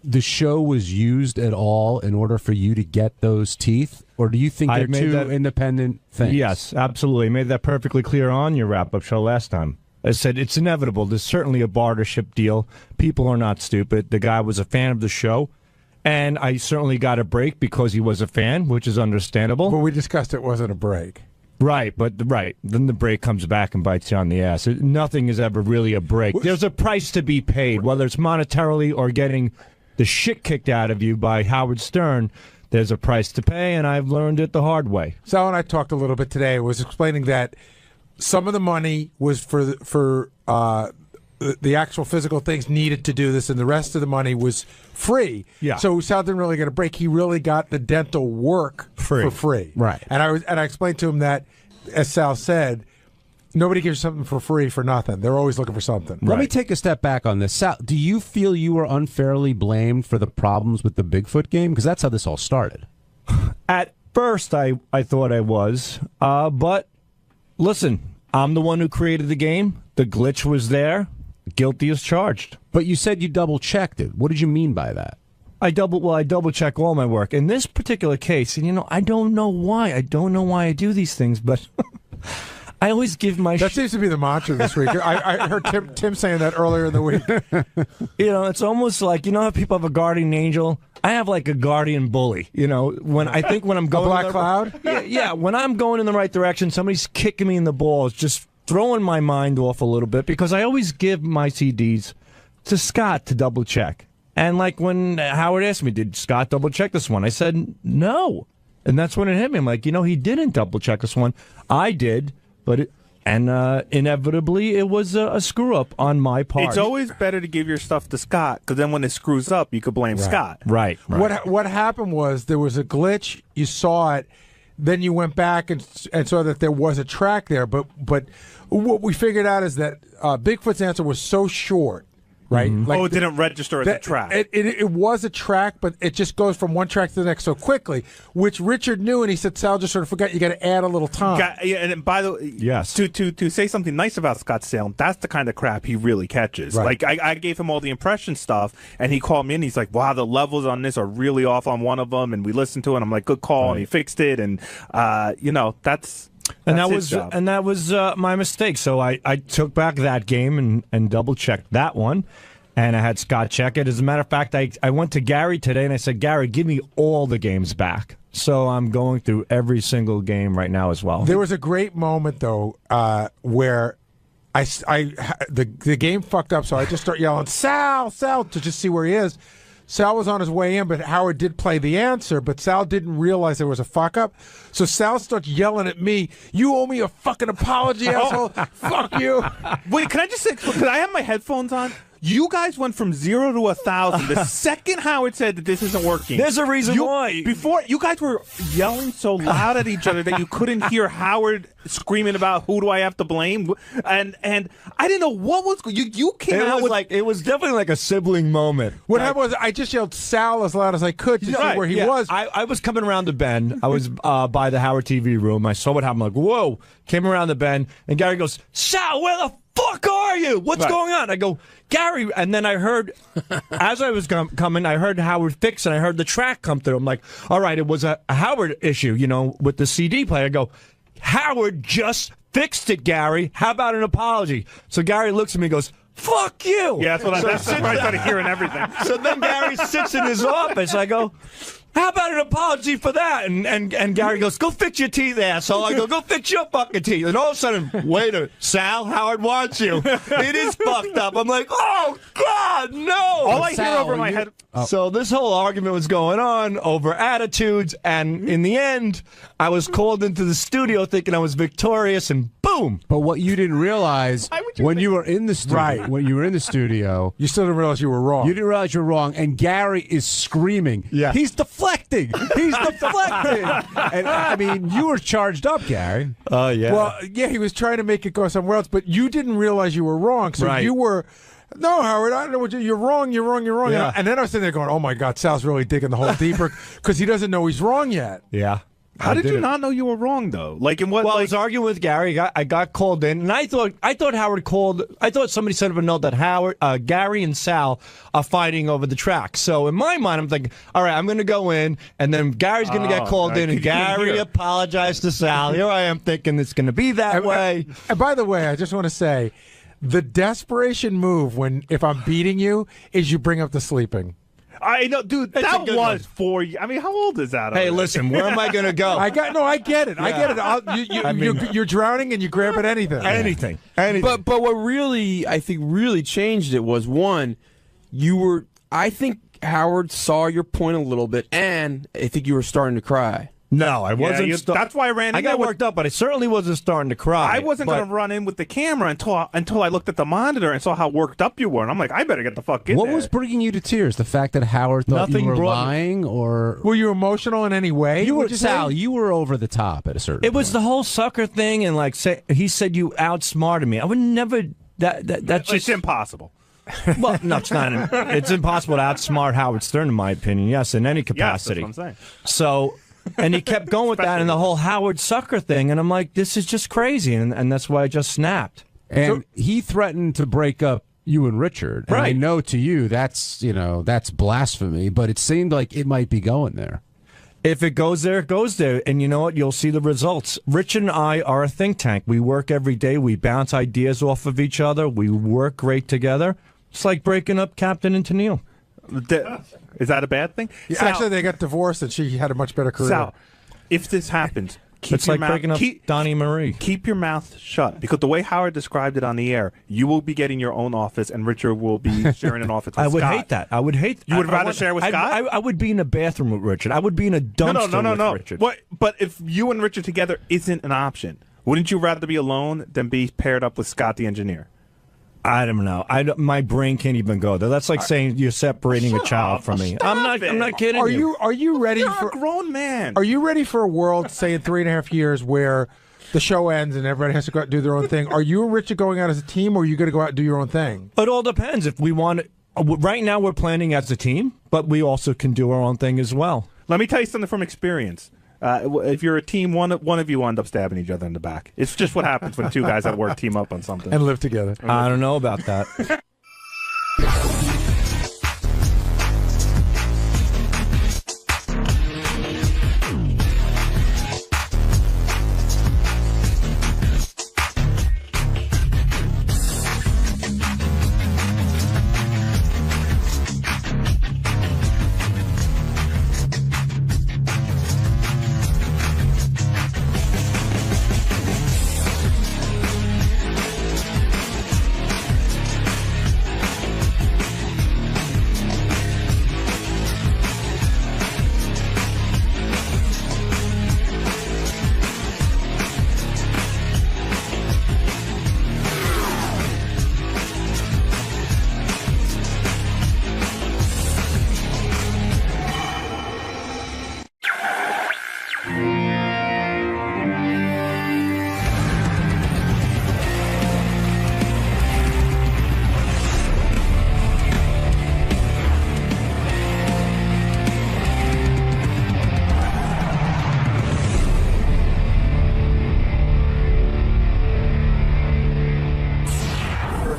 the show was used at all in order for you to get those teeth? Or do you think they're two independent things?
Yes, absolutely. I made that perfectly clear on your wrap-up show last time. I said it's inevitable. There's certainly a bartership deal. People are not stupid. The guy was a fan of the show. And I certainly got a break because he was a fan, which is understandable.
But we discussed it wasn't a break.
Right. Then the break comes back and bites you on the ass. Nothing is ever really a break. There's a price to be paid, whether it's monetarily or getting the shit kicked out of you by Howard Stern. There's a price to pay, and I've learned it the hard way.
Sal and I talked a little bit today. I was explaining that some of the money was for the actual physical things needed to do this, and the rest of the money was free.
Yeah.
So Sal didn't really get a break. He really got the dental work for free.
Right.
And I explained to him that, as Sal said, nobody gives something for free for nothing. They're always looking for something.
Let me take a step back on this. Sal, do you feel you were unfairly blamed for the problems with the Bigfoot game? Because that's how this all started.
At first, I thought I was. But listen, I'm the one who created the game. The glitch was there. Guilty as charged.
But you said you double-checked it. What did you mean by that?
I double-check all my work. In this particular case, and I don't know why. I don't know why I do these things, but I always give my...
That seems to be the mantra this week. I heard Tim saying that earlier in the week.
It's almost like, how people have a guardian angel? I have like a guardian bully. When I'm going...
A black cloud?
Yeah, when I'm going in the right direction, somebody's kicking me in the balls, just throwing my mind off a little bit, because I always give my CDs to Scott to double check. And like when Howard asked me, did Scott double check this one? I said, no. And that's when it hit me. I'm like, he didn't double check this one. I did, but inevitably it was a screw up on my part.
It's always better to give your stuff to Scott, because then when it screws up, you could blame Scott.
Right.
What happened was there was a glitch. You saw it. Then you went back and saw that there was a track there. But what we figured out is that Bigfoot's answer was so short, right?
Mm-hmm. It didn't register as a track.
It was a track, but it just goes from one track to the next so quickly, which Richard knew, and he said, Sal just sort of forgot you got to add a little time.
And by the way,
yes,
to say something nice about Scott Salem, that's the kind of crap he really catches.
Right.
Like I gave him all the impression stuff, and he called me and he's like, wow, the levels on this are really off on one of them, and we listened to it, and I'm like, good call, and he fixed it, and that's...
And that was my mistake. So I took back that game and double-checked that one, and I had Scott check it. As a matter of fact, I went to Gary today, and I said, Gary, give me all the games back. So I'm going through every single game right now as well.
There was a great moment, though, where the game fucked up, so I just start yelling, Sal, to just see where he is. Sal was on his way in, but Howard did play the answer, but Sal didn't realize there was a fuck-up. So Sal starts yelling at me, you owe me a fucking apology, asshole. Fuck you.
Wait, can I just say, because I have my headphones on, you guys went from 0 to 1,000 the second Howard said that this isn't working.
There's a reason why.
Before, you guys were yelling so loud at each other that you couldn't hear Howard screaming about who do I have to blame, and I didn't know what was you came out with
it was definitely like a sibling moment.
What happened was I just yelled Sal as loud as I could to see where he was.
I was coming around the bend. I was by the Howard TV room. I saw what happened. I'm like, whoa! Came around the bend, and Gary goes, Sal, where the fuck are you? What's going on? I go, Gary, and then I heard, as I was coming, I heard Howard fix, and I heard the track come through. I'm like, all right, it was a Howard issue, with the CD player. I go, Howard just fixed it, Gary. How about an apology? So Gary looks at me and goes, fuck you.
Yeah, that's where I started hearing everything.
So then Gary sits in his office. I go, how about an apology for that? And Gary goes, go fix your teeth, asshole. I go fix your fucking teeth. And all of a sudden, waiter, Sal, Howard wants you. It is fucked up. I'm like, oh, God, no.
All I hear over my head.
So this whole argument was going on over attitudes, and in the end, I was called into the studio thinking I was victorious, and boom.
But what you didn't realize when you were in the studio,
you still didn't realize you were wrong.
You didn't realize you were wrong, and Gary is screaming.
Yeah.
He's deflecting. He's deflecting. And I mean, you were charged up, Gary.
Oh, yeah.
Well, yeah, he was trying to make it go somewhere else, but you didn't realize you were wrong. So
Right.
you were, no, Howard, I don't know what you're wrong.
Yeah.
And then I was sitting there going, oh my God, Sal's really digging the hole deeper because he doesn't know he's wrong yet.
Yeah.
How did you not know you were wrong, though? Like, in what?
Well,
like,
I was arguing with Gary. I got called in, and I thought Howard called. I thought somebody sent him a note that Gary and Sal are fighting over the track. So in my mind, I'm thinking, all right, I'm going to go in, and then Gary's going to get called in, and Gary apologized to Sal. Here I am thinking it's going to be that way.
And by the way, I just want to say, the desperation move if I'm beating you is you bring up the sleeping.
I know, dude.
That's a
That
good
was
one.
4 years. I mean, how old is that?
Hey,
already?
listen, where am I going to go?
I get it. I get it. You're drowning and you grab at anything.
Anything.
But what really, I think, really changed it was, one, I think Howard saw your point a little bit, and I think you were starting to cry.
No, I wasn't.
That's why I ran in.
I got worked up, but I certainly wasn't starting to cry.
I wasn't going to run in with the camera until I looked at the monitor and saw how worked up you were, and I'm like, I better get the fuck in
What
there.
was bringing you to tears? The fact that Howard thought
Nothing
you were
brought-
lying, or
were you emotional in any way?
you were
would you
Sal?
say?
You were over the top at a certain.
It was the whole sucker thing, and he said you outsmarted me. I would never. That's just
impossible.
Well, no, it's not. It's impossible to outsmart Howard Stern, in my opinion. Yes, in any capacity.
Yes, that's what I'm saying.
So, and he kept going with that and the whole Howard sucker thing, and I'm like, this is just crazy, and that's why I just snapped.
And he threatened to break up you and Richard. And I
Right.
know to you that's blasphemy, but it seemed like it might be going there.
If it goes there, it goes there. And you know what? You'll see the results. Richard and I are a think tank. We work every day. We bounce ideas off of each other. We work great together. It's like breaking up Captain and Tennille.
Is that a bad thing?
Yeah,
Sal,
actually, they got divorced and she had a much better career.
Sal, if this happens, keep
It's
your
like
mouth,
breaking up Donnie Marie.
Keep your mouth shut, because the way Howard described it on the air, you will be getting your own office, and Richard will be sharing an office with
I would
Scott.
hate that. I would hate.
You would
I
rather
want-
share with
I'd-
Scott?
I would be in a bathroom with Richard. I would be in a dumpster with Richard.
What? But if you and Richard together isn't an option, wouldn't you rather be alone than be paired up with Scott the engineer?
I don't know. My brain can't even go there. That's like saying you're separating a child from me. I'm not kidding.
Are you ready
You're
for
a grown man?
Are you ready for a world, say in 3.5 years, where the show ends and everybody has to go out and do their own thing? Are you and Richard going out as a team, or are you going to go out and do your own thing?
It all depends. If we want, right now we're planning as a team, but we also can do our own thing as well.
Let me tell you something from experience. If you're a team, one of you will end up stabbing each other in the back. It's just what happens when two guys at work team up on something
and live together.
I don't know about that.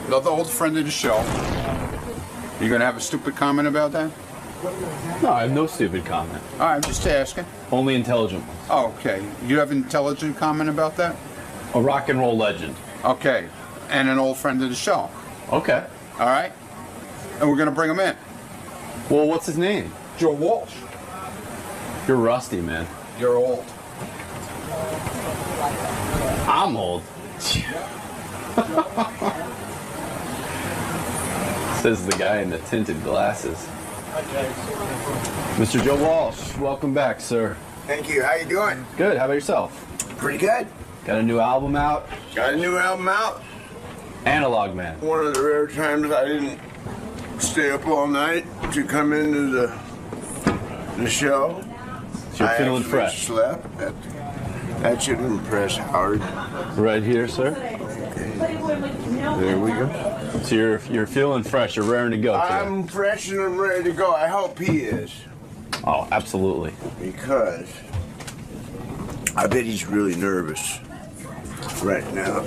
Another old friend of the show. You gonna have a stupid comment about that? No, I have no stupid comment.
All right, I'm just asking.
Only intelligent ones.
Oh, okay. You have an intelligent comment about that?
A rock and roll legend.
Okay. And an old friend of the show.
Okay.
All right? And we're going to bring him in.
Well, what's his name?
Joe Walsh.
You're rusty, man.
You're old.
I'm old. Says the guy in the tinted glasses. Mr. Joe Walsh, welcome back, sir.
Thank you. How you doing?
Good. How about yourself?
Pretty good.
Got a new album out?
Got a new album out.
Analog Man.
One of the rare times I didn't stay up all night to come into the show.
So you're feeling
I
fresh.
Slept. That should impress Howard.
Right here, sir.
There we go.
So you're feeling fresh. You're raring to go today.
I'm fresh and I'm ready to go. I hope he is.
Oh, absolutely.
Because I bet he's really nervous right now.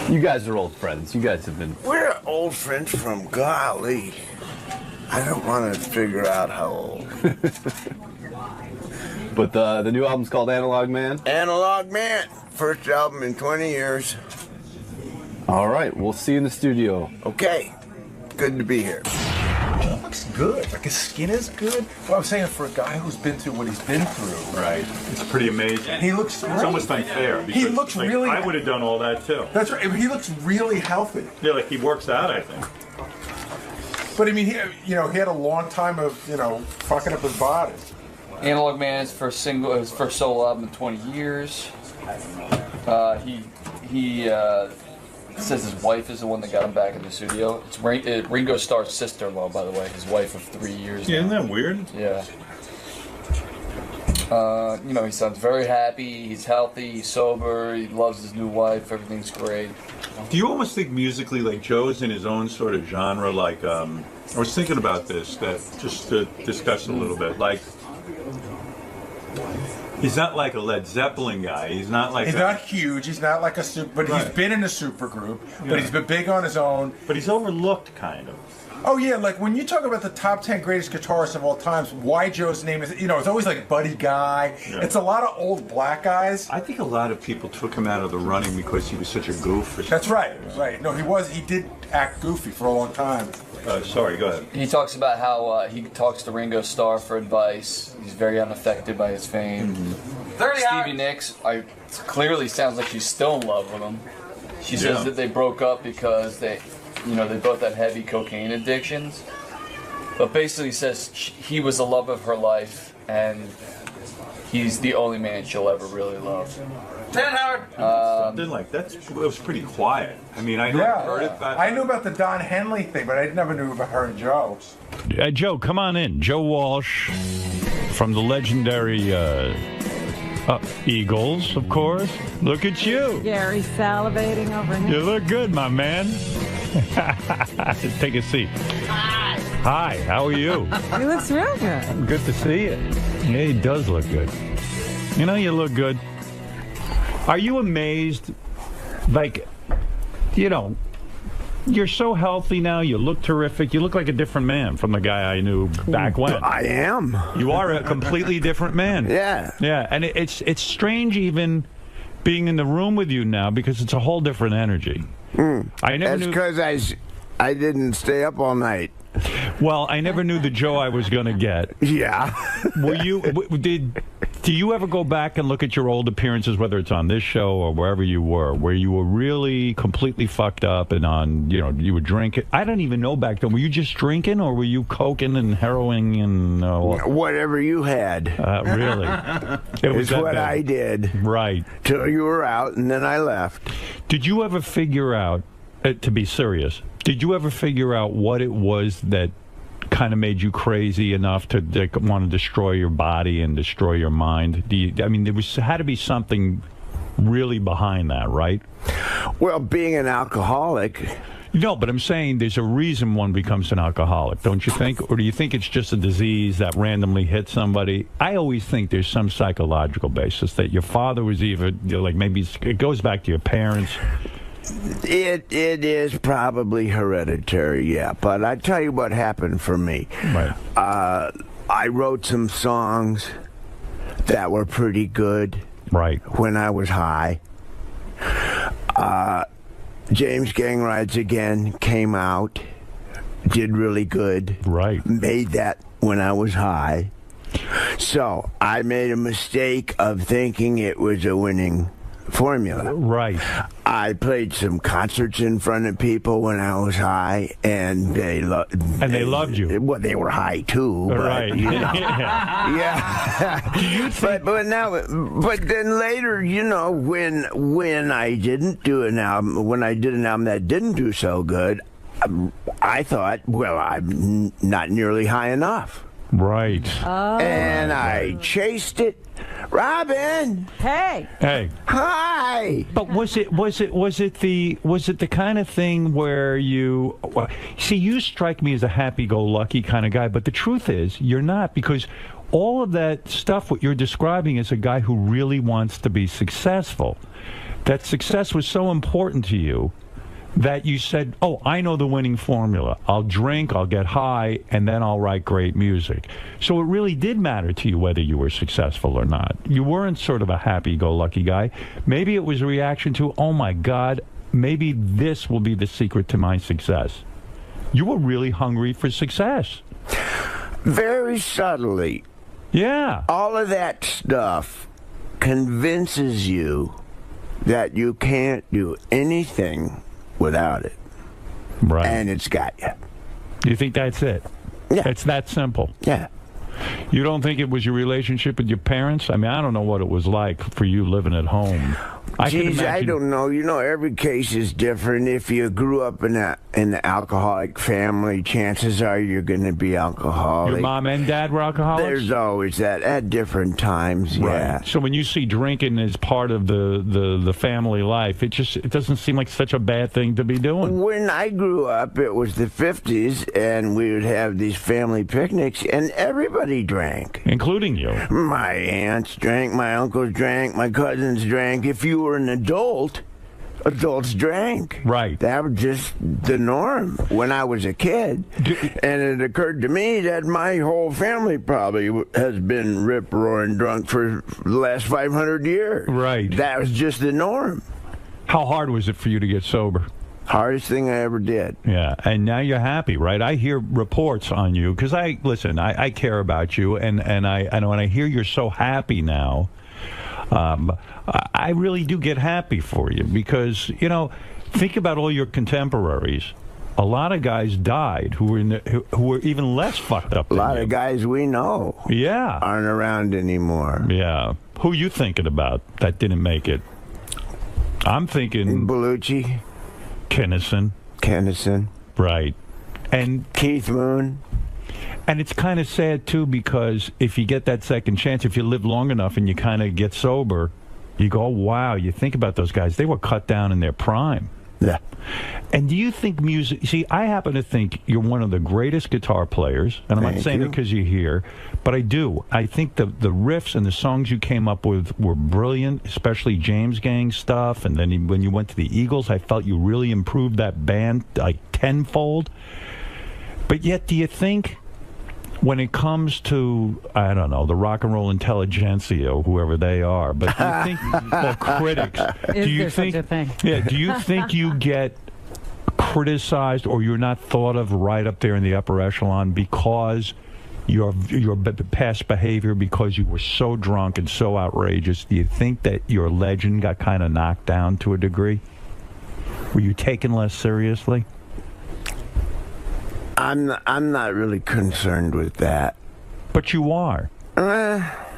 You guys are old friends. You guys have been...
We're old friends from golly. I don't want to figure out how old.
But the new album's called Analog Man?
Analog Man. First album in 20 years.
All right. We'll see you in the studio.
Okay. Good to be here.
He looks good. Like his skin is good. Well, I'm saying for a guy who's been through what he's been through.
Right. It's pretty amazing.
He looks great.
It's almost unfair.
He looks
like,
really...
I would have done all that, too.
That's right. He looks really healthy.
Yeah, like he works out, I think.
But, I mean, he had a long time of, fucking up his body.
Analog Man is his first solo album in 20 years. He says his wife is the one that got him back in the studio. It's Ringo Starr's sister-in-law, by the way, his wife of 3 years.
Yeah, isn't that weird?
Yeah. He sounds very happy. He's healthy. He's sober. He loves his new wife. Everything's great.
Do you almost think musically, like Joe's in his own sort of genre? Like, I was thinking about this, that just to discuss a little bit. Like, he's not like a Led Zeppelin guy. He's not
huge. He's not like a super, but
Right.
he's been in a super group.
Yeah.
But he's been big on his own.
But he's overlooked, kind of.
Oh yeah, like when you talk about the top 10 greatest guitarists of all times, why Joe's name is, it's always like Buddy Guy.
Yeah.
It's a lot of old black guys.
I think a lot of people took him out of the running because he was such a goof. Or
That's right. Right. No, he did act goofy for a long time.
Sorry, go ahead.
He talks about how he talks to Ringo Starr for advice. He's very unaffected by his fame. Stevie Nicks, clearly sounds like she's still in love with him. She says that they broke up because they both had heavy cocaine addictions. But basically says he was the love of her life, and he's the only man she'll ever really love.
Something like that. It was pretty quiet. I mean, I heard it. But
I knew about the Don Henley thing, but I never knew about her and Joe.
Joe, come on in. Joe Walsh from the legendary Eagles, of course. Look at you.
Gary salivating over here.
You look good, my man. Take a seat. Hi, how are you?
He looks real good.
Good to see you. Yeah, he does look good. You look good. Are you amazed? Like, you're so healthy now. You look terrific. You look like a different man from the guy I knew back when.
I am.
You are a completely different man.
Yeah.
Yeah, and it's strange even being in the room with you now because it's a whole different energy. I never
That's
knew.
because I didn't stay up all night.
Well, I never knew the Joe I was going to get.
Yeah.
Do you ever go back and look at your old appearances, whether it's on this show or wherever you were, where you were really completely fucked up and you were drinking? I don't even know back then. Were you just drinking or were you coking and heroin and
whatever you had?
Really? It was
what I did.
Right.
Till you were out, and then I left.
Did you ever figure out, to be serious, did you ever figure out what it was that kind of made you crazy enough to want to destroy your body and destroy your mind? There had to be something really behind that, right?
Well, being an alcoholic.
No, but I'm saying there's a reason one becomes an alcoholic, don't you think? Or do you think it's just a disease that randomly hits somebody? I always think there's some psychological basis that your father was either, maybe it goes back to your parents.
It is probably hereditary, yeah. But I tell you what happened for me.
Right.
I wrote some songs that were pretty good.
Right.
When I was high. James Gang Rides Again came out, did really good.
Right.
Made that when I was high. So I made a mistake of thinking it was a winning formula.
Right.
I played some concerts in front of people when I was high, and they loved you. Well, they were high too. But,
right.
You know, yeah. but then later, you know, when I didn't do an album, when I did an album that didn't do so good, I thought, well, I'm not nearly high enough.
Right.
Oh.
And I chased it. Robin.
Hey.
Hey.
Hi.
But was it the kind of thing where you see, you strike me as a happy-go-lucky kind of guy, but the truth is you're not, because all of that stuff what you're describing is a guy who really wants to be successful. That success was so important to you that you said, oh, I know the winning formula. I'll drink, I'll get high, and then I'll write great music. So it really did matter to you whether you were successful or not. You weren't sort of a happy-go-lucky guy. Maybe it was a reaction to, oh, my God, maybe this will be the secret to my success. You were really hungry for success.
Very subtly.
Yeah.
All of that stuff convinces you that you can't do anything without it.
Right.
And it's got you.
You think that's it?
Yeah.
It's that simple?
Yeah.
You don't think it was your relationship with your parents? I mean, I don't know what it was like for you living at home.
I don't know. You know, every case is different. If you grew up in an alcoholic family, chances are you're going to be alcoholic.
Your mom and dad were alcoholics?
There's always that at different times, yeah.
Right. So when you see drinking as part of the family life, it doesn't seem like such a bad thing to be doing.
When I grew up, it was the 50s, and we would have these family picnics, and everybody drank.
Including you.
My aunts drank, my uncles drank, my cousins drank. If you were an adult, adults drank.
Right.
That was just the norm when I was a kid. And it occurred to me that my whole family probably has been rip-roaring drunk for the last 500 years.
Right.
That was just the norm.
How hard was it for you to get sober?
Hardest thing I ever did.
Yeah, and now you're happy, right? I hear reports on you, because I care about you, and I know when I hear you're so happy now, I really do get happy for you, because, you know, think about all your contemporaries. A lot of guys died who were even less fucked up than you.
A lot of guys we know aren't around anymore.
Yeah. Who you thinking about that didn't make it? I'm thinking
𝗛𝗵cie.
Kennison. Right. And
Keith Moon.
And it's kind of sad, too, because if you get that second chance, if you live long enough and you kind of get sober, you go, oh, wow, you think about those guys. They were cut down in their prime.
Yeah.
And do you think music... See, I happen to think you're one of the greatest guitar players, and I'm not saying it because you're here, but I do. I think the riffs and the songs you came up with were brilliant, especially James Gang stuff, and then when you went to the Eagles, I felt you really improved that band like tenfold. But yet, do you think... when it comes to, I don't know, the rock and roll intelligentsia or whoever they are, but do you think, well, critics, do you think, do you think you get criticized or you're not thought of right up there in the upper echelon because your past behavior, because you were so drunk and so outrageous? Do you think that your legend got kind of knocked down to a degree? Were you taken less seriously?
I'm not really concerned with that.
But you are.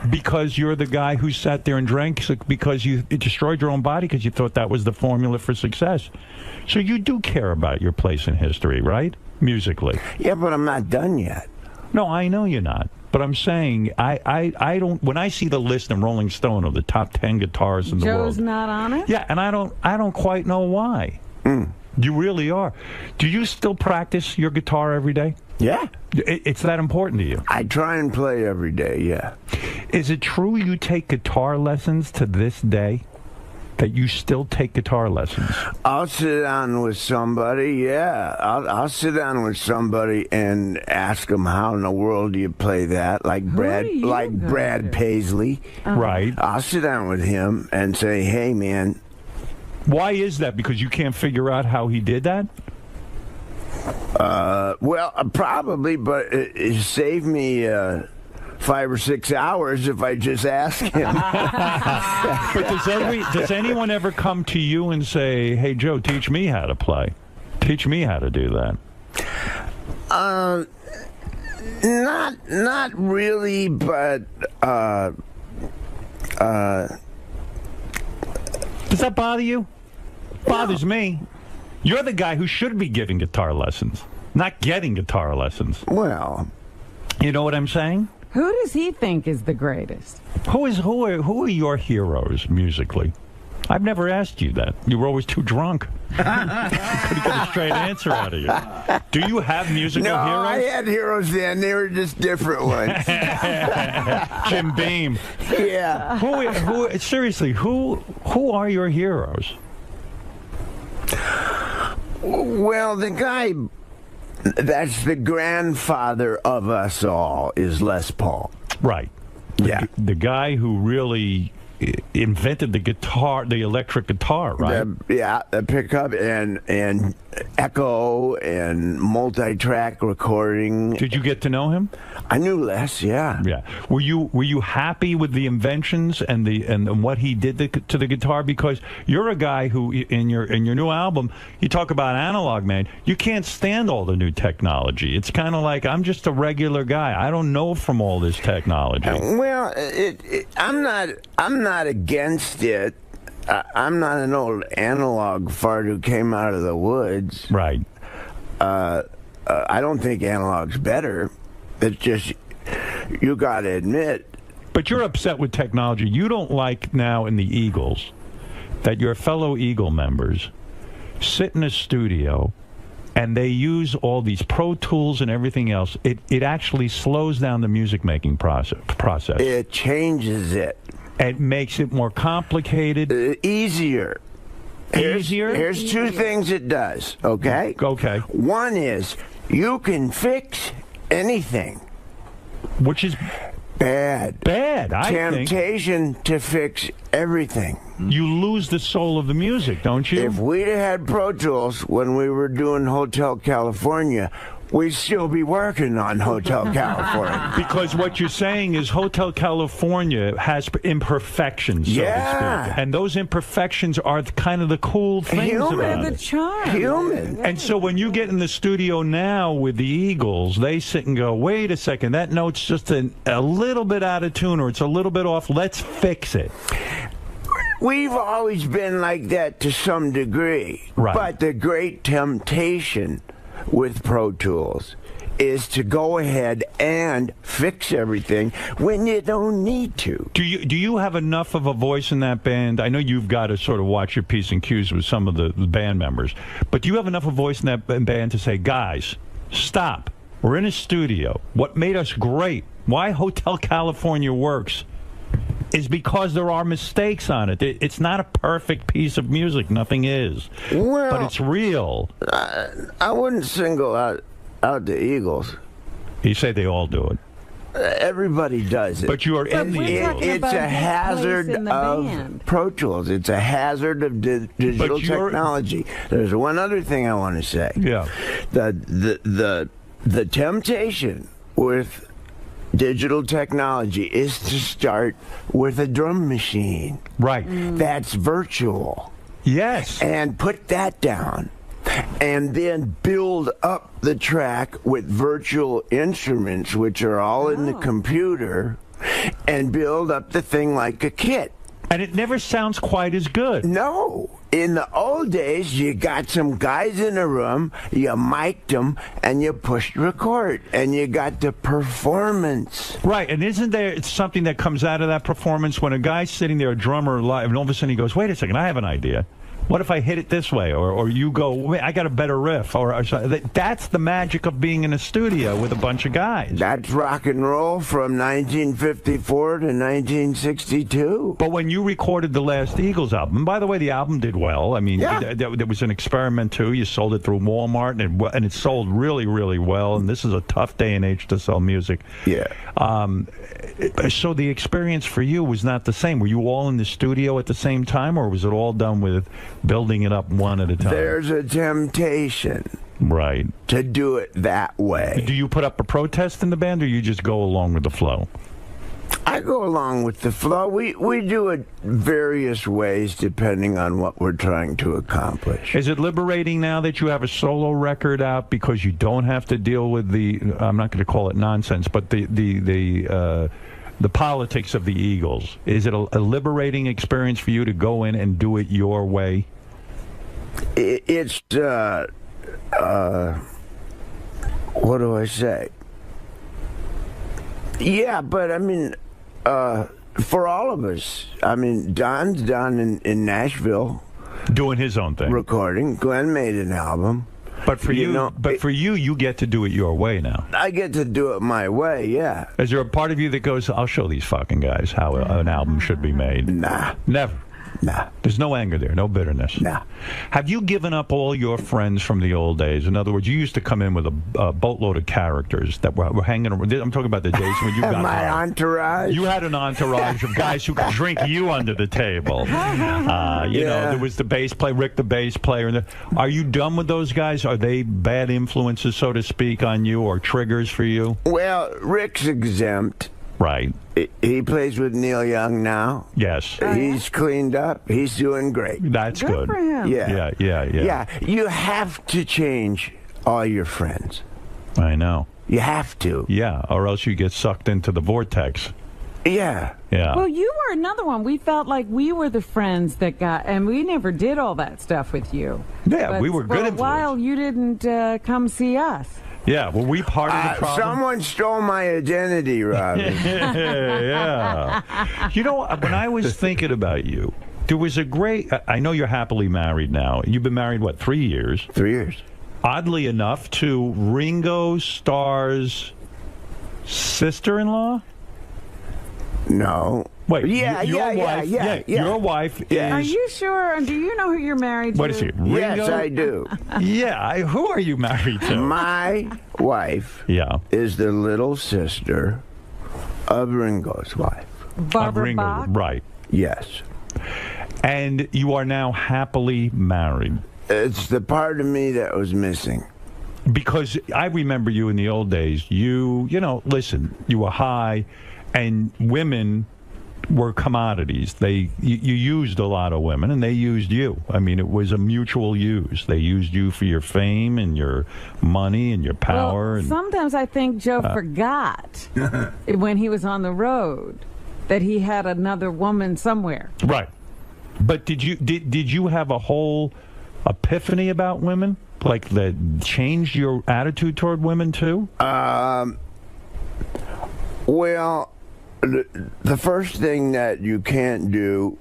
Because you're the guy who sat there and drank because you destroyed your own body because you thought that was the formula for success. So you do care about your place in history, right? Musically.
Yeah, but I'm not done yet.
No, I know you're not. But I'm saying, I don't, when I see the list in Rolling Stone of the top 10 guitarists in the world.
Joe's not on it?
Yeah, and I don't quite know why. You really are. Do you still practice your guitar every day?
Yeah.
It's that important to you?
I try and play every day, yeah.
Is it true you take guitar lessons to this day? that you still take guitar lessons?
I'll sit down with somebody, yeah. I'll sit down with somebody and ask them, how in the world do you play that? Like Brad Paisley.
Right.
I'll sit down with him and say, hey, man.
Why is that? Because you can't figure out how he did that?
Probably, but it saved me 5 or 6 hours if I just ask him.
But does anyone ever come to you and say, hey, Joe, teach me how to play? Teach me how to do that?
Not really, but
does that bother you? Bothers me. You're the guy who should be giving guitar lessons, not getting guitar lessons.
Well,
you know what I'm saying?
Who does he think is the greatest?
Who are your heroes musically? I've never asked you that. You were always too drunk. Couldn't get a straight answer out of you. Do you have musical heroes?
No, I had heroes then. They were just different ones.
Jim Beam.
Yeah.
Seriously, who are your heroes?
Well, the guy that's the grandfather of us all is Les Paul.
Right.
Yeah.
The guy who really invented the guitar, the electric guitar, right?
The pickup and echo and multi-track recording.
Did you get to know him?
I knew Les, yeah.
Yeah. Were you happy with the inventions and what he did to the guitar? Because you're a guy who in your new album you talk about analog, man. You can't stand all the new technology. It's kind of like I'm just a regular guy. I don't know from all this technology.
Well, I'm not against it. I'm not an old analog fart who came out of the woods.
Right.
I don't think analog's better. It's just, you got to admit.
But you're upset with technology. You don't like now in the Eagles that your fellow Eagle members sit in a studio and they use all these Pro Tools and everything else. It actually slows down the music making process.
It changes it.
It makes it more complicated.
Easier. Here's two things it does, okay?
Okay.
One is you can fix anything.
Which is
bad.
Bad, I think.
Temptation to fix everything.
You lose the soul of the music, don't you?
If we'd had Pro Tools when we were doing Hotel California, we'd still be working on Hotel California.
Because what you're saying is Hotel California has imperfections, so to speak. And those imperfections are kind of the cool things about it.
The charm.
Human.
And so when you get in the studio now with the Eagles, they sit and go, wait a second, that note's just a little bit out of tune or it's a little bit off. Let's fix it.
We've always been like that to some degree.
Right.
But the great temptation with Pro Tools is to go ahead and fix everything when you don't need to.
Do you have enough of a voice in that band? I know you've got to sort of watch your P's and Q's with some of the band members, but do you have enough of a voice in that band to say, guys, stop. We're in a studio. What made us great, why Hotel California works, is because there are mistakes on it. It's not a perfect piece of music. Nothing is.
Well,
but it's real.
I wouldn't single out the Eagles.
You say they all do it.
Everybody does it.
But you are in the Eagles.
It's a hazard of Pro Tools. It's a hazard of digital technology. There's one other thing I want to say.
Yeah.
The temptation with digital technology is to start with a drum machine.
Right.
That's virtual.
Yes.
And put that down. And then build up the track with virtual instruments, which are all in the computer, and build up the thing like a kit.
And it never sounds quite as good.
No. in the old days, you got some guys in a room, you mic'd them, and you pushed record, and you got the performance.
Right, and isn't there something that comes out of that performance when a guy's sitting there, a drummer live, and all of a sudden he goes, wait a second, I have an idea. What if I hit it this way? Or you go, wait, I got a better riff. Or that's the magic of being in a studio with a bunch of guys.
That's rock and roll from 1954 to 1962.
But when you recorded the last Eagles album, and by the way, the album did well. I mean, there was an experiment, too. You sold it through Walmart, and it sold really, really well. And this is a tough day and age to sell music.
Yeah.
So the experience for you was not the same. Were you all in the studio at the same time, or was it all done with building it up one at a time?
There's a temptation,
right,
to do it that way.
Do you put up a protest in the band, or you just go along with the flow?
I go along with the flow. We do it various ways depending on what we're trying to accomplish.
Is it liberating now that you have a solo record out because you don't have to deal with the, I'm not going to call it nonsense, but the politics of the Eagles? Is it a liberating experience for you to go in and do it your way?
It's what do I say? Yeah, but I mean, for all of us, I mean, Don's down in Nashville
doing his own thing,
recording. Glenn made an album.
But for you get to do it your way now.
I get to do it my way, yeah.
Is there a part of you that goes, I'll show these fucking guys how an album should be made?
Nah.
Never?
Nah.
There's no anger there, no bitterness?
Nah.
Have you given up all your friends from the old days? In other words, you used to come in with a boatload of characters that were hanging around. I'm talking about the days when you got
my entourage.
You had an entourage of guys who could drink you under the table. You know, there was the bass player, Rick the bass player. Are you done with those guys? Are they bad influences, so to speak, on you, or triggers for you?
Well, Rick's exempt.
Right.
He plays with Neil Young now.
Yes.
He's cleaned up. He's doing great.
That's good.
For him.
Yeah.
Yeah.
You have to change all your friends.
I know.
You have to.
Yeah, or else you get sucked into the vortex.
Yeah.
Yeah.
Well, you were another one. We felt like we were the friends that got, and we never did all that stuff with you.
Yeah,
but
we were good
for a
influence.
while, you didn't come see us.
Yeah, were we part of the problem?
Someone stole my identity, Robbie.
Yeah. You know, when I was thinking about you, there was a great... I know you're happily married now. You've been married, what, 3 years?
3 years.
Oddly enough, to Ringo Starr's sister-in-law?
No.
Wait,
your wife,
your wife is...
Are you sure? Do you know who you're married to?
What is he, Ringo?
Yes, I do.
Yeah, who are you married to?
My wife is the little sister of Ringo's wife.
Barbara Bach?
Right.
Yes.
And you are now happily married.
It's the part of me that was missing.
Because I remember you in the old days. You know, listen, you were high, and women were commodities. You used a lot of women, and they used you. I mean, it was a mutual use. They used you for your fame and your money and your power.
Well, sometimes I think Joe forgot when he was on the road that he had another woman somewhere.
Right. But did you have a whole epiphany about women? Like that changed your attitude toward women too?
Well, the first thing that you can't do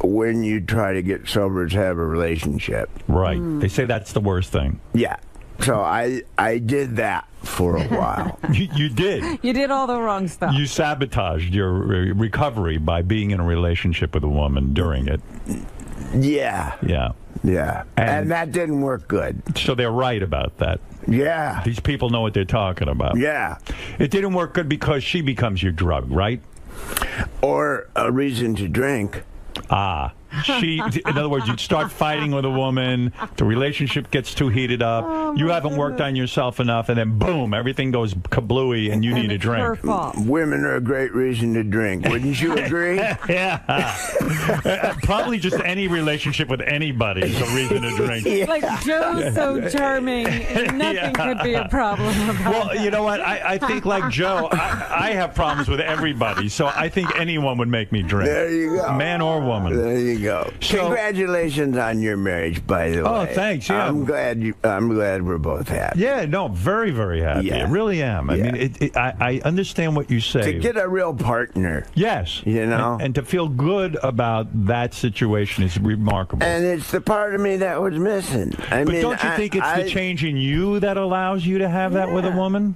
when you try to get sober is have a relationship.
Right. They say that's the worst thing.
Yeah. So I did that for a while.
You did?
You did all the wrong stuff.
You sabotaged your recovery by being in a relationship with a woman during it.
Yeah.
Yeah.
Yeah. And that didn't work good.
So they're right about that.
Yeah.
These people know what they're talking about.
Yeah.
It didn't work good because she becomes your drug, right?
Or a reason to drink.
Ah. In other words, you'd start fighting with a woman, the relationship gets too heated up, you haven't worked on yourself enough, and then boom, everything goes kablooey and you need a drink.
Women are a great reason to drink. Wouldn't you agree?
Yeah. Probably just any relationship with anybody is a reason to drink.
Yeah. Like Joe's so charming, nothing could be a problem about
Well, you know what? I think like Joe, I have problems with everybody, so I think anyone would make me drink.
There you go.
Man or woman.
There you go. go.
So-
Congratulations on your marriage, by the way.
Oh, thanks, yeah.
I'm glad we're both happy.
Yeah, no, very, very happy.
Yeah.
I really am. I mean, I understand what you say.
To get a real partner.
Yes.
You know?
And to feel good about that situation is remarkable.
And it's the part of me that was missing.
But don't you think it's the change in you that allows you to have that with a woman?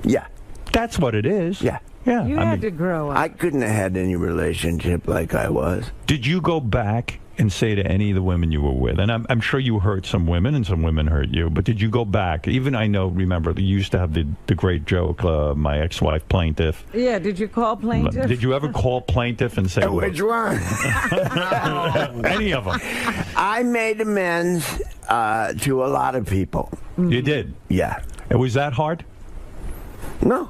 Yeah.
That's what it is.
Yeah.
Yeah.
You had to grow up.
I couldn't have had any relationship like I was.
Did you go back and say to any of the women you were with, and I'm sure you hurt some women and some women hurt you, but did you go back? Even I know, remember, you used to have the great joke, my ex-wife plaintiff.
Yeah, did you call plaintiff?
Did you ever call plaintiff and say,
which one?
Any of them?
I made amends to a lot of people.
You did?
Yeah.
And was that hard?
No.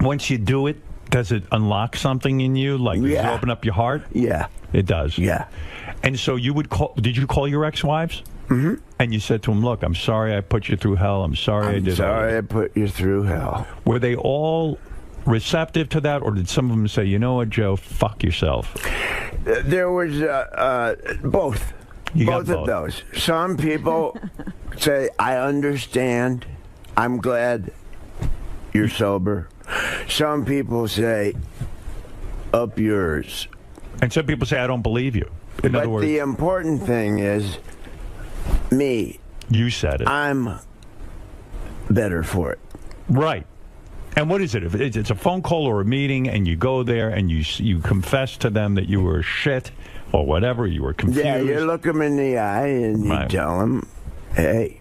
Once you do it, does it unlock something in you? Like, does it open up your heart?
Yeah.
It does?
Yeah.
And so you would call, did you call your ex-wives?
Mm-hmm.
And you said to them, look, I'm sorry I put you through hell. I'm sorry I did
sorry I put you through hell.
Were they all receptive to that, or did some of them say, you know what, Joe, fuck yourself?
There was both. Both of those. Some people say, I understand. I'm glad you're sober. Some people say, up yours.
And some people say, I don't believe you. In other words,
the important thing is me.
You said it.
I'm better for it.
Right. And what is it? If it's a phone call or a meeting, and you go there and you confess to them that you were shit or whatever, you were confused.
Yeah, you look them in the eye and you tell them, hey,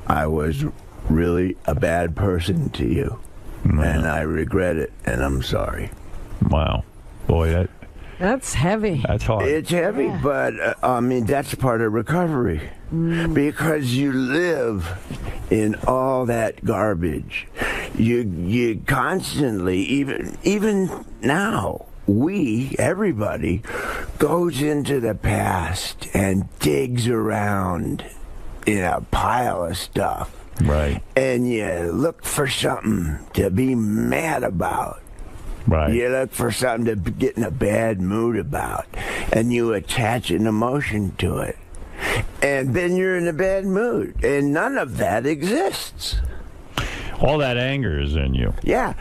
I was really a bad person to you, and I regret it, and I'm sorry.
Wow. Boy,
that's heavy.
That's hard.
It's heavy, but I mean, that's part of recovery. Because you live in all that garbage. You constantly, even now, everybody goes into the past and digs around in a pile of stuff.
Right.
And you look for something to be mad about.
Right.
You look for something to get in a bad mood about. And you attach an emotion to it. And then you're in a bad mood. And none of that exists.
All that anger is in you.
Yeah.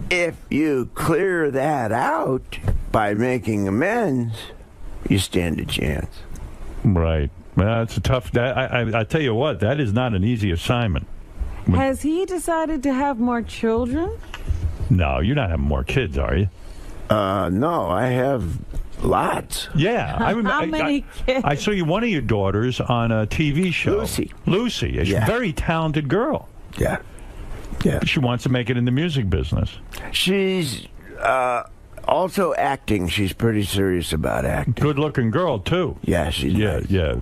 If you clear that out by making amends, you stand a chance.
Right. Well, it's a tough. I tell you what, that is not an easy assignment.
Has he decided to have more children?
No, you're not having more kids, are you?
No, I have lots.
Yeah.
How many kids?
I saw one of your daughters on a TV show. Lucy. She's a very talented girl.
Yeah. Yeah.
She wants to make it in the music business.
She's also acting. She's pretty serious about acting.
Good-looking girl, too.
Yeah, she's nice.
Yeah.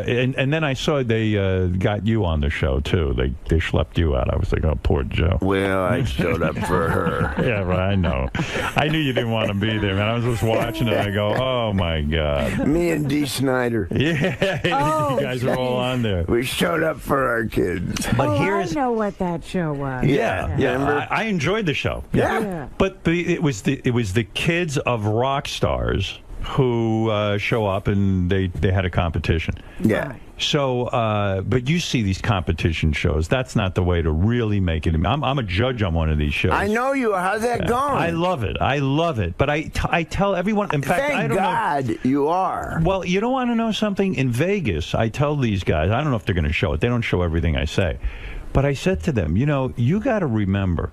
And then I saw they got you on the show, too. They schlepped you out. I was like, oh, poor Joe.
Well, I showed up for her.
Yeah, right, I know. I knew you didn't want to be there, man. I was just watching it, and I go, oh, my God.
Me and Dee Snider.
Yeah, you guys are all on there.
We showed up for our kids.
But
I know what that show was.
Yeah. I enjoyed the show.
Yeah.
But it was the kids of rock stars who show up, and they had a competition.
Yeah.
So, but you see these competition shows. That's not the way to really make it. I'm a judge on one of these shows.
I know you. How's that going?
I love it. But I tell everyone. In fact, I don't know.
Thank God you are.
Well, you don't want to know something? In Vegas, I tell these guys, I don't know if they're going to show it. They don't show everything I say. But I said to them, you got to remember,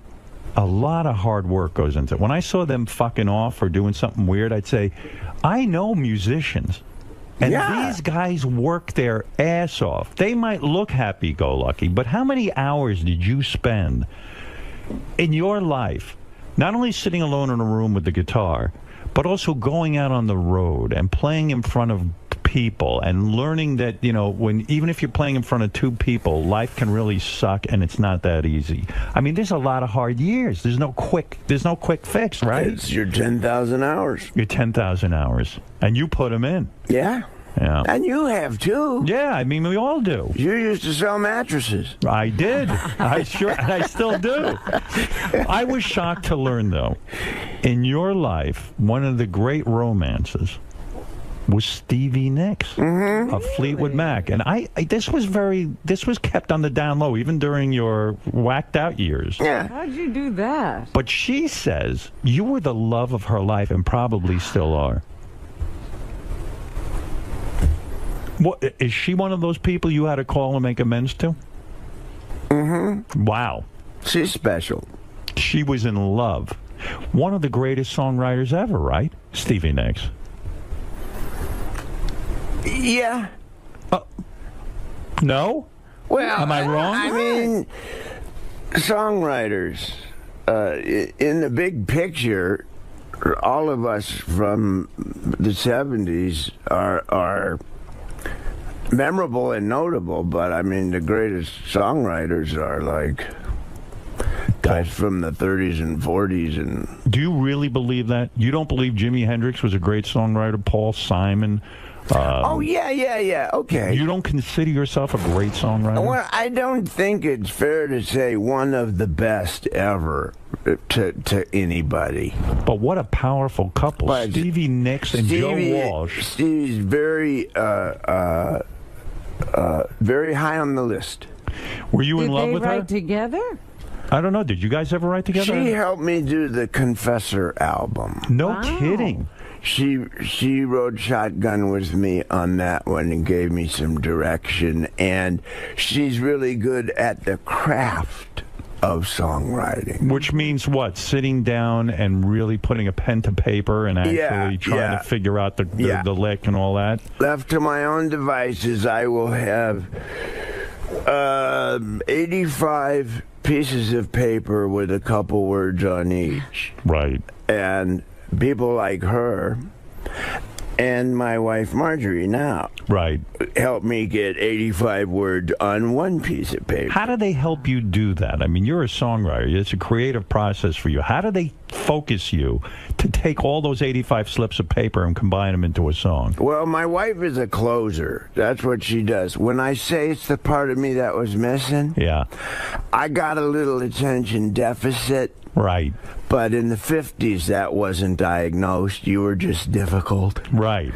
a lot of hard work goes into it. When I saw them fucking off or doing something weird, I'd say, I know musicians. And these guys work their ass off. They might look happy-go-lucky, but how many hours did you spend in your life not only sitting alone in a room with the guitar, but also going out on the road and playing in front of people and learning that, even if you're playing in front of two people, life can really suck and it's not that easy. I mean, there's a lot of hard years. There's no quick fix, right?
It's your 10,000 hours.
Your 10,000 hours. And you put them in.
Yeah.
Yeah.
And you have, too.
Yeah, I mean, we all do.
You used to sell mattresses.
I did. I still do. I was shocked to learn, though, in your life, one of the great romances was Stevie Nicks of Fleetwood Mac. And this was kept on the down low, even during your whacked out years.
Yeah.
How'd you do that?
But she says you were the love of her life and probably still are. What, is she one of those people you had to call and make amends to? Wow.
She's special.
She was in love. One of the greatest songwriters ever, right? Stevie Nicks.
Yeah.
No?
Well,
am I wrong?
I mean, songwriters, in the big picture, all of us from the 70s are memorable and notable, but I mean, the greatest songwriters are like guys from the 30s and 40s. And
do you really believe that? You don't believe Jimi Hendrix was a great songwriter? Paul Simon?
Yeah. Okay.
You don't consider yourself a great songwriter?
Well, I don't think it's fair to say one of the best ever to anybody.
But what a powerful couple. But Stevie Nicks and Joe Walsh.
Stevie's very high on the list.
Were you in love with her?
Did they write together?
I don't know. Did you guys ever write together?
She helped me do the Confessor album.
No kidding.
She rode shotgun with me on that one and gave me some direction, and she's really good at the craft of songwriting.
Which means what? Sitting down and really putting a pen to paper and actually trying to figure out the lick and all that?
Left to my own devices, I will have 85 pieces of paper with a couple words on each.
Right.
And people like her and my wife Marjorie now help me get 85 words on one piece of paper.
How do they help you do that? I mean, you're a songwriter. It's a creative process for you. How do they focus you to take all those 85 slips of paper and combine them into a song?
Well, my wife is a closer. That's what she does. When I say it's the part of me that was missing, I got a little attention deficit.
Right.
But in the 50s, that wasn't diagnosed. You were just difficult.
Right.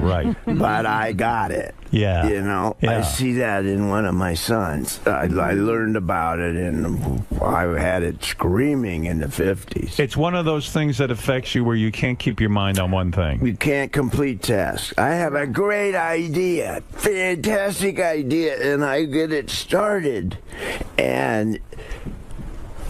But I got it.
Yeah.
You know, I see that in one of my sons. I learned about it, and I had it screaming in the 50s.
It's one of those things that affects you where you can't keep your mind on one thing.
You can't complete tasks. I have a great idea, fantastic idea, and I get it started. And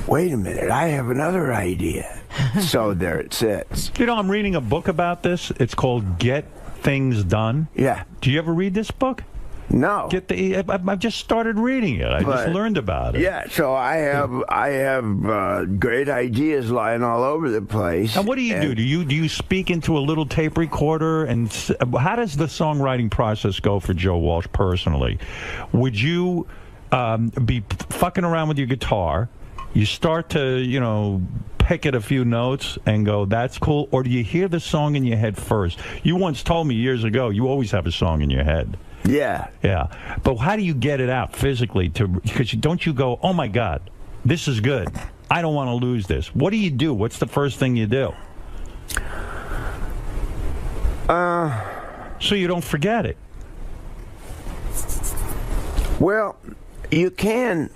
wait a minute, I have another idea. So there it sits.
You know, I'm reading a book about this. It's called Get Things Done.
Yeah.
Do you ever read this book?
No.
I've just started reading it. I just learned about it.
Yeah, so I have great ideas lying all over the place.
And what do you do? Do you speak into a little tape recorder? And how does the songwriting process go for Joe Walsh personally? Would you be fucking around with your guitar? You start to, pick at a few notes and go, that's cool? Or do you hear the song in your head first? You once told me years ago, you always have a song in your head.
Yeah.
Yeah. But how do you get it out physically? Because don't you go, oh, my God, this is good. I don't want to lose this. What do you do? What's the first thing you do? So you don't forget it.
Well, you can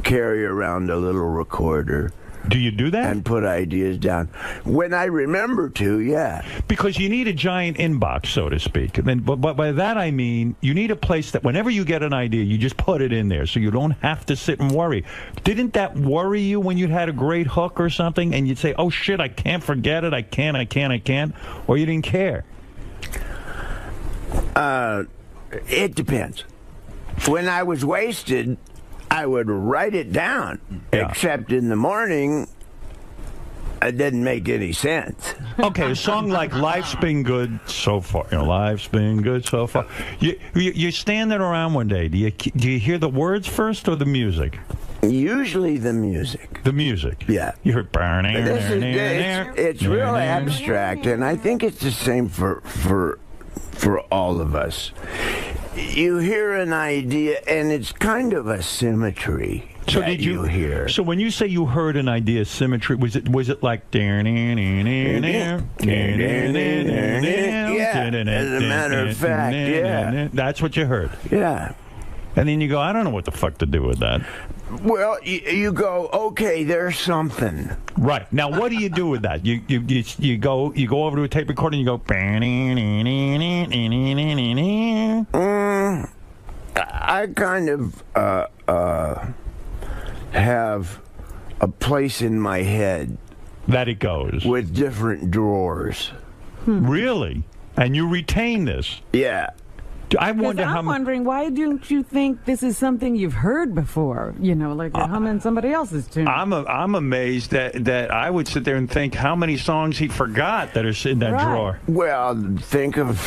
carry around a little recorder.
Do you do that?
And put ideas down. When I remember to, yeah.
Because you need a giant inbox, so to speak. But by that I mean you need a place that whenever you get an idea, you just put it in there so you don't have to sit and worry. Didn't that worry you when you had a great hook or something and you'd say, oh, shit, I can't forget it, I can't, or you didn't care?
It depends. When I was wasted, I would write it down, except in the morning, it didn't make any sense.
Okay, a song like Life's Been Good So Far. Life's Been Good So Far. You're standing around one day. Do you hear the words first or the music?
Usually the music.
The music?
Yeah.
You heard
it's real abstract, and I think it's the same for for all of us. You hear an idea, and it's kind of a symmetry.
So did you
hear?
So when you say you heard an idea symmetry, was it like
Yeah, as a matter of fact, yeah.
That's what you heard.
Yeah.
And then you go, I don't know what the fuck to do with that.
Well, you go, okay, there's something.
Right. Now, what do you do with that? You go over to a tape recorder and you go.
I kind of have a place in my head
that it goes
with different drawers.
Really? And you retain this?
Yeah.
I wonder how.
I'm wondering, why don't you think this is something you've heard before? You know, like you're humming somebody else's tune.
I'm amazed that I would sit there and think how many songs he forgot that are in that drawer.
Well, think of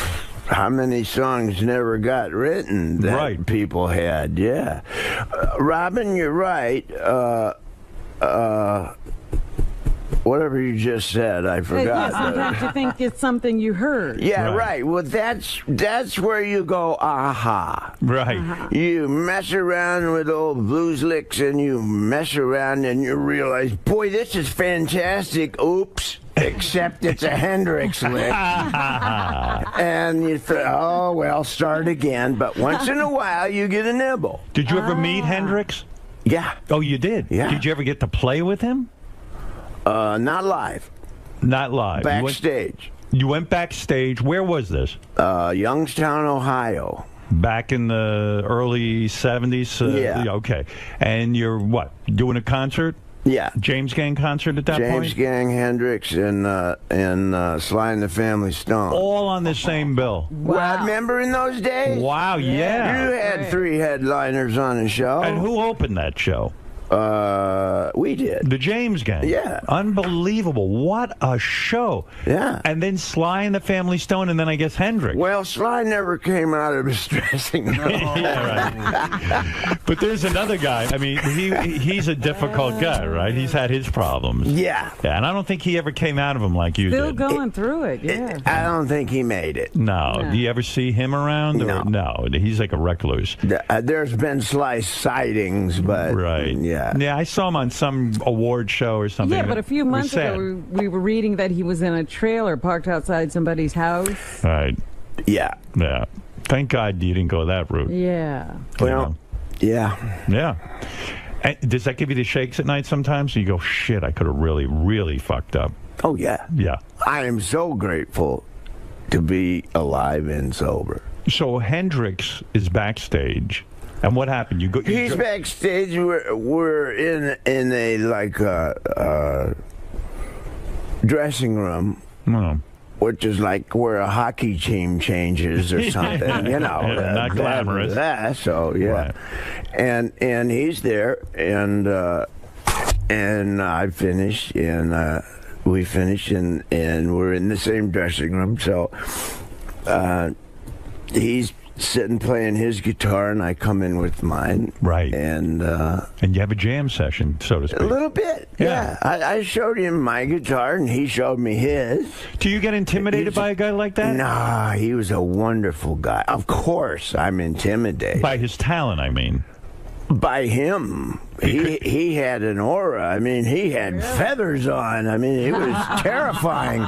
how many songs never got written that people had. Yeah, Robin, you're right. Whatever you just said, I forgot.
Sometimes you think it's something you heard.
Yeah, right. Well, that's where you go, aha.
Right.
You mess around with old blues licks, and you mess around, and you realize, boy, this is fantastic. Oops. Except it's a Hendrix lick. And you think, oh, well, start again. But once in a while, you get a nibble.
Did you ever meet Hendrix?
Yeah.
Oh, you did?
Yeah.
Did you ever get to play with him?
Not live.
Not live.
Backstage.
You went backstage. Where was this?
Youngstown, Ohio.
Back in the early 70s?
Yeah.
Okay. And you're, what, doing a concert?
Yeah.
James Gang concert at that point?
James Gang, Hendrix, and Sly and the Family Stone.
All on the same bill.
Well, remember in those days?
Wow, yeah.
You had 3 headliners on a show.
And who opened that show?
We did.
The James Gang.
Yeah.
Unbelievable. What a show.
Yeah.
And then Sly and the Family Stone, and then I guess Hendrix.
Well, Sly never came out of his dressing room.
Yeah, right. But there's another guy. I mean, he's a difficult guy, right? He's had his problems.
Yeah.
Yeah, and I don't think he ever came out of them like you
Still
did.
going through it, yeah.
I don't think he made it.
No. Do you ever see him around? Or? No. He's like a recluse.
There's been Sly sightings, but...
Right.
Yeah.
Yeah, I saw him on some award show or something.
Yeah, but a few months ago, we were reading that he was in a trailer parked outside somebody's house.
Right.
Yeah.
Yeah. Thank God you didn't go that route.
Yeah.
Well, yeah.
Yeah. And does that give you the shakes at night sometimes? You go, shit, I could have really, really fucked up.
Oh, yeah.
Yeah.
I am so grateful to be alive and sober.
So Hendrix is backstage. And what happened?
He's backstage. We're in a like dressing room, which is like where a hockey team changes or something. You know,
not glamorous.
So yeah, right. and he's there, and I finish, and we finish, and we're in the same dressing room. So he's sitting playing his guitar, and I come in with mine.
Right.
And
you have a jam session, so to speak.
A little bit, yeah. I showed him my guitar, and he showed me his.
Do you get intimidated by a guy like that?
Nah, he was a wonderful guy. Of course, I'm intimidated.
By his talent, I mean.
By him. He had an aura. I mean, he had feathers on. I mean, it was terrifying.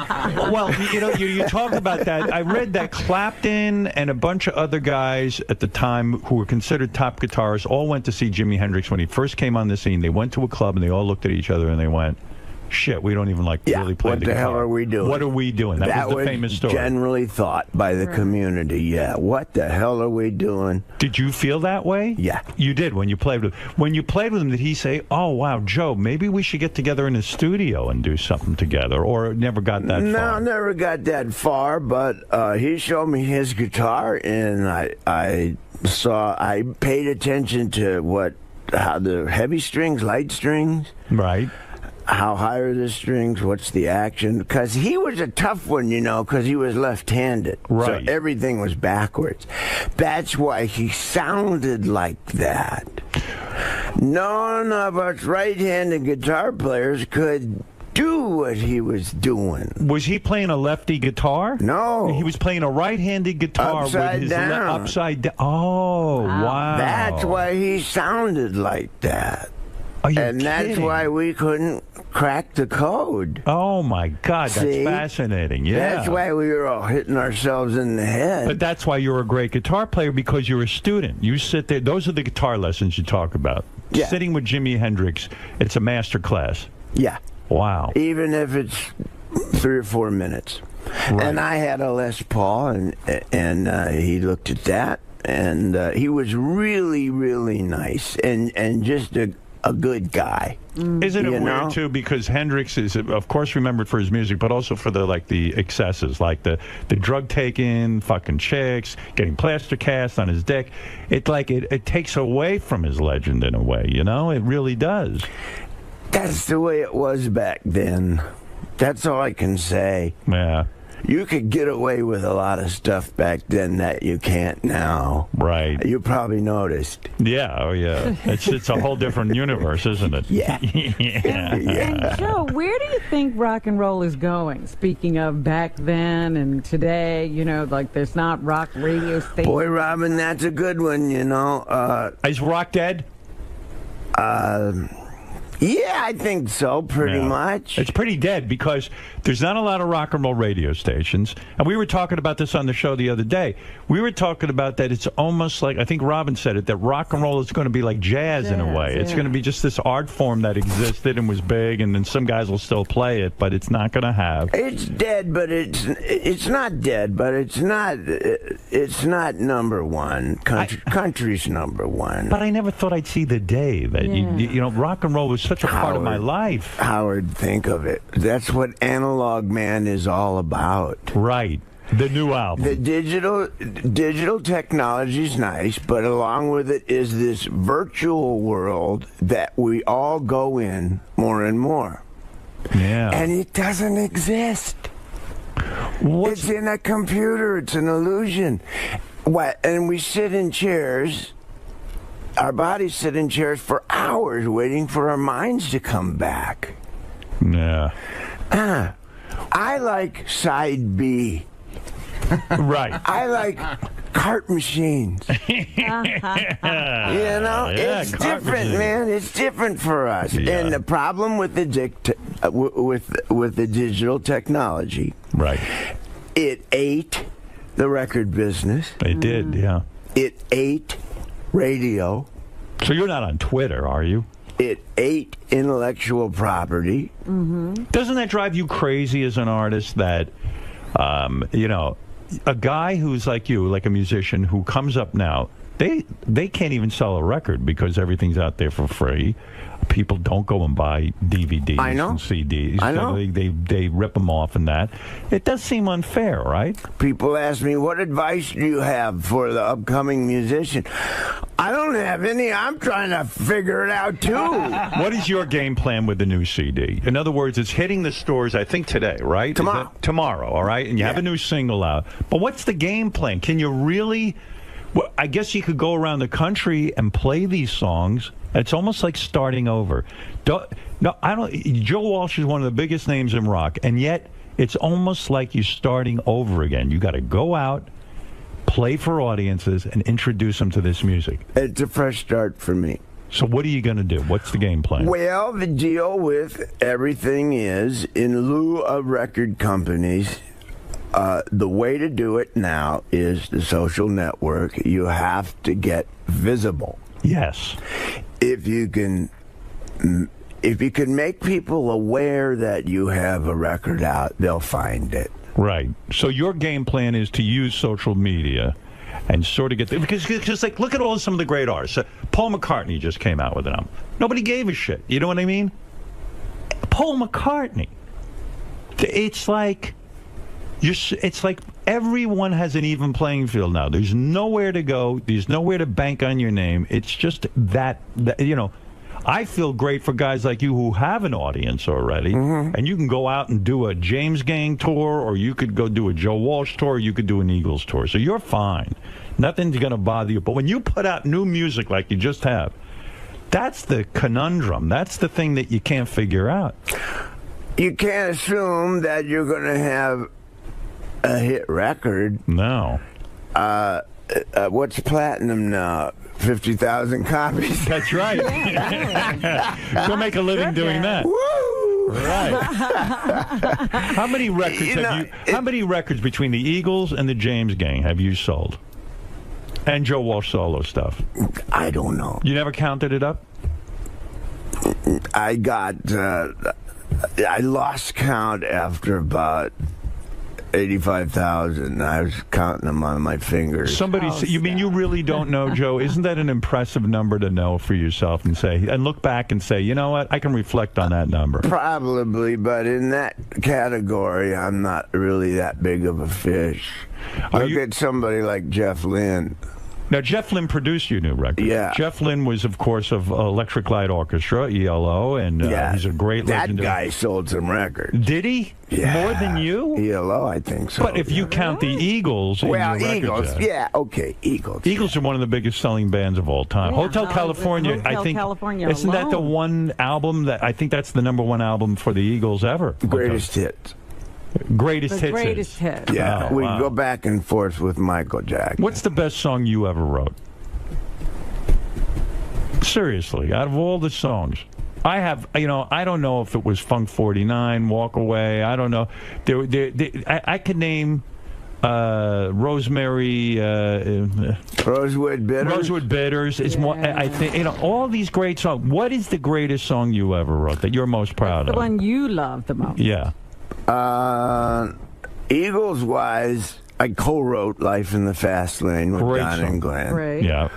Well, you talk about that. I read that Clapton and a bunch of other guys at the time who were considered top guitarists all went to see Jimi Hendrix when he first came on the scene. They went to a club and they all looked at each other and they went, shit, we don't even really play the guitar.
What the hell are we doing?
What are we doing? That was the famous story.
Generally thought by the community, yeah. What the hell are we doing?
Did you feel that way?
Yeah.
You did when you played with him. When you played with him, did he say, oh, wow, Joe, maybe we should get together in the studio and do something together? Or it never got that far?
No, never got that far, but he showed me his guitar, and I paid attention to how the heavy strings, light strings.
Right.
How high are the strings? What's the action? Because he was a tough one, because he was left-handed.
Right.
So everything was backwards. That's why he sounded like that. None of us right-handed guitar players could do what he was doing.
Was he playing a lefty guitar?
No.
He was playing a right-handed guitar
Upside
with his
down.
upside down. Oh, wow.
That's why he sounded like that.
Are you
and that's
kidding?
why we couldn't crack the code.
Oh, my God. That's
See?
fascinating. Yeah.
That's why we were all hitting ourselves in the head.
But that's why you're a great guitar player, because you're a student. You sit there. Those are the guitar lessons you talk about.
Yeah.
Sitting with Jimi Hendrix, it's a master class.
Yeah.
Wow.
Even if it's 3 or 4 minutes. Right. And I had a Les Paul, and he looked at that, and he was really, really nice, and just a good guy.
Isn't it weird, too, because Hendrix is, of course, remembered for his music, but also for the excesses, like the drug taking, fucking chicks, getting plaster cast on his dick. It takes away from his legend in a way, you know? It really does.
That's the way it was back then. That's all I can say.
Yeah.
You could get away with a lot of stuff back then that you can't now.
Right.
You probably noticed.
Yeah, oh yeah. It's a whole different universe, isn't it?
Yeah.
And Joe, where do you think rock and roll is going? Speaking of back then and today, like there's not rock radio stations.
Boy, Robin, that's a good one,
Is rock dead?
Yeah, I think so, pretty much.
It's pretty dead because there's not a lot of rock and roll radio stations. And we were talking about this on the show the other day. We were talking about that it's almost like, I think Robin said it, that rock and roll is going to be like jazz in a way. It's going to be just this art form that existed and was big, and then some guys will still play it, but it's not going to have.
It's dead, but it's not dead, but it's not number one. Country's number one.
But I never thought I'd see the day that, rock and roll was such a part of my life.
Howard, think of it. That's what Analog Man is all about.
Right. The new album.
The digital technology is nice, but along with it is this virtual world that we all go in more and more.
Yeah.
And it doesn't exist. It's in a computer. It's an illusion. And we sit in chairs. Our bodies sit in chairs for hours waiting for our minds to come back.
Yeah.
I like side B.
Right.
I like cart machines. It's different, man. It's different for us.
Yeah.
And the problem with the with the digital technology,
right?
It ate the record business.
It did, yeah.
It ate radio.
So you're not on Twitter, are you?
It ate intellectual property.
Mm-hmm.
Doesn't that drive you crazy as an artist that, a guy who's like you, like a musician who comes up now, they can't even sell a record because everything's out there for free. People don't go and buy DVDs and CDs.
I know.
They rip them off and that. It does seem unfair, right?
People ask me, what advice do you have for the upcoming musician? I don't have any. I'm trying to figure it out, too.
What is your game plan with the new CD? In other words, it's hitting the stores, I think, today, right?
Tomorrow.
Tomorrow, all right? And you have a new single out. But what's the game plan? Can you really... Well, I guess you could go around the country and play these songs. It's almost like starting over. Joe Walsh is one of the biggest names in rock, and yet it's almost like you're starting over again. You got to go out, play for audiences, and introduce them to this music.
It's a fresh start for me.
So what are you going to do? What's the game plan?
Well, the deal with everything is, in lieu of record companies, the way to do it now is the social network. You have to get visible.
Yes.
If you can make people aware that you have a record out, they'll find it.
Right. So your game plan is to use social media and sort of get there. Because like, look at some of the great artists. Paul McCartney just came out with an album. Nobody gave a shit. You know what I mean? Paul McCartney. It's like... It's like everyone has an even playing field now. There's nowhere to go. There's nowhere to bank on your name. It's just that I feel great for guys like you who have an audience already, and you can go out and do a James Gang tour, or you could go do a Joe Walsh tour, or you could do an Eagles tour. So you're fine. Nothing's going to bother you. But when you put out new music like you just have, that's the conundrum. That's the thing that you can't figure out.
you can't assume that you're going to have a hit record.
No.
What's platinum now? 50,000 copies.
That's right. Go make a living doing that.
Woo!
Right. How many records How many records between the Eagles and the James Gang have you sold? And Joe Walsh solo stuff.
I don't know.
You never counted it up?
I got. I lost count after about 85,000. I was counting them on my fingers.
You mean you really don't know, Joe? Isn't that an impressive number to know for yourself and look back and say, you know what? I can reflect on that number.
Probably, but in that category, I'm not really that big of a fish. Look at somebody like Jeff Lynne.
Now, Jeff Lynne produced your new record.
Yeah.
Jeff Lynne was, of course, of Electric Light Orchestra, ELO, and he's a great legendary.
That guy sold some records.
Did he?
Yeah.
More than you?
ELO, I think so.
But if you count the Eagles in your
Eagles,
record,
okay, Eagles.
Eagles are one of the biggest selling bands of all time.
Yeah,
Hotel California, I think,
California
isn't that the one album that, I think that's the #1 album for the Eagles ever?
Greatest hits.
Greatest hits.
Greatest hits.
Yeah, we go back and forth with Michael Jackson.
What's the best song you ever wrote? Seriously, out of all the songs. I have, I don't know if it was Funk 49, Walk Away, I don't know. I could name Rosemary...
Rosewood Bitters?
Rosewood Bitters. It's more, I think, all these great songs. What is the greatest song you ever wrote that you're most proud of?
The one you love the most.
Yeah.
Eagles-wise, I co-wrote Life in the Fast Lane with Don and Glenn.
Right.
Yeah.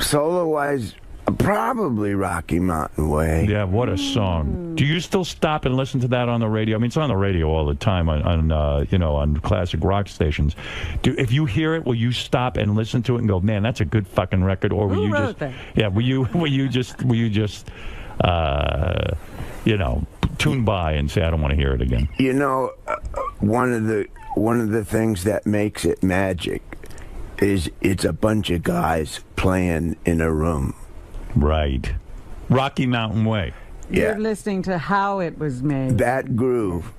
Solo-wise, probably Rocky Mountain Way.
Yeah, what a song. Do you still stop and listen to that on the radio? I mean, it's on the radio all the time on classic rock stations. If you hear it, will you stop and listen to it and go, man, that's a good fucking record? Or will
Who
you
wrote
just...
that?
Yeah, will you just tune by and say, I don't want to hear it again?
One of the things that makes it magic is it's a bunch of guys playing in a room.
Right. Rocky Mountain Way.
Yeah.
You're listening to how it was made.
That groove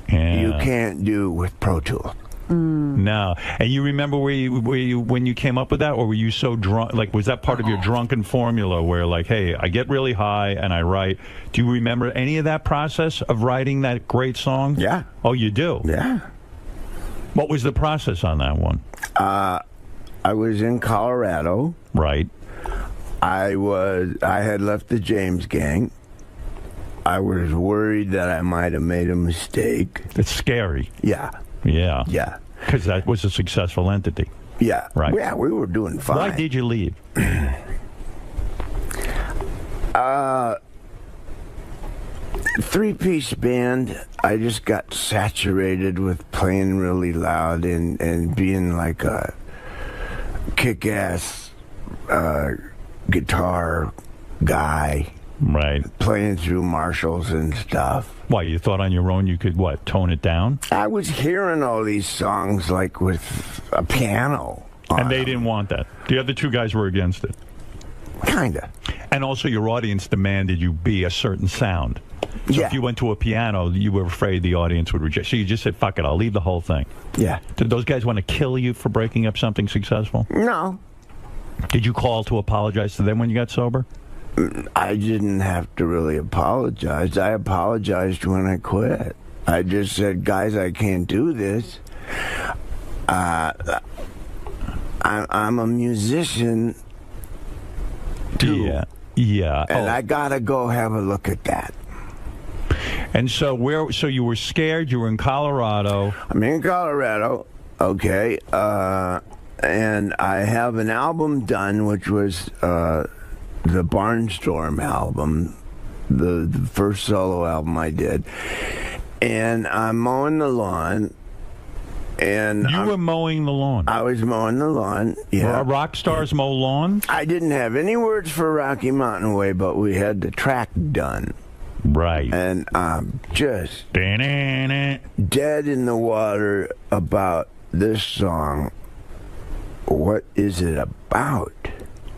you can't do with Pro Tools.
No. And you remember when you came up with that, or were you so drunk? Like, was that part of your drunken formula where, like, hey, I get really high and I write? Do you remember any of that process of writing that great song?
Yeah.
Oh, you do?
Yeah.
What was the process on that one?
I was in Colorado.
Right.
I had left the James Gang. I was worried that I might have made a mistake.
It's scary.
Yeah.
Yeah.
Yeah.
Because that was a successful entity.
Yeah.
Right.
Yeah, we were doing fine.
Why did you leave?
Three-piece band. I just got saturated with playing really loud and being like a kick-ass guitar guy.
Right.
Playing through Marshalls and stuff.
Why, you thought on your own you could, tone it down?
I was hearing all these songs, like, with a piano.
And they didn't want that. The other two guys were against it.
Kinda.
And also your audience demanded you be a certain sound. So if you went to a piano, you were afraid the audience would reject. So you just said, fuck it, I'll leave the whole thing.
Yeah.
Did those guys want to kill you for breaking up something successful?
No.
Did you call to apologize to them when you got sober?
I didn't have to really apologize. I apologized when I quit. I just said, guys, I can't do this. I'm a musician, too.
Yeah.
And I gotta go have a look at that.
And so so you were scared, you were in Colorado.
I'm in Colorado, okay. And I have an album done, which was the Barnstorm album, the first solo album I did. And I'm mowing the lawn. And
you were mowing the lawn?
I was mowing the lawn, yeah.
Rock stars mow lawns?
I didn't have any words for Rocky Mountain Way, but we had the track done.
Right.
And I'm just dead in the water about this song. What is it about?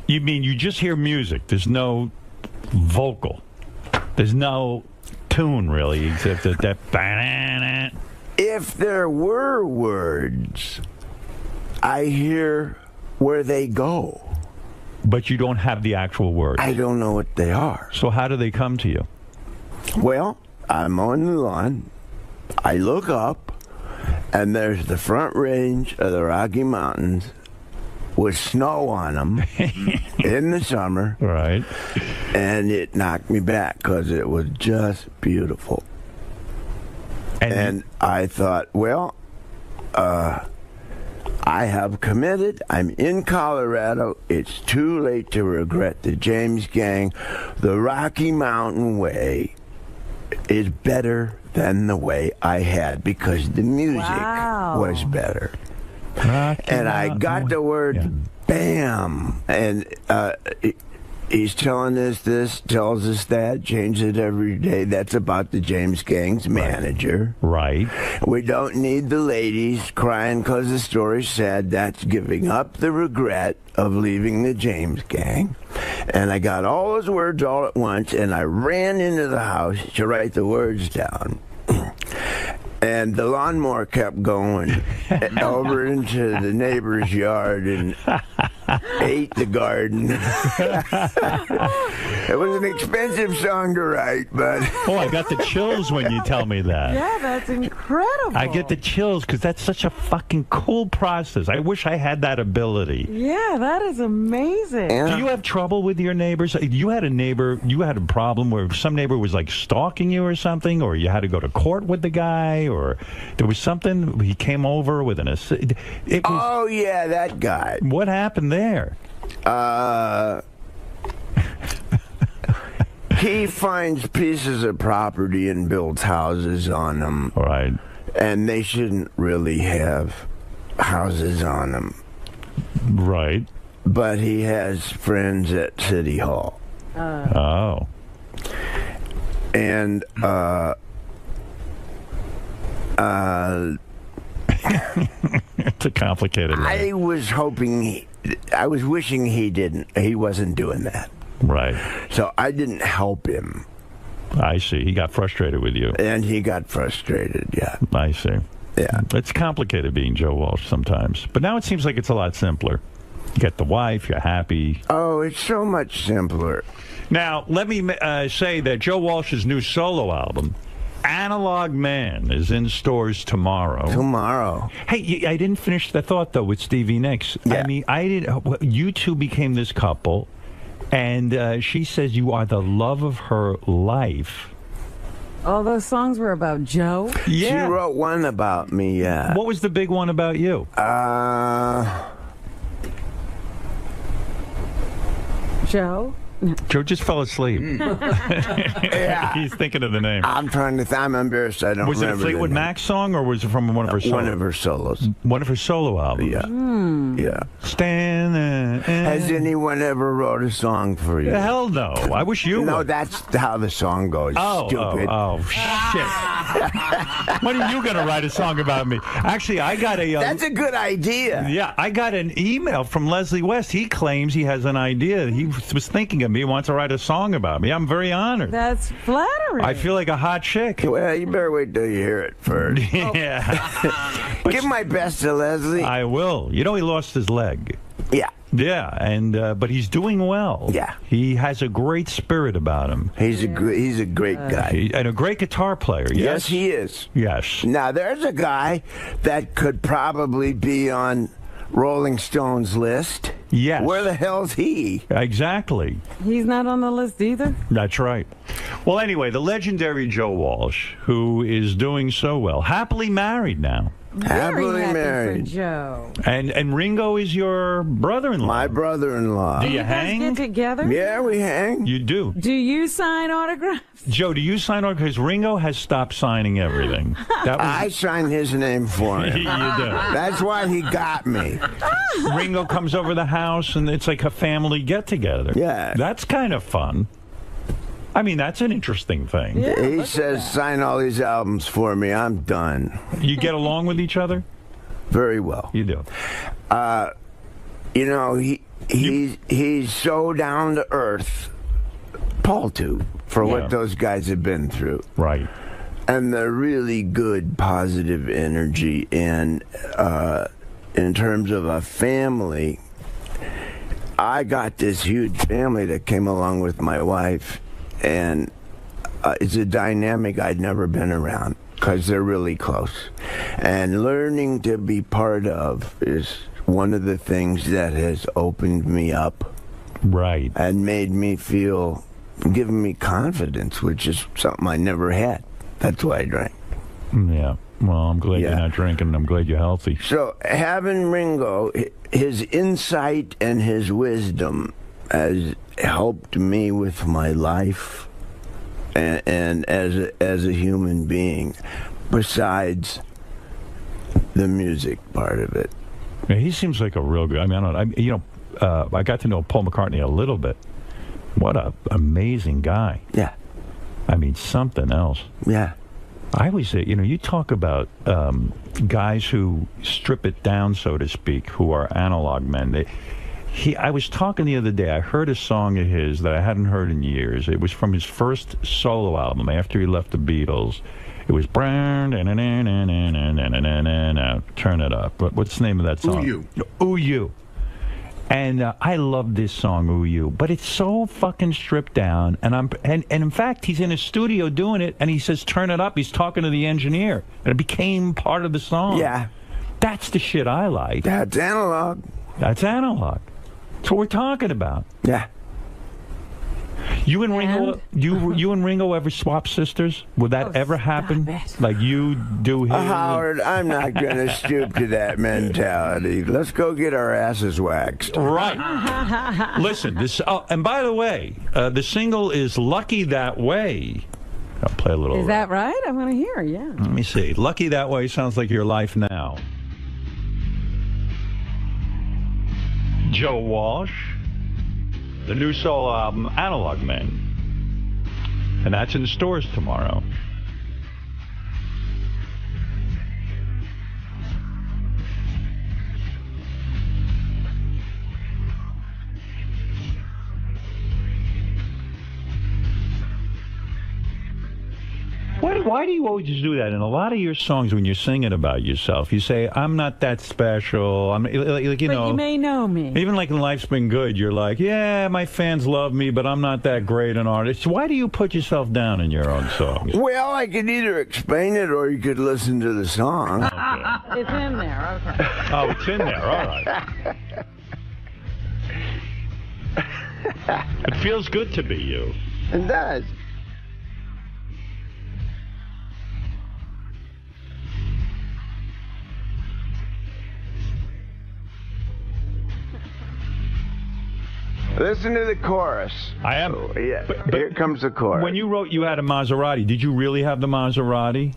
You mean you just hear music? There's no vocal. There's no tune, really, except that.
If there were words, I hear where they go.
But you don't have the actual words.
I don't know what they are.
So how do they come to you?
Well, I'm on the lawn. I look up, and there's the front range of the Rocky Mountains with snow on them in the summer.
Right.
And it knocked me back because it was just beautiful. And I thought, well, I have committed. I'm in Colorado. It's too late to regret the James Gang. The Rocky Mountain way is better than the way I had because the music was better. And I got the word bam. And he's telling us this, tells us that, changes it every day. That's about the James Gang's manager.
Right.
We don't need the ladies crying because the story's sad. That's giving up the regret of leaving the James Gang. And I got all those words all at once, and I ran into the house to write the words down. And the lawnmower kept going over into the neighbor's yard and ate the garden. It was an expensive song to write, but...
Oh, I got the chills when you tell me that.
Yeah, that's incredible.
I get the chills because that's such a fucking cool process. I wish I had that ability.
Yeah, that is amazing.
Do you have trouble with your neighbors? You had a problem where some neighbor was like stalking you or something, or you had to go to court with the guy, or there was something, he came over with
oh, yeah, that guy.
What happened there?
He finds pieces of property and builds houses on them.
Right.
And they shouldn't really have houses on them.
Right.
But he has friends at City Hall.
Oh.
And,
it's a complicated life.
I was wishing he wasn't doing that.
Right.
So I didn't help him.
I see. He got frustrated with you.
And he got frustrated, yeah.
I see.
Yeah.
It's complicated being Joe Walsh sometimes. But now it seems like it's a lot simpler. You get the wife, you're happy.
Oh, it's so much simpler.
Now, let me say that Joe Walsh's new solo album, Analog Man, is in stores tomorrow. Hey, I didn't finish the thought, though, with Stevie Nicks.
Yeah.
I mean, you two became this couple, and she says you are the love of her life.
All those songs were about Joe?
Yeah. She wrote one about me, yeah.
What was the big one about you?
Joe?
Joe just fell asleep.
Yeah.
He's thinking of the name.
I'm embarrassed. I don't remember.
Was it a Fleetwood Mac song, or was it from one of her solos?
One of her solos.
One of her solo albums?
Yeah. Yeah.
Stand there.
Has anyone ever wrote a song for you?
Hell no. I wish you
No,
would.
that's how the song goes, stupid.
Oh, shit. When are you going to write a song about me? Actually, I got a...
That's a good idea.
Yeah, I got an email from Leslie West. He claims he has an idea. He was thinking of me, wants to write a song about me. I'm very honored.
That's flattering.
I feel like a hot chick.
Well, you better wait till you hear it first.
Yeah.
Give my best to Leslie.
I will. You know, he lost his leg.
Yeah.
Yeah, and but he's doing well.
Yeah.
He has a great spirit about him.
He's a great guy.
And a great guitar player, yes?
Yes, he is.
Yes.
Now, there's a guy that could probably be on Rolling Stone's list.
Yes.
Where the hell's he?
Exactly.
He's not on the list either?
That's right. Well, anyway, the legendary Joe Walsh, who is doing so well, happily married now.
Happily married.
For Joe.
And Ringo is your brother-in-law.
My brother-in-law.
Do
you
hang?
guys get together?
Yeah, we hang.
You do.
Do you sign autographs?
Joe, do you sign autographs? Because Ringo has stopped signing everything.
I signed his name for him.
You do.
That's why he got me.
Ringo comes over the house, and it's like a family get-together.
Yeah.
That's kind of fun. I mean, that's an interesting thing.
Yeah, he says, sign all these albums for me. I'm done.
You get along with each other?
Very well.
You do.
You know, he's so down to earth tall to for what those guys have been through.
Right.
And the really good positive energy. And in terms of a family, I got this huge family that came along with my wife, and it's a dynamic I'd never been around because they're really close. And learning to be part of is one of the things that has opened me up.
Right.
And made me feel, given me confidence, which is something I never had. That's why I drank.
Yeah. Well, I'm glad you're not drinking, and I'm glad you're healthy.
So having Ringo, his insight and his wisdom has helped me with my life and as a human being, besides the music part of it.
Yeah, he seems like a real good. I mean, I got to know Paul McCartney a little bit. What a amazing guy.
Yeah.
I mean, something else.
Yeah.
I always say, you talk about guys who strip it down, so to speak, who are analog men. I was talking the other day, I heard a song of his that I hadn't heard in years. It was from his first solo album after he left the Beatles. It was Turn It Up. What's the name of that song?
Ooh You.
Ooh You. And I love this song, Ooh You, but it's so fucking stripped down. And in fact, he's in a studio doing it, and he says, "Turn it up." He's talking to the engineer, and it became part of the song.
Yeah,
that's the shit I like.
That's analog.
That's analog. That's what we're talking about.
Yeah.
You and Ringo, you and Ringo ever swap sisters? Would that ever happen? Like you do him?
Howard, I'm not going to stoop to that mentality. Let's go get our asses waxed.
Right. Listen, this. Oh, and by the way, the single is "Lucky That Way." I'll play a little.
Is that right? I want to hear. Yeah.
Let me see. "Lucky That Way" sounds like your life now. Joe Walsh. The new solo album, Analog Men. And that's in the stores tomorrow. Why do you always do that? In a lot of your songs, when you're singing about yourself, you say, "I'm not that special." I'm like,
But you may know me.
Even like in Life's Been Good, you're like, "Yeah, my fans love me, but I'm not that great an artist." Why do you put yourself down in your own songs?
Well, I could either explain it or you could listen to the song.
Okay. It's in there. Okay.
Oh, it's in there. All right. It feels good to be you.
It does. Listen to the chorus.
I am.
Oh, yeah. But here comes the chorus.
When you wrote you had a Maserati, did you really have the Maserati?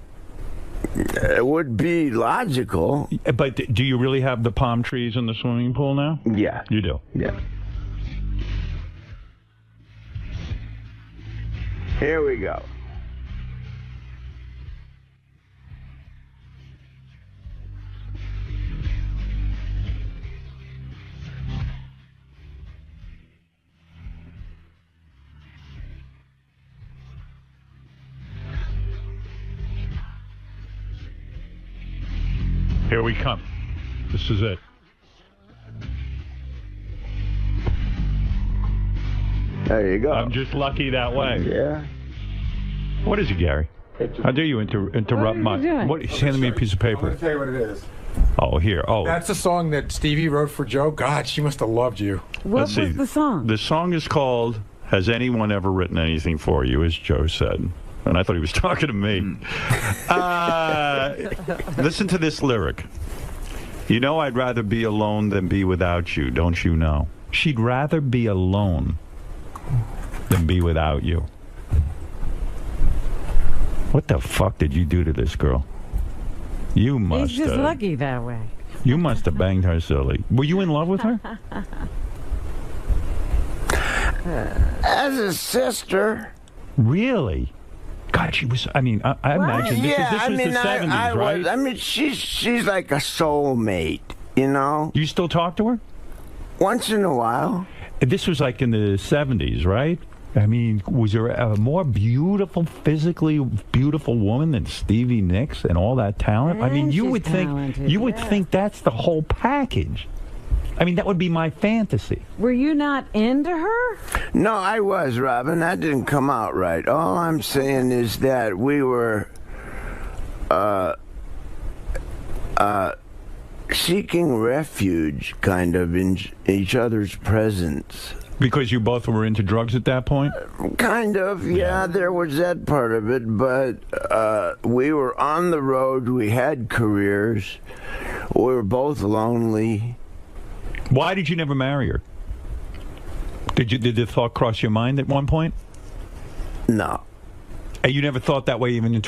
It would be logical.
But do you really have the palm trees in the swimming pool now?
Yeah.
You do?
Yeah. Here we go.
Here we come. This is it.
There you go.
I'm just lucky that way.
Yeah.
What is it, Gary? How dare you interrupt my... What? He's handing me a piece of
I'm
paper.
going to tell you what it is.
Oh, here. Oh.
That's the song that Stevie wrote for Joe. God, she must have loved you.
What was the song?
The song is called "Has Anyone Ever Written Anything for You," as Joe said. And I thought he was talking to me. Listen to this lyric. "You know I'd rather be alone than be without you, don't you know? She'd rather be alone than be without you." What the fuck did you do to this girl? You must
He's just lucky that way.
You must have banged her silly. Were you in love with her?
As a sister.
Really? God, she was. I mean, I imagine this was the 70s, right?
I mean, she's like a soulmate, you know.
You still talk to her?
Once in a while.
This was like in the 70s, right? I mean, was there a more beautiful, physically beautiful woman than Stevie Nicks and all that talent? I mean, you would think that's the whole package. I mean, that would be my fantasy.
Were you not into her?
No, I was, Robin. That didn't come out right. All I'm saying is that we were seeking refuge, kind of, in each other's presence.
Because you both were into drugs at that point?
Kind of, yeah, there was that part of it, but we were on the road, we had careers, we were both lonely.
Why did you never marry her? Did the thought cross your mind at one point?
No.
And you never thought that way even in